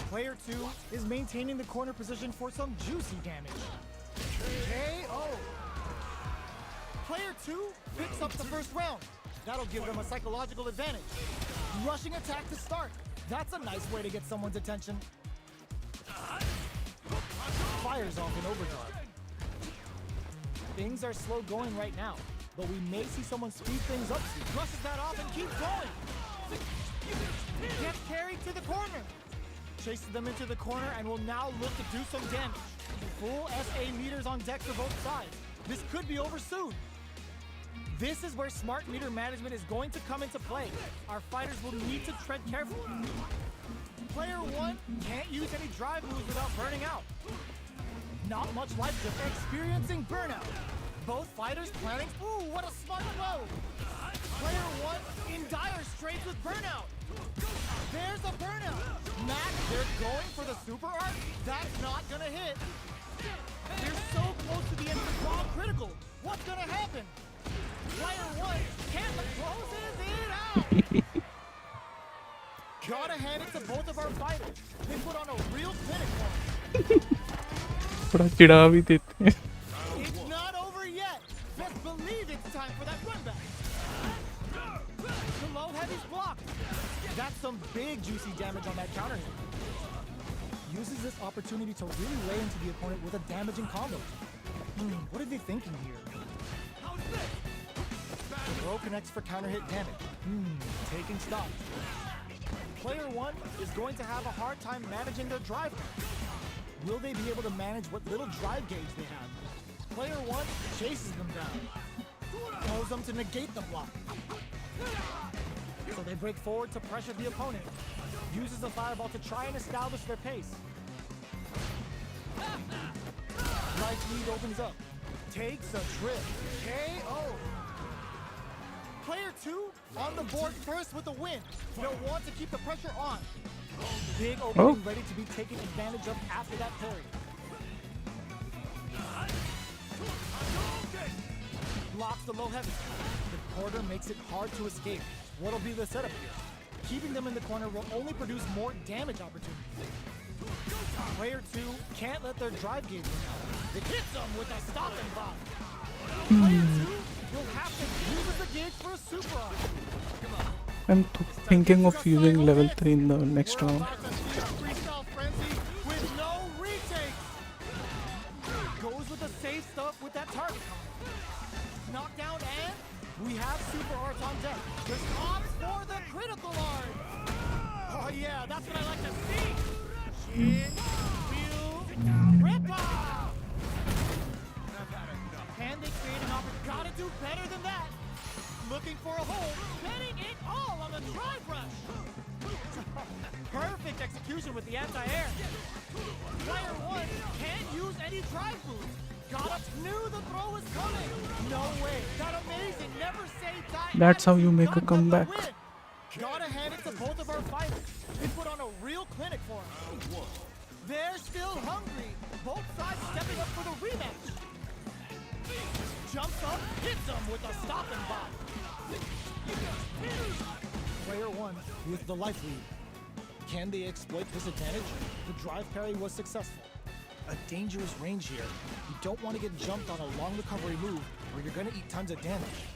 Player 2 is maintaining the corner position for some juicy damage. KO! Player 2 picks up the first round. That'll give them a psychological advantage. Rushing attack to start. That's a nice way to get someone's attention. Fires off in overdrive. Things are slow going right now, but we may see someone speed things up soon. Rushes that off and keeps going. Gets carried to the corner. Chases them into the corner and will now look to do some damage. Full SA meters on deck for both sides. This could be over soon. This is where smart meter management is going to come into play. Our fighters will need to tread carefully. Player 1 can't use any drive moves without burning out. Not much life to experiencing burnout. Both fighters planning. Ooh, what a smart blow! Player 1 in dire straits with burnout. There's a burnout. Max, they're going for the super art. That's not gonna hit. They're so close to the end of the draw critical. What's gonna happen? Player 1 can't closes it out. Gotta hand it to both of our fighters. They put on a real clinic for us. थोड़ा चिढ़ा भी देते हैं. It's not over yet. Best believe it's time for that run back. The low heavy's blocked. That's some big juicy damage on that counter hit. Uses this opportunity to really lay into the opponent with a damaging combo. What are they thinking here? The throw connects for counter hit damage. Taking stock. Player 1 is going to have a hard time managing their drive. Will they be able to manage what little drive gauge they have? Player 1 chases them down. Throws them to negate the block. So they break forward to pressure the opponent. Uses the fireball to try and establish their pace. Life lead opens up. Takes a trip. KO. Player 2 on the board first with a win. They'll want to keep the pressure on. Big opening ready to be taken advantage of after that parry. Blocks the low heavy. The quarter makes it hard to escape. What'll be the setup here? Keeping them in the corner will only produce more damage opportunities. Player 2 can't let their drive gauge run out. It hits them with a stopping block. Player 2 will have to use the gauge for a super arm. I'm thinking of using level 3 in the next round. Freestyle frenzy with no retakes. Goes with the safe stuff with that target. Knockdown and we have super art on deck. Just opts for the critical art. Oh yeah, that's what I like to see. Shin, wheel, ripper. Can they create an opportunity? Gotta do better than that. Looking for a hole, betting it all on the drive rush. Perfect execution with the anti-air. Player 1 can't use any drive boost. Knew the throw was coming. No way. That amazing. Never say die. That's how you make a comeback. Gotta hand it to both of our fighters. They put on a real clinic for us. They're still hungry. Both sides stepping up for the rematch. Jumps up, hits them with a stopping bomb. Player 1 with the life lead. Can they exploit this advantage? The drive parry was successful. A dangerous range here. You don't want to get jumped on a long recovery move where you're going to eat tons of damage.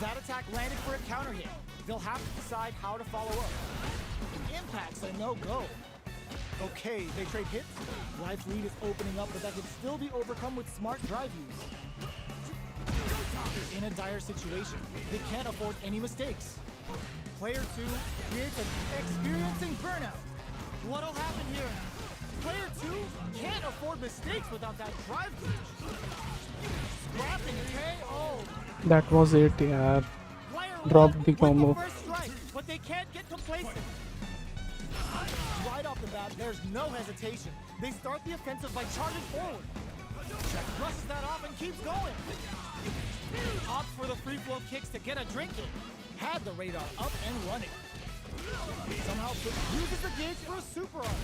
That attack landed for a counter hit. They'll have to decide how to follow up. Impact's a no-go. Okay, they trade hits. Life lead is opening up, but that can still be overcome with smart drive use. In a dire situation, they can't afford any mistakes. Player 2 creates an experiencing burnout. What'll happen here? Player 2 can't afford mistakes without that drive gauge. Scrapping KO. That was it, yaar. Player Drop 1 the with combo. first strike, but they can't get complacent. Right off the bat, there's no hesitation. They start the offensive by charging forward. Check brushes that off and keeps going. Opts for the free flow kicks to get a drink in. Had the radar up and running. Somehow uses the gauge for a super arm.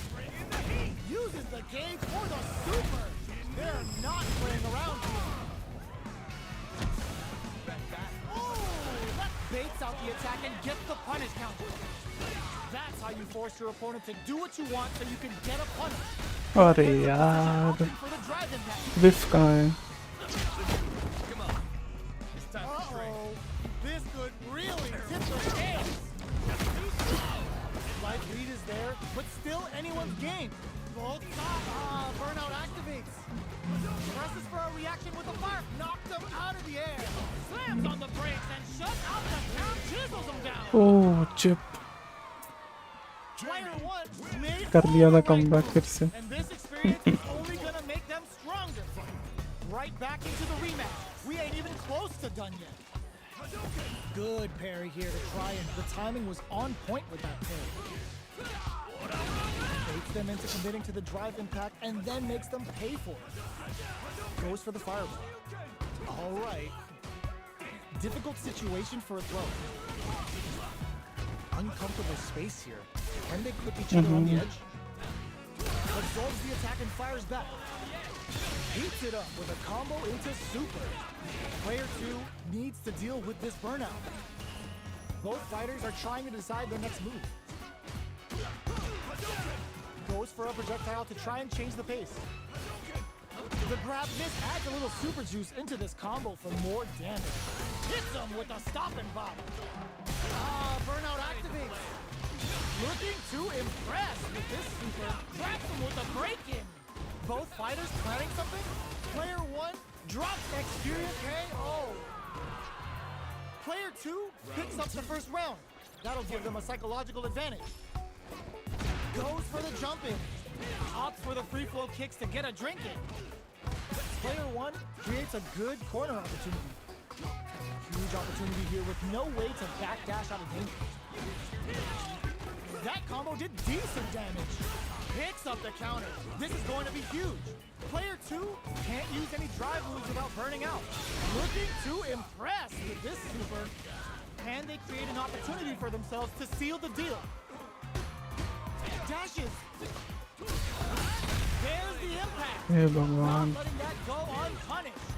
Uses the gauge for the super. They're not playing around here. Oh, that baits out the attack and gets the punish counter. That's how you force your opponent to do what you want so you can get a punish. अरे यार For the drive impact. विफ कहाँ है? Uh-oh. This could really tip the scales. Life lead is there, but still anyone's game. Both sides. Burnout activates. Presses for a reaction with a fire. Knocked him out of the air. Slams on the brakes and shuts out the count. Chisels him down. Oh chip Player 1 made कर लिया था all the right comeback moves, फिर से. and this experience is only gonna make them stronger. Right back into the rematch. We ain't even close to done yet. Good parry here to try, and the timing was on point with that parry. Baits them into committing to the drive impact and then makes them pay for it. Goes for the fireball. All right. Difficult situation for a throw. Uncomfortable space here. Can they clip each other on the edge? Absorbs the attack and fires back. Heats it up with a combo into super. Player 2 needs to deal with this burnout. Both fighters are trying to decide their next move. Goes for a projectile to try and change the pace. The grab miss adds a little super juice into this combo for more damage. Hits him with a stopping bomb. Burnout activates. Looking to impress with this super. Traps him with a break-in. Both fighters planning something? Player 1 drops exterior KO. Player 2 picks up the first round. That'll give them a psychological advantage. Goes for the jump in. Opts for the free flow kicks to get a drink in. Player 1 creates a good corner opportunity. Huge opportunity here with no way to backdash out of danger. That combo did decent damage. Picks up the counter. This is going to be huge. Player 2 can't use any drive moves without burning out. Looking to impress with this super. Can they create an opportunity for themselves to seal the deal? Dashes. There's the impact. Hey Not भगवान letting that go unpunished.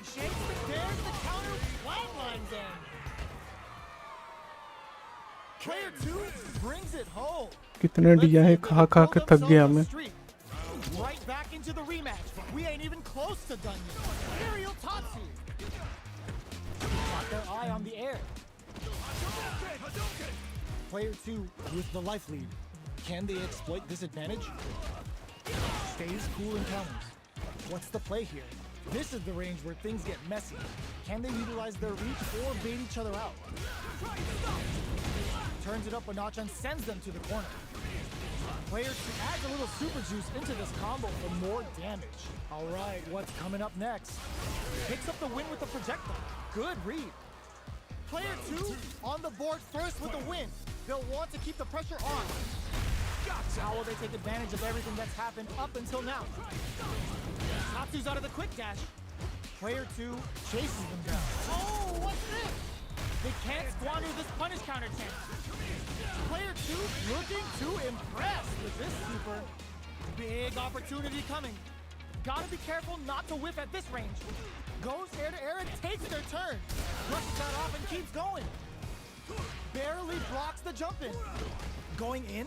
Shakes it. There's the counter. Flatlines in. Player 2 brings it home. कितने DI खा खा के थक गया मैं. Right back into the rematch. We ain't even close to done yet. Aerial Tatsu. Got their eye on the air. Player 2 with the life lead. Can they exploit this advantage? Stays cool in counters. What's the play here? This is the range where things get messy. Can they utilize their reach or bait each other out? Turns it up a notch and sends them to the corner. Player 2 adds a little super juice into this combo for more damage. All right, what's coming up next? Picks up the win with the projectile. Good read. Player 2 on the board first with the win. They'll want to keep the pressure on. How will they take advantage of everything that's happened up until now? Tatsu's out of the quick dash. Player 2 chases them down. Oh, what's this? They can't squander this punish counter chance. Player 2 looking to impress with this super. Big opportunity coming. Gotta be careful not to whiff at this range. Goes air to air and takes their turn. Brushes that off and keeps going. Barely blocks the jump in. Going in.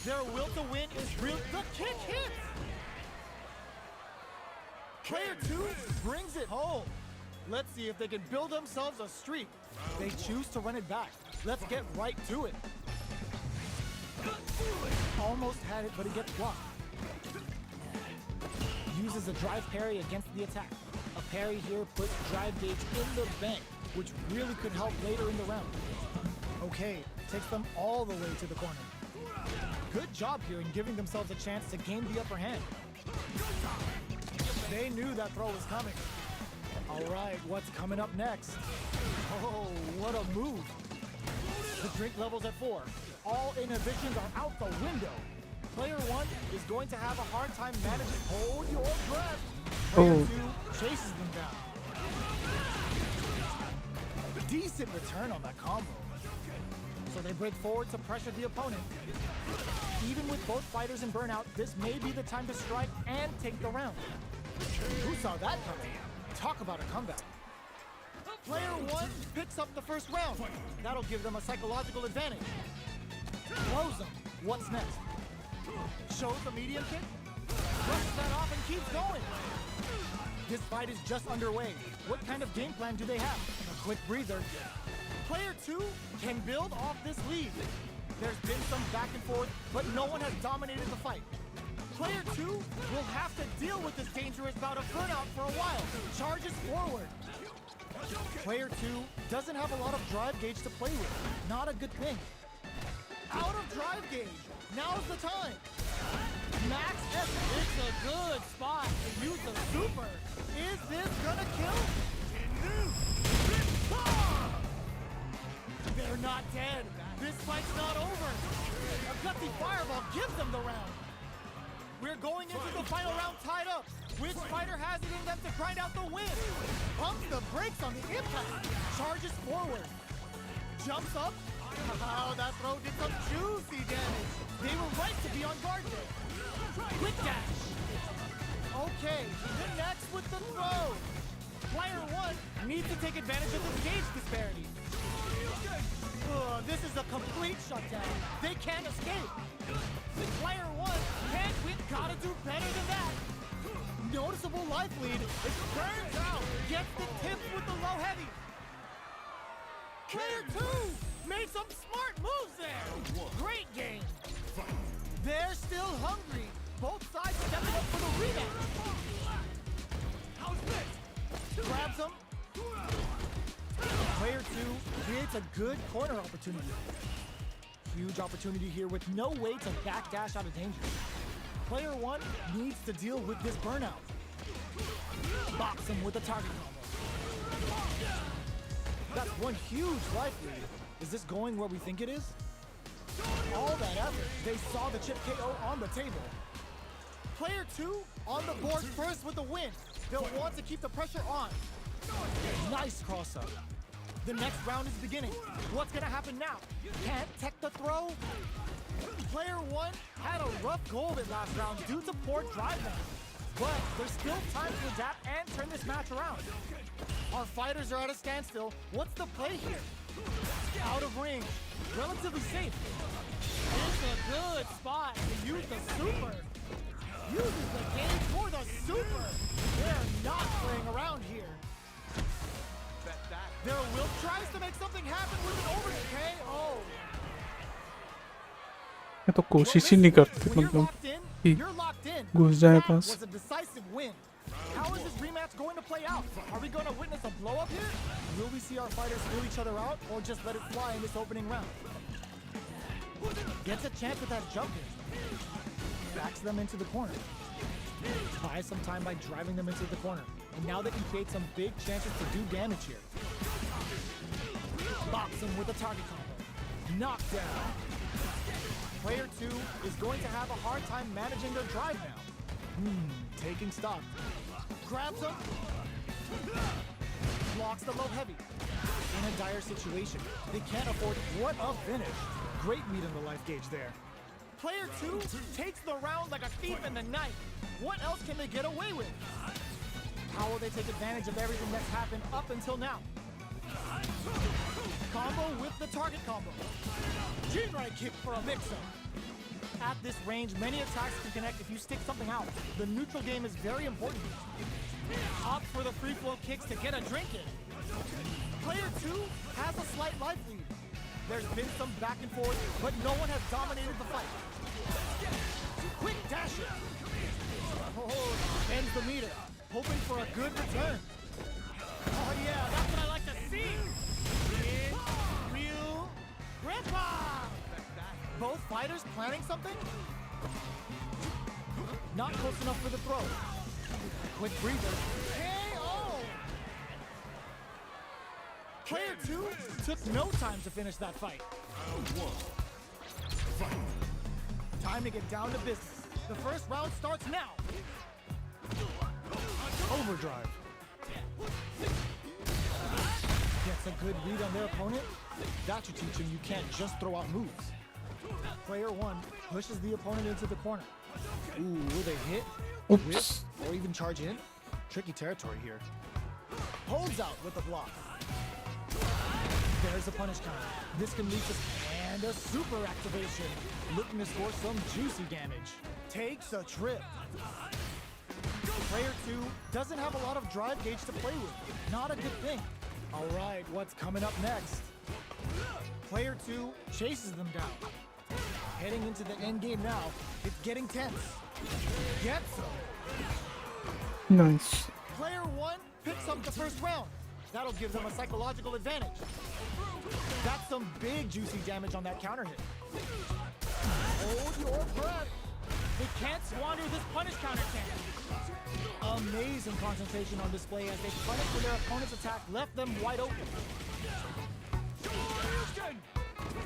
Their will to win is real. The kick hits. Player 2 brings it home. Let's see if they can build themselves a streak. They choose to run it back. Let's get right to it. Almost had it, but it gets blocked. Uses a drive parry against the attack. A parry here puts drive gauge in the bank, which really could help later in the round. Okay, takes them all the way to the corner. Good job here in giving themselves a chance to gain the upper hand. They knew that throw was coming. All right, what's coming up next? Oh, what a move. The drink level's at 4. All inhibitions are out the window. Player 1 is going to have a hard time managing. Hold your breath. Player 2 chases them down. Decent return on that combo. So they break forward to pressure the opponent. Even with both fighters in burnout, this may be the time to strike and take the round. Who saw that coming? Talk about a comeback. Player 1 picks up the first round. That'll give them a psychological advantage. Blows them. What's next? Shows the medium kick. Brushes that off and keeps going. This fight is just underway. What kind of game plan do they have? A quick breather. Player 2 can build off this lead. There's been some back and forth, but no one has dominated the fight. Player 2 will have to deal with this dangerous bout of burnout for a while. Charges forward. Player 2 doesn't have a lot of drive gauge to play with. Not a good thing. Out of drive gauge. Now's the time. Max S. It's a good spot to use the super. Is this gonna kill? They're not dead. This fight's not over. A gutsy fireball gives them the round. We're going into the final round tied up. Which fighter has it in them to grind out the win? Pumps the brakes on the impact. Charges forward. Jumps up. Oh, that throw did some juicy damage. They were right to be on guard there. Quick dash. Okay, the next with the throw. Player 1 needs to take advantage of the gauge disparity. This is a complete shutdown. They can't escape. Player 1 can't win. Gotta do better than that. Noticeable life lead. It burns out. Gets the tips with the low heavy. Player 2 made some smart moves there. Great game. They're still hungry. both sides stepping up for the rematch. Grabs him. Player 2 creates a good corner opportunity. Huge opportunity here with no way to backdash out of danger. Player 1 needs to deal with this burnout. Box him with a target combo. That's one huge life lead. Is this going where we think it is? All that effort, they saw the chip KO on the table. Player 2 on the board first with the win. They'll want to keep the pressure on. Nice cross-up. The next round is beginning. What's gonna happen now? Can't tech the throw? Player 1 had a rough go of it last round due to poor drive down. But there's still time to adapt and turn this match around. Our fighters are at a standstill. What's the play here? Out of range. Relatively safe. It's a good spot to use the super. Uses the game for the super. They're not playing around here. Their will tries to make something happen with an over KO. ये तो कोशिश ही नहीं करते, मतलब कि घुस जाए पास. Was a decisive win. How is this rematch going to play out? Are we going to witness a blow up here? Will we see our fighters feel each other out or just let it fly in this opening round? Gets a chance with that jump in. Backs them into the corner. Buys some time by driving them into the corner. And now they can create some big chances to do damage here. Box him with a target combo. Knockdown. Player 2 is going to have a hard time managing their drive now. Taking stock. Grabs him. Blocks the low heavy. In a dire situation. They can't afford what a finish. Great meat in the life gauge there. Player 2 takes the round like a thief in the night. What else can they get away with? How will they take advantage of everything that's happened up until now? Combo with the target combo. Jinrai kick for a mix-up. At this range, many attacks can connect if you stick something out. The neutral game is very important. Opt for the free flow kicks to get a drink in. Player 2 has a slight life lead. There's been some back and forth, but no one has dominated the fight. Quick dash it. Ends the meter, hoping for a good return. Oh yeah, that's what I like to see. Ryu, Grandpa! Both fighters planning something? Not close enough for the throw. Quick breather. KO! Player 2 took no time to finish that fight. Time to get down to business. The first round starts now. Overdrive. Gets a good read on their opponent. That should teach him you can't just throw out moves. Player 1 pushes the opponent into the corner. Ooh, will they hit, whip, or even charge in? Tricky territory here. Holds out with the block. There's a punish counter. This can lead to and a super activation. Looking to score some juicy damage. Takes a trip. Player 2 doesn't have a lot of drive gauge to play with. Not a good thing. All right, what's coming up next? Player 2 chases them down. Heading into the end game now. It's getting tense. Gets him. Nice. Player 1 picks up the first round. That'll give them a psychological advantage. That's some big juicy damage on that counter hit. Hold your breath. They can't squander this punish counter chance. Amazing concentration on display as they punish when their opponent's attack left them wide open.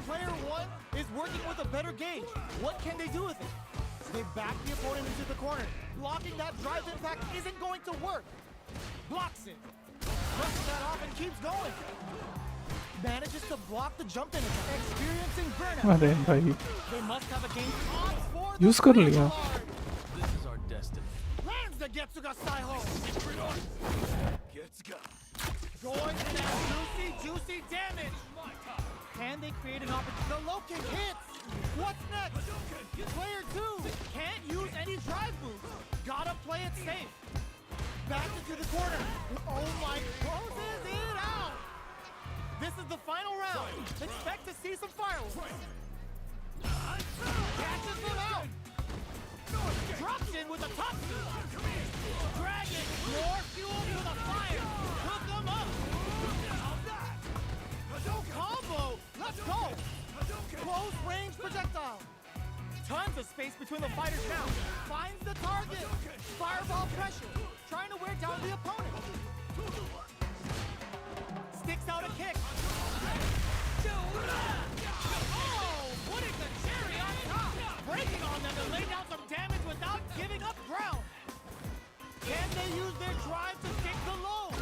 Player 1 is working with a better gauge. What can they do with it? They back the opponent into the corner. Blocking that drive impact isn't going to work. Blocks it. Brushes that off and keeps going. Manages to block the jump in, experiencing burnout. अरे भाई They must have a game on for use कर लिया. This is our destiny. Lands the Getsuga Saiho. Getsuga. Going to that juicy damage. Can they create an opportunity? The low kick hits. What's next? Player 2 can't use any drive moves. Gotta play it safe. Back into the corner. Oh my, closes it out. This is the final round. Expect to see some fireworks. Catches them out. Close range projectile. Tons of space between the fighters now. Finds the target. Fireball pressure. Trying to wear down the opponent. Sticks out a kick. Oh, putting the cherry on top. Breaking on them to lay down some damage without giving up ground. Can they use their drive to take the load?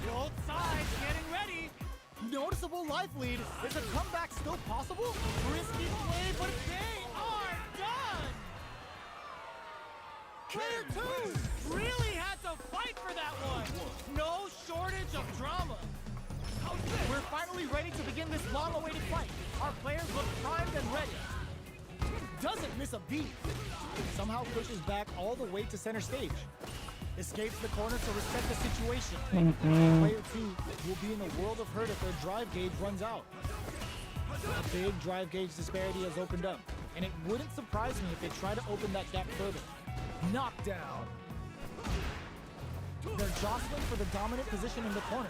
Both sides getting ready. Noticeable life lead. Is a comeback still possible? Risky play, but they are done. Player 2 really had to fight for that one. No shortage of drama. We're finally ready to begin this long-awaited fight. Our players look primed and ready. Doesn't miss a beat. Somehow pushes back all the way to center stage. Escapes the corner to reset the situation. Player 2 will be in a world of hurt if their drive gauge runs out. A big drive gauge disparity has opened up, and it wouldn't surprise me if they try to open that gap further. Knockdown. They're jostling for the dominant position in the corner.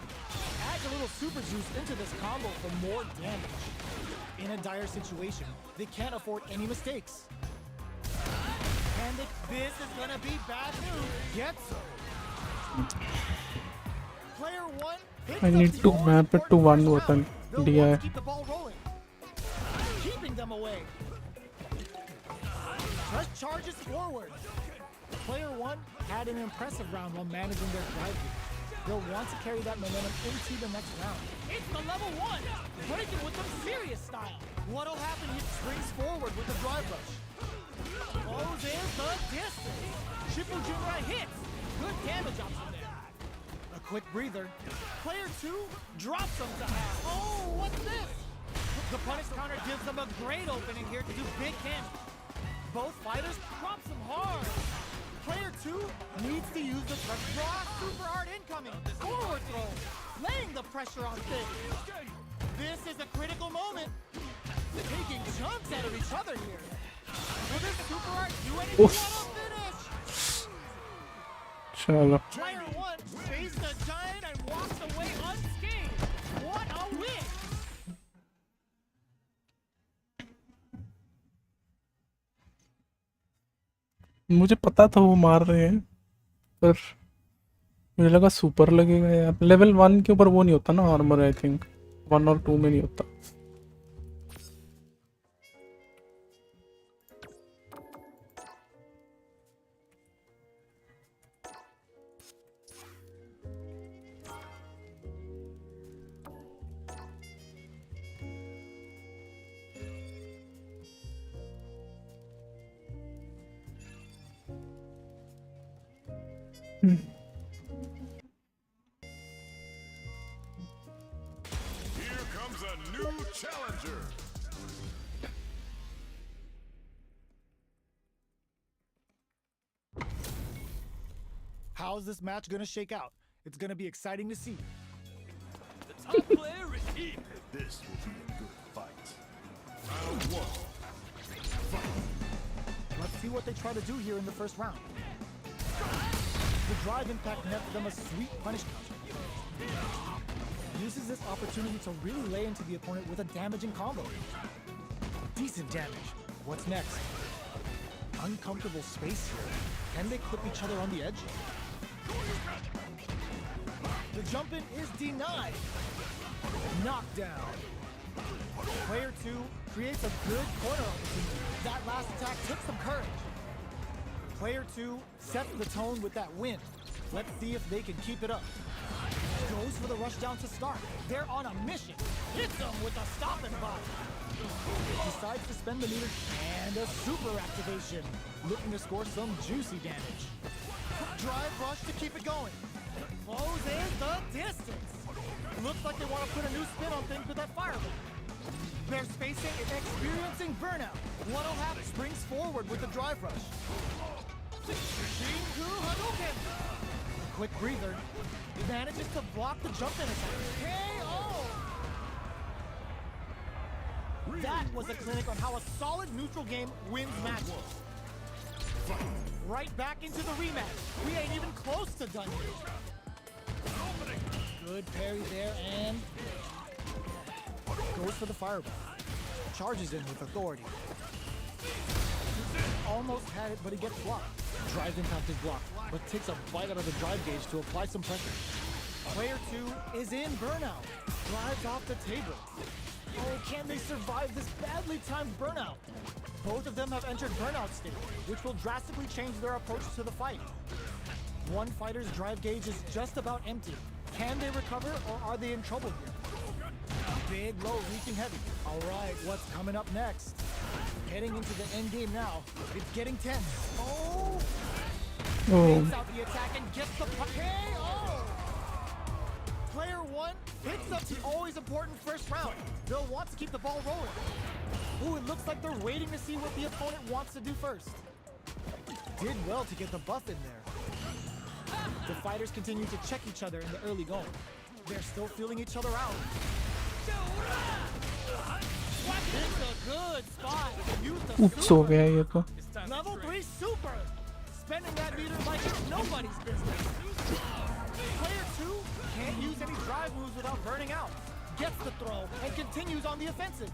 Adds a little super juice into this combo for more damage. In a dire situation, they can't afford any mistakes. And this is gonna be bad news. Gets Player 1 picks I need up to the map it to one all-important button. first round. They'll want DI. to keep the ball rolling. Keeping them away. Just charges forward. Player 1 had an impressive round while managing their drive gauge. They'll want to carry that momentum into the next round. It's the level 1, breaking with some serious style. What'll happen? He springs forward with the drive rush. Close in the distance. Shippujinra hits. Good damage option there. A quick breather. Player 2 drops him to half. Oh, what's this? The punish counter gives them a great opening here to do big damage. Both fighters drops him hard. Player 2 needs to use the raw super hard incoming. Forward throw. Laying the pressure on things. This is a critical moment. Taking chunks out of each other here. Will this super art do anything on a finish? चलो Player 1 faced the giant and walks away unscathed. What a win! मुझे पता था वो मार रहे हैं, पर मुझे लगा सुपर लगेगा यार. लेवल 1 के ऊपर वो नहीं होता ना आर्मर, आई थिंक 1 और 2 में नहीं होता. Here comes a new challenger. How's this match gonna shake out? It's gonna be exciting to see. This will be a good fight. Round 1. Let's see what they try to do here in the first round. The drive impact netted them a sweet punish counter. Uses this opportunity to really lay into the opponent with a damaging combo. Decent damage. What's next? Uncomfortable space here. Can they clip each other on the edge? The jump in is denied. Knockdown. Player 2 creates a good corner opportunity. That last attack took some courage. Player 2 sets the tone with that win. Let's see if they can keep it up. Goes for the rush down to start. They're on a mission. Hits them with a stop and bop. Decides to spend the meter and a super activation. Looking to score some juicy damage. Drive rush to keep it going. Closes the distance. Looks like they want to put a new spin on things with that fireball. They're spacing and experiencing burnout. What'll happen? Springs forward with the drive rush. Shinku Hadouken! Quick breather. Manages to block the jump in attack. KO! That was a clinic on how a solid neutral game wins matches. Right back into the rematch. We ain't even close to done here. Good parry there and goes for the fireball. charges in with authority. Almost had it, but he gets blocked. Drive impact is blocked, but takes a bite out of the drive gauge to apply some pressure. Player 2 is in burnout. Drives off the table. Oh, can they survive this badly timed burnout? Both of them have entered burnout state, which will drastically change their approach to the fight. One fighter's drive gauge is just about empty. Can they recover, or are they in trouble here? Big low reaching heavy. All right, what's coming up next? Heading into the end game now. It's getting tense. Oh! Takes out the attack and gets the KO! Player 1 picks up the always important first round. They'll want to keep the ball rolling. Ooh, it looks like they're waiting to see what the opponent wants to do first. Did well to get the buff in there. The fighters continue to check each other in the early going. They're still feeling each other out. It's a good spot. Use the Oops, हो गया ये तो. Level 3 super! Spending that meter like it's nobody's business. Player 2 can't use any drive moves without burning out. Gets the throw and continues on the offensive.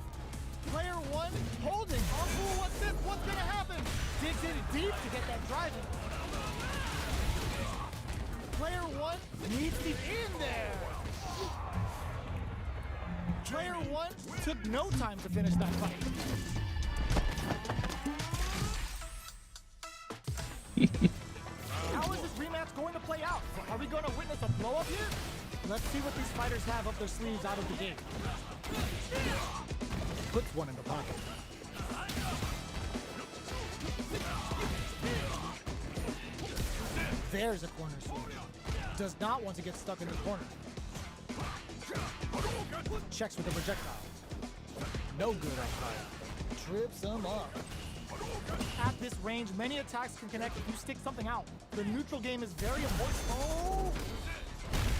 Player 1 holding. Oh, what's this? What's gonna happen? Digs in deep to get that drive in. Player 1 needs to be in there. Player 1 took no time to finish that fight. How is this rematch going to play out? Are we going to witness a blow-up here? Let's see what these fighters have up their sleeves out of the gate. Puts one in the pocket. There's a corner sword. Does not want to get stuck in the corner. Checks with a projectile. No good on fire. Trips him up. At this range, many attacks can connect if you stick something out. The neutral game is very important. Oh!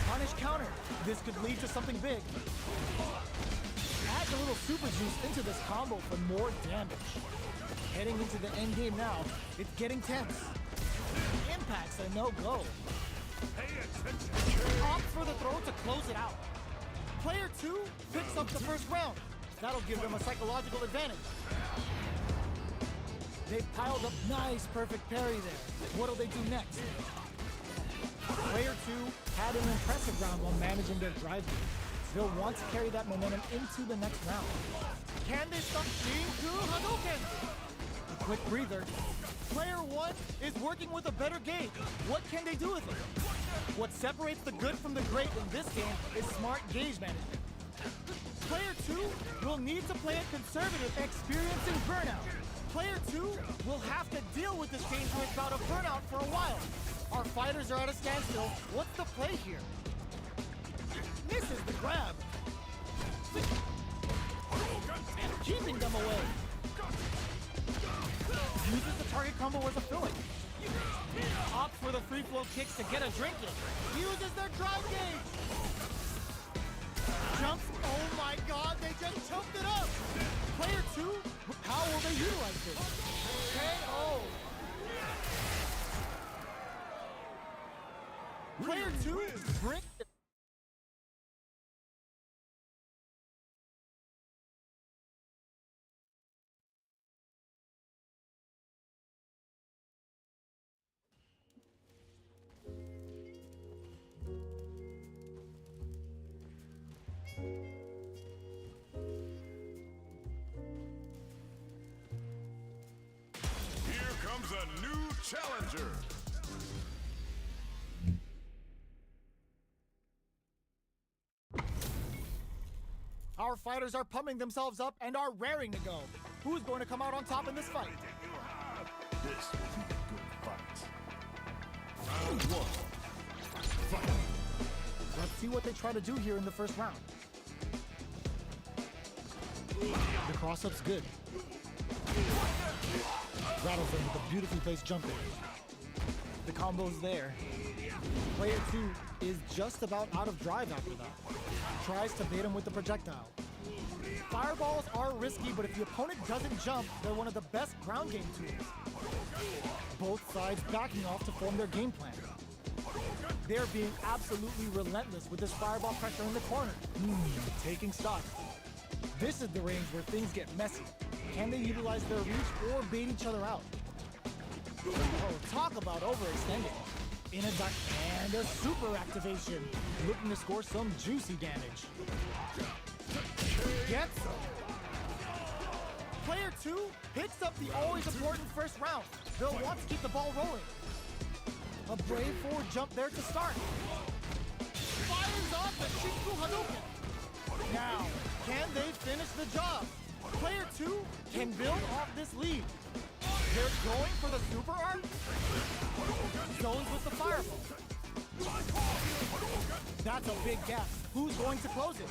Punish counter. This could lead to something big. Add a little super juice into this combo for more damage. Heading into the end game now. It's getting tense. Impacts a no-go. Opts for the throw to close it out. Player 2 picks up the first round. That'll give them a psychological advantage. They've piled up nice, perfect parry there. What'll they do next? Player 2 had an impressive round while managing their drive game. They'll want to carry that momentum into the next round. Can they stop Shinku Hadouken? A quick breather. Player 1 is working with a better gauge. What can they do with it? What separates the good from the great in this game is smart gauge management. Player 2 will need to play it conservative, experiencing burnout. Player 2 will have to deal with this dangerous bout of burnout for a while. Our fighters are at a standstill. What's the play here? Misses the grab. And keeping them away. Uses the target combo as a filling. Opts for the free flow kicks to get a drink in. Uses their drive gauge. Jumps. Oh my god, they just choked it up. Player 2, how will they utilize this? KO. Player 2, bring it. Here comes a new challenger. Our fighters are pumping themselves up and are raring to go. Who's going to come out on top in this fight? This will be a good fight. Round 1. Fight. Let's see what they try to do here in the first round. The cross-up's good. Rattles them with a beautifully placed jump in. The combo's there. Player 2 is just about out of drive after that. Tries to bait him with the projectile. Fireballs are risky, but if the opponent doesn't jump, they're one of the best ground game tools. Both sides backing off to form their game plan. They're being absolutely relentless with this fireball pressure in the corner. Taking stock. This is the range where things get messy. Can they utilize their reach or bait each other out? Oh, talk about overextending. In a duck and a super activation. Looking to score some juicy damage. Gets some. Player 2 picks up the always important first round. They'll want to keep the ball rolling. A brave forward jump there to start. Fires off the Shinku Hadouken. Now, can they finish the job? Player 2 can build off this lead. They're going for the super art. Zones with the fireball. That's a big gap. Who's going to close it?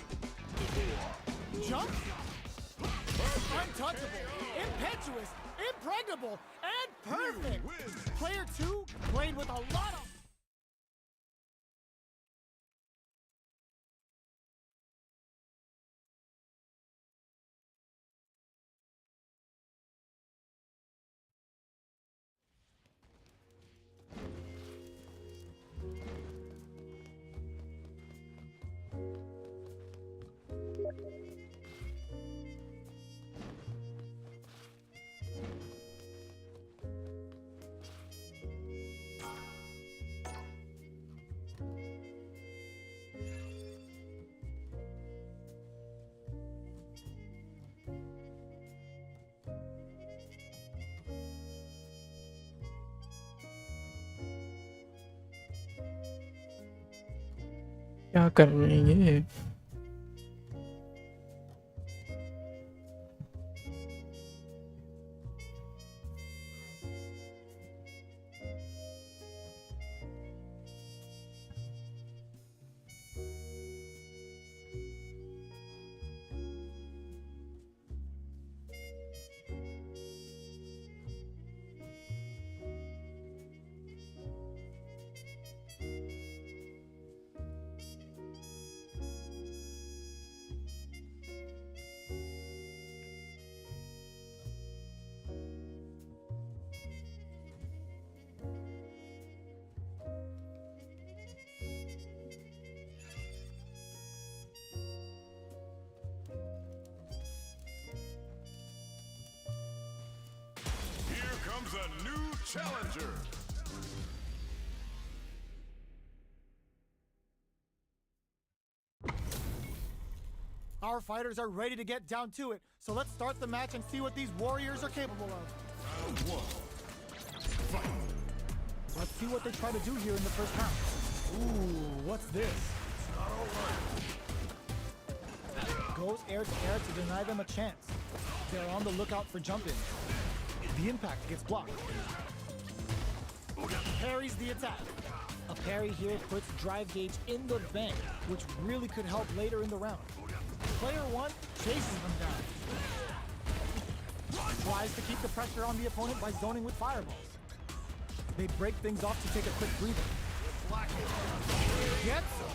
Jump? Untouchable, impetuous, impregnable, and perfect. Player 2 played with a lot of... क्या कर रहे हैं ये? Here comes a new challenger. Our fighters are ready to get down to it, so let's start the match and see what these warriors are capable of. Round one. Fight. Let's see what they try to do here in the first round. Ooh, what's this? Goes air to air to deny them a chance. They're on the lookout for jump-in. The impact gets blocked. Parries the attack. A parry here puts drive gauge in the bank, which really could help later in the round. Player 1 chases them down. Tries to keep the pressure on the opponent by zoning with fireballs. They break things off to take a quick breather. Gets him.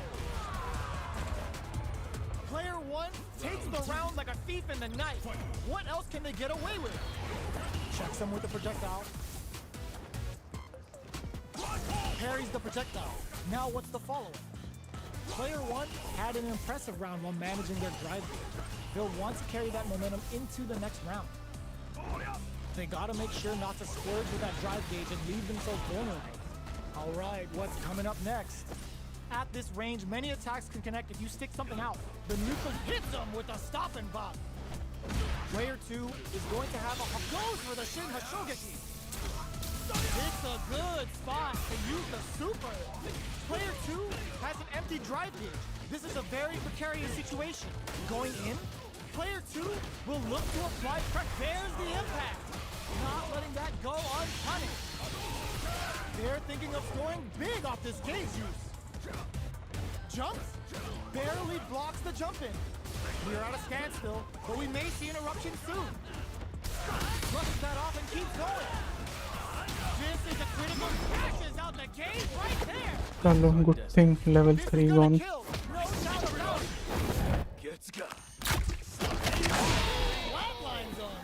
Player 1 takes the round like a thief in the night. What else can they get away with? Checks him with a projectile. Parries the projectile. Now what's the follow-up? Player 1 had an impressive round while managing their drive gauge. They'll want to carry that momentum into the next round. They gotta make sure not to splurge with that drive gauge and leave themselves vulnerable. Alright, what's coming up next? At this range, many attacks can connect if you stick something out. The neutral hits them with a stop and bop. Player 2 is going to have goes for the Shin Hashogeki. It's a good spot to use the super. Player 2 has an empty drive gauge. This is a very precarious situation. Going in, player 2 will look to apply pressure. There's the impact. Not letting that go unpunished. They're thinking of scoring big off this gauge use. Jumps, barely blocks the jump in. We're at a standstill, but we may see an eruption soon. Brushes that off and keeps going. This is a critical, crashes out the gauge right there. Hello, good thing level 3 is on. No doubt about it. Gets got. Flatline zone.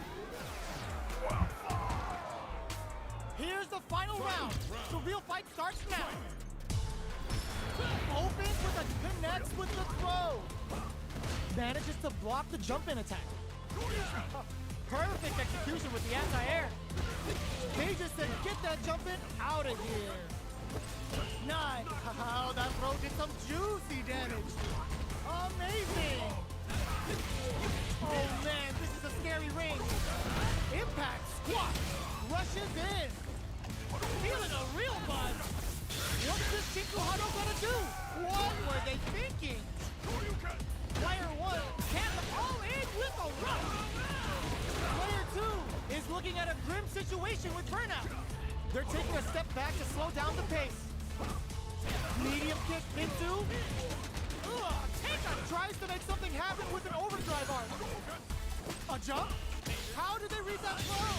Here's the final round. The real fight starts now. Opens with a connects with the throw. manages to block the jump-in attack. Perfect execution with the anti-air. They just said, get that jump-in out of here. 9. Oh, that throw did some juicy damage. Amazing. Oh man, this is a scary range. Impact squat rushes in. Feeling a real buzz. What's this Shikuhado gonna do? What were they thinking? Player 1 can't all in with a rush. Player 2 is looking at a grim situation with Burnout. They're taking a step back to slow down the pace. Medium kick into. Teika tries to make something happen with an overdrive arm. A jump? How did they read that throw?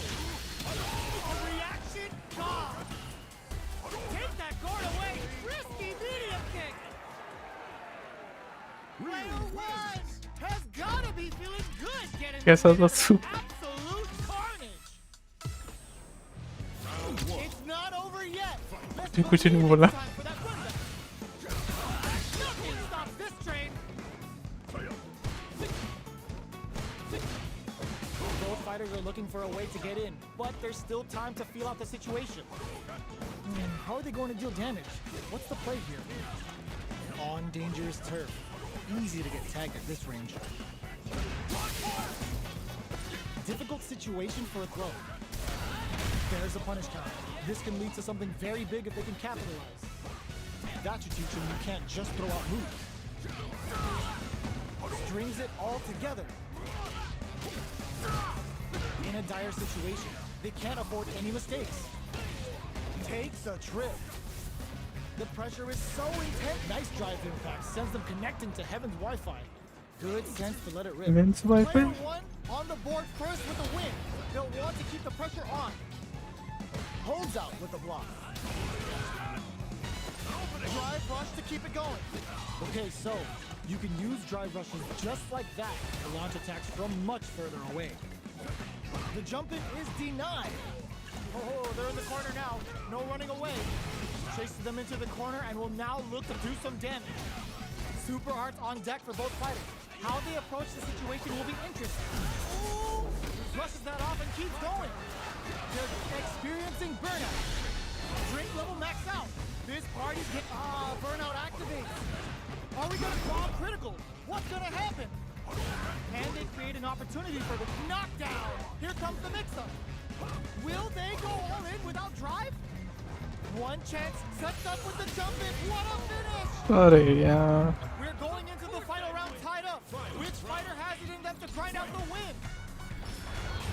A reaction? God! Take that guard away! Risky medium kick! Player 1 has gotta be feeling good getting कैसा था absolute carnage! It's not over yet! ये कुछ नहीं बोला. Time for that run back. Nothing stops this train! Both fighters are looking for a way to get in, but there's still time to feel out the situation. How are they going to deal damage? What's the play here? On dangerous turf. Easy to get tagged at this range. Difficult situation for a throw. There's a punish counter. This can lead to something very big if they can capitalize. That should teach them you can't just throw out moves. Strings it all together. In a dire situation, they can't afford any mistakes. Takes a trip. The pressure is so intense. Nice drive impact sends them connecting to Heaven's Wi-Fi. Good sense to let it rip. Heaven's Wi-Fi? Player 1 on the board first with a win. They'll want to keep the pressure on. Holds out with the block. Drive rush to keep it going. Okay, so you can use drive rushes just like that to launch attacks from much further away. The jump-in is denied. Oh, they're in the corner now. No running away. Chases them into the corner and will now look to do some damage. Super Hearts on deck for both fighters. How they approach the situation will be interesting. Ooh, rushes that off and keeps going. They're experiencing burnout. Drink level max out. This party's get burnout activates. Are we gonna call critical? What's gonna happen? Can they create an opportunity for the knockdown? Here comes the mix-up. Will they go all in without drive? One chance sets up with the jump in. What a finish! अरे यार. We're going into the final round tied up. Which fighter has it in them to grind out the win?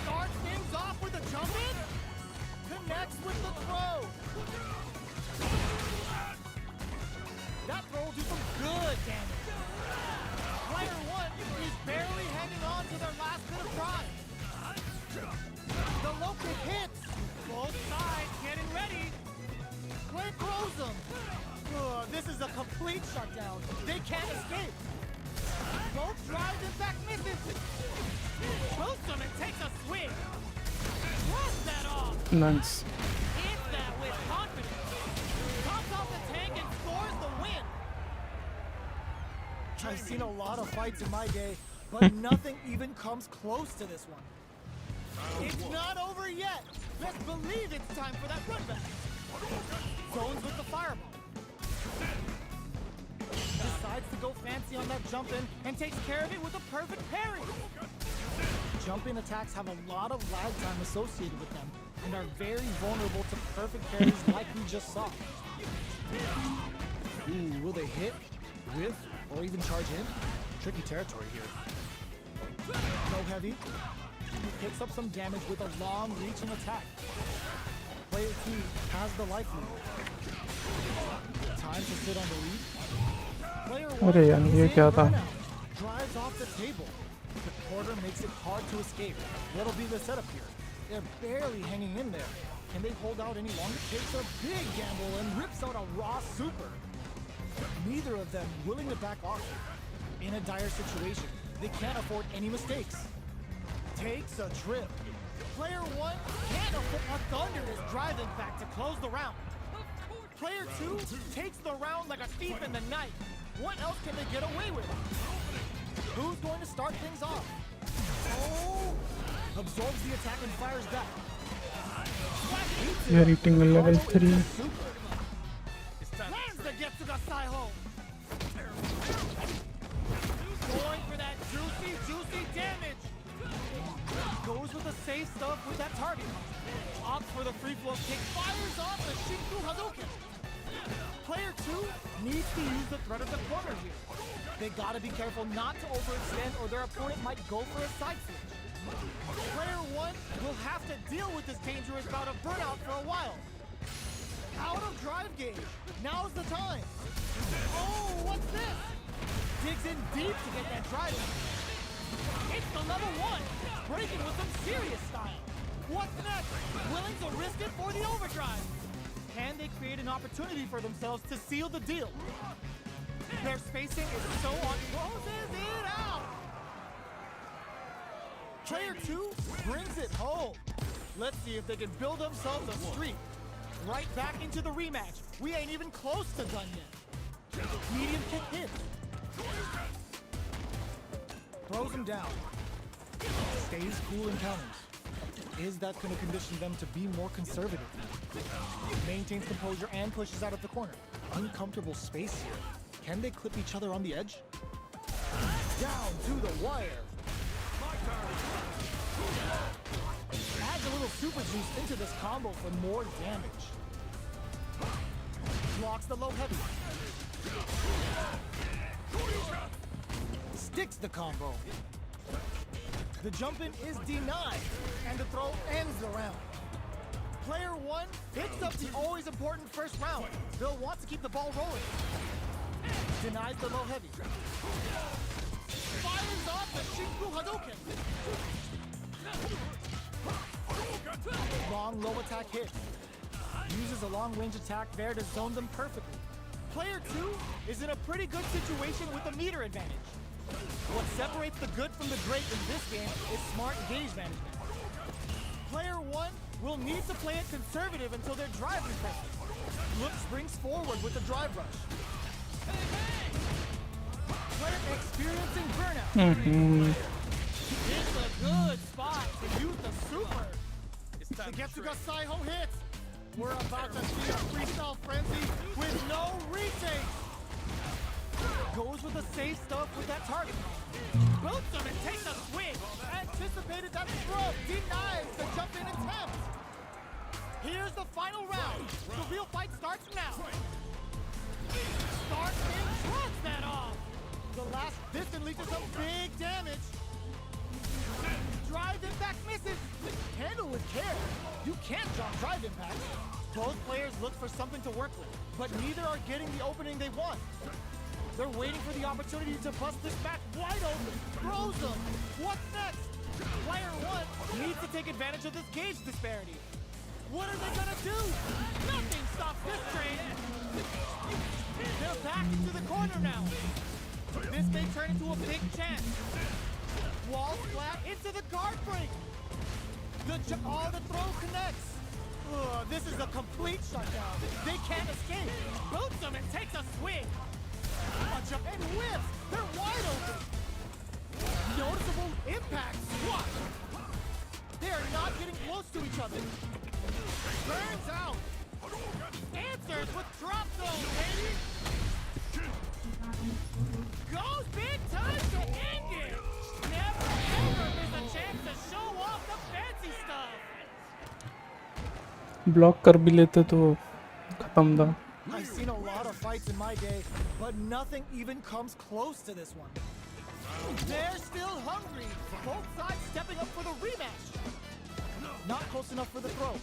Starts things off with a jump in. Connects with the throw. That throw will do some good damage. Player 1 is barely hanging on to their last bit of drive. The local hits. Both sides getting ready. Clay throws them. This is a complete shutdown. They can't escape. Both drives in fact misses. Boosts them and takes a swing. Throws that off. Nice. Hits that with confidence. Comes off the tank and scores the win. I've seen a lot of fights in my day, but nothing even comes close to this one. It's not over yet. Best believe it's time for that run back. Zones with the fireball. Decides to go fancy on that jump in and takes care of it with a perfect parry. Jump in attacks have a lot of lag time associated with them and are very vulnerable to perfect parries like we just saw. Ooh, will they hit, whiff, or even charge in? Tricky territory here. No heavy. He picks up some damage with a long-reaching attack. Player 2 has the life lead. Time to sit on the lead. Player 1 अरे यार ये क्या था? drives off the table. The quarter makes it hard to escape. What'll be the setup here? They're barely hanging in there. Can they hold out any longer? Takes a big gamble and rips out a raw super. Neither of them willing to back off. In a dire situation, they can't afford any mistakes. Takes a trip. Player 1 can't afford a thunderous drive in fact to close the round. Player 2 takes the round like a thief in the night. What else can they get away with? Who's going to start things off? Oh! Absorbs the attack and fires back. We are eating a level 3. Lands the Getsuga Saiho! Going for that juicy damage! Goes with the safe stuff with that target. Opts for the free flow kick, fires off the Shinku Hadouken! Player 2 needs to use the threat of the corner here. They gotta be careful not to overextend or their opponent might go for a side switch. Player 1 will have to deal with this dangerous bout of burnout for a while. Out of drive gauge. Now's the time. Oh, what's this? Digs in deep to get that drive in. It's the level 1. Breaking with some serious style. What's next? Willing to risk it for the overdrive. Can they create an opportunity for themselves to seal the deal? Their spacing is so on. Closes it out. Player 2 brings it home. Let's see if they can build themselves a streak. Right back into the rematch. We ain't even close to done yet. Medium kick hits. Throws him down. Stays cool in counters. Is that going to condition them to be more conservative? Maintains composure and pushes out of the corner. Uncomfortable space here. Can they clip each other on the edge? Down to the wire. Adds a little super juice into this combo for more damage. Blocks the low heavy. Sticks the combo. The jump in is denied, and the throw ends the round. Player 1 picks up the always important first round. They'll want to keep the ball rolling. Denies the low heavy. Fires off the Shinku Hadouken. Long low attack hit. Uses a long range attack there to zone them perfectly. Player 2 is in a pretty good situation with a meter advantage. What separates the good from the great in this game is smart gauge management. Player 1 will need to play it conservative until their drive is perfect. Look springs forward with the drive rush. Player experiencing burnout. It's a good spot to use the super. The Getsuga Saiho hits. We're about to see a freestyle frenzy with no retakes. Goes with the safe stuff with that target. Boots him and takes a swing. Anticipated that throw. Denies the jump in attempt. Here's the final round. The real fight starts now. Starts and shrugs that off. The last piston leads to some big damage. Drive impact misses. Handle with care. You can't drop drive impact. Both players look for something to work with, but neither are getting the opening they want. They're waiting for the opportunity to bust this back wide open. Throws them. What's next? Player 1 needs to take advantage of this gauge disparity. What are they gonna do? Nothing stops this train. They're back into the corner now. This may turn into a big chance. Wall flat into the guard break. The throw connects. This is a complete shutdown. They can't escape. Boots them and takes a swing. A jump and whips. They're wide open. Noticeable impact swat. They are not getting close to each other. Burns out. Answers with drop zone, baby. Goes big time to end it. Never ever miss a chance to show off the fancy stuff. Block कर भी लेते तो खत्म था. I've seen a lot of fights in my day, but nothing even comes close to this one. They're still hungry. Both sides stepping up for the rematch. Not close enough for the throw.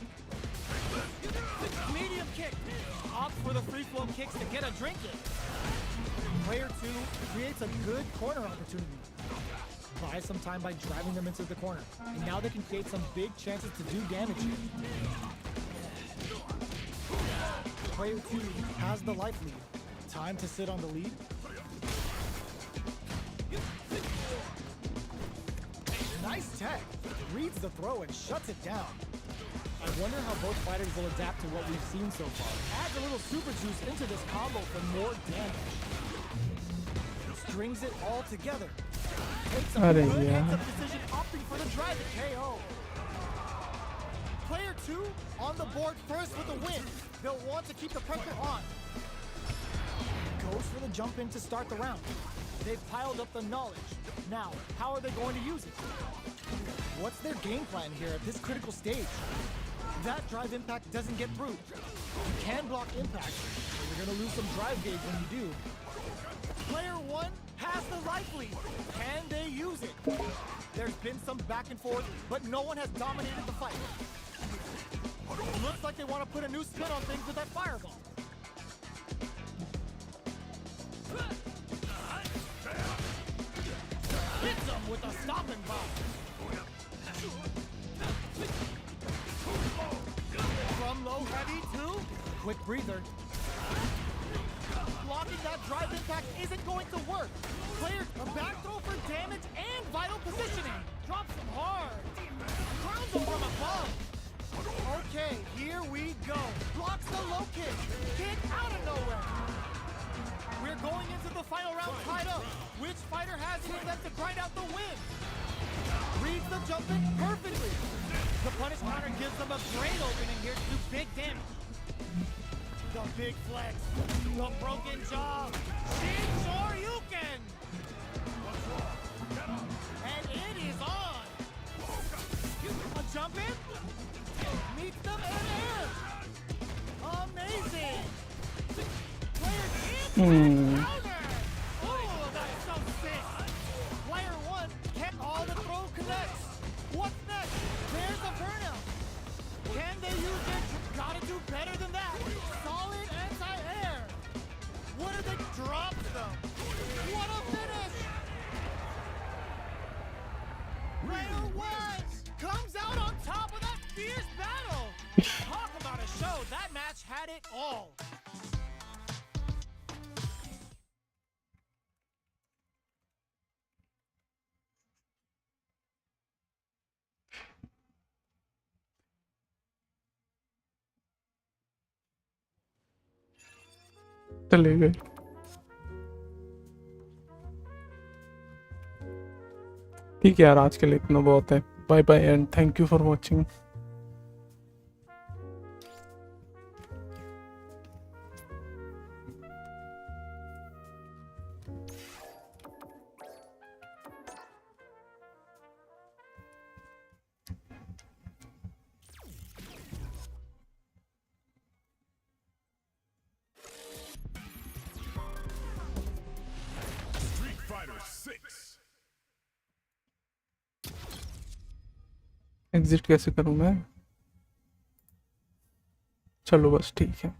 Medium kick. Opt for the free flow kicks to get a drink in. Player 2 creates a good corner opportunity. Buys some time by driving them into the corner. And now they can create some big chances to do damage here. Player 2 has the life lead. Time to sit on the lead. Nice tech. Reads the throw and shuts it down. I wonder how both fighters will adapt to what we've seen so far. Adds a little super juice into this combo for more damage. Strings it all together. Takes a अरे good यार। heads-up decision, opting for the dragon KO. Player 2 on the board first with a win. They'll want to keep the pressure on. Goes for the jump in to start the round. They've piled up the knowledge. Now, how are they going to use it? What's their game plan here at this critical stage? That drive impact doesn't get through. You can block impact, but you're gonna lose some drive gauge when you do. Player 1 has the life lead. Can they use it? There's been some back and forth, but no one has dominated the fight. Looks like they want to put a new spin on things with that fireball. Hits him with a stopping bomb. From low heavy to quick breather. Blocking that drive impact isn't going to work. Player a back throw for damage and vital positioning. Drops him hard. Crowns him from above. Okay, here we go. Blocks the low kick. Kick out of nowhere. We're going into the final round tied up. Which fighter has it in them to grind out the win? Reads the jump in perfectly. The punish counter gives them a great opening here to do big damage. The big flex. The broken jaw. Shin Shoryuken. And it is on. A jump in. Meets them in air. Amazing. Players in counter. Oh, that's so sick. Player 1 kept all the throw connects. What's next? There's a burnout. Can they use it? Gotta do better than that. Solid anti-air. What if it drops them? What a finish. Player 1 comes out on top of that fierce battle. Talk about a show. That match had it all. चले गए। ठीक है यार, आज के लिए इतना बहुत है। Bye bye and thank you for watching. Street Fighter 6. Exit कैसे करूं मैं? चलो बस ठीक है।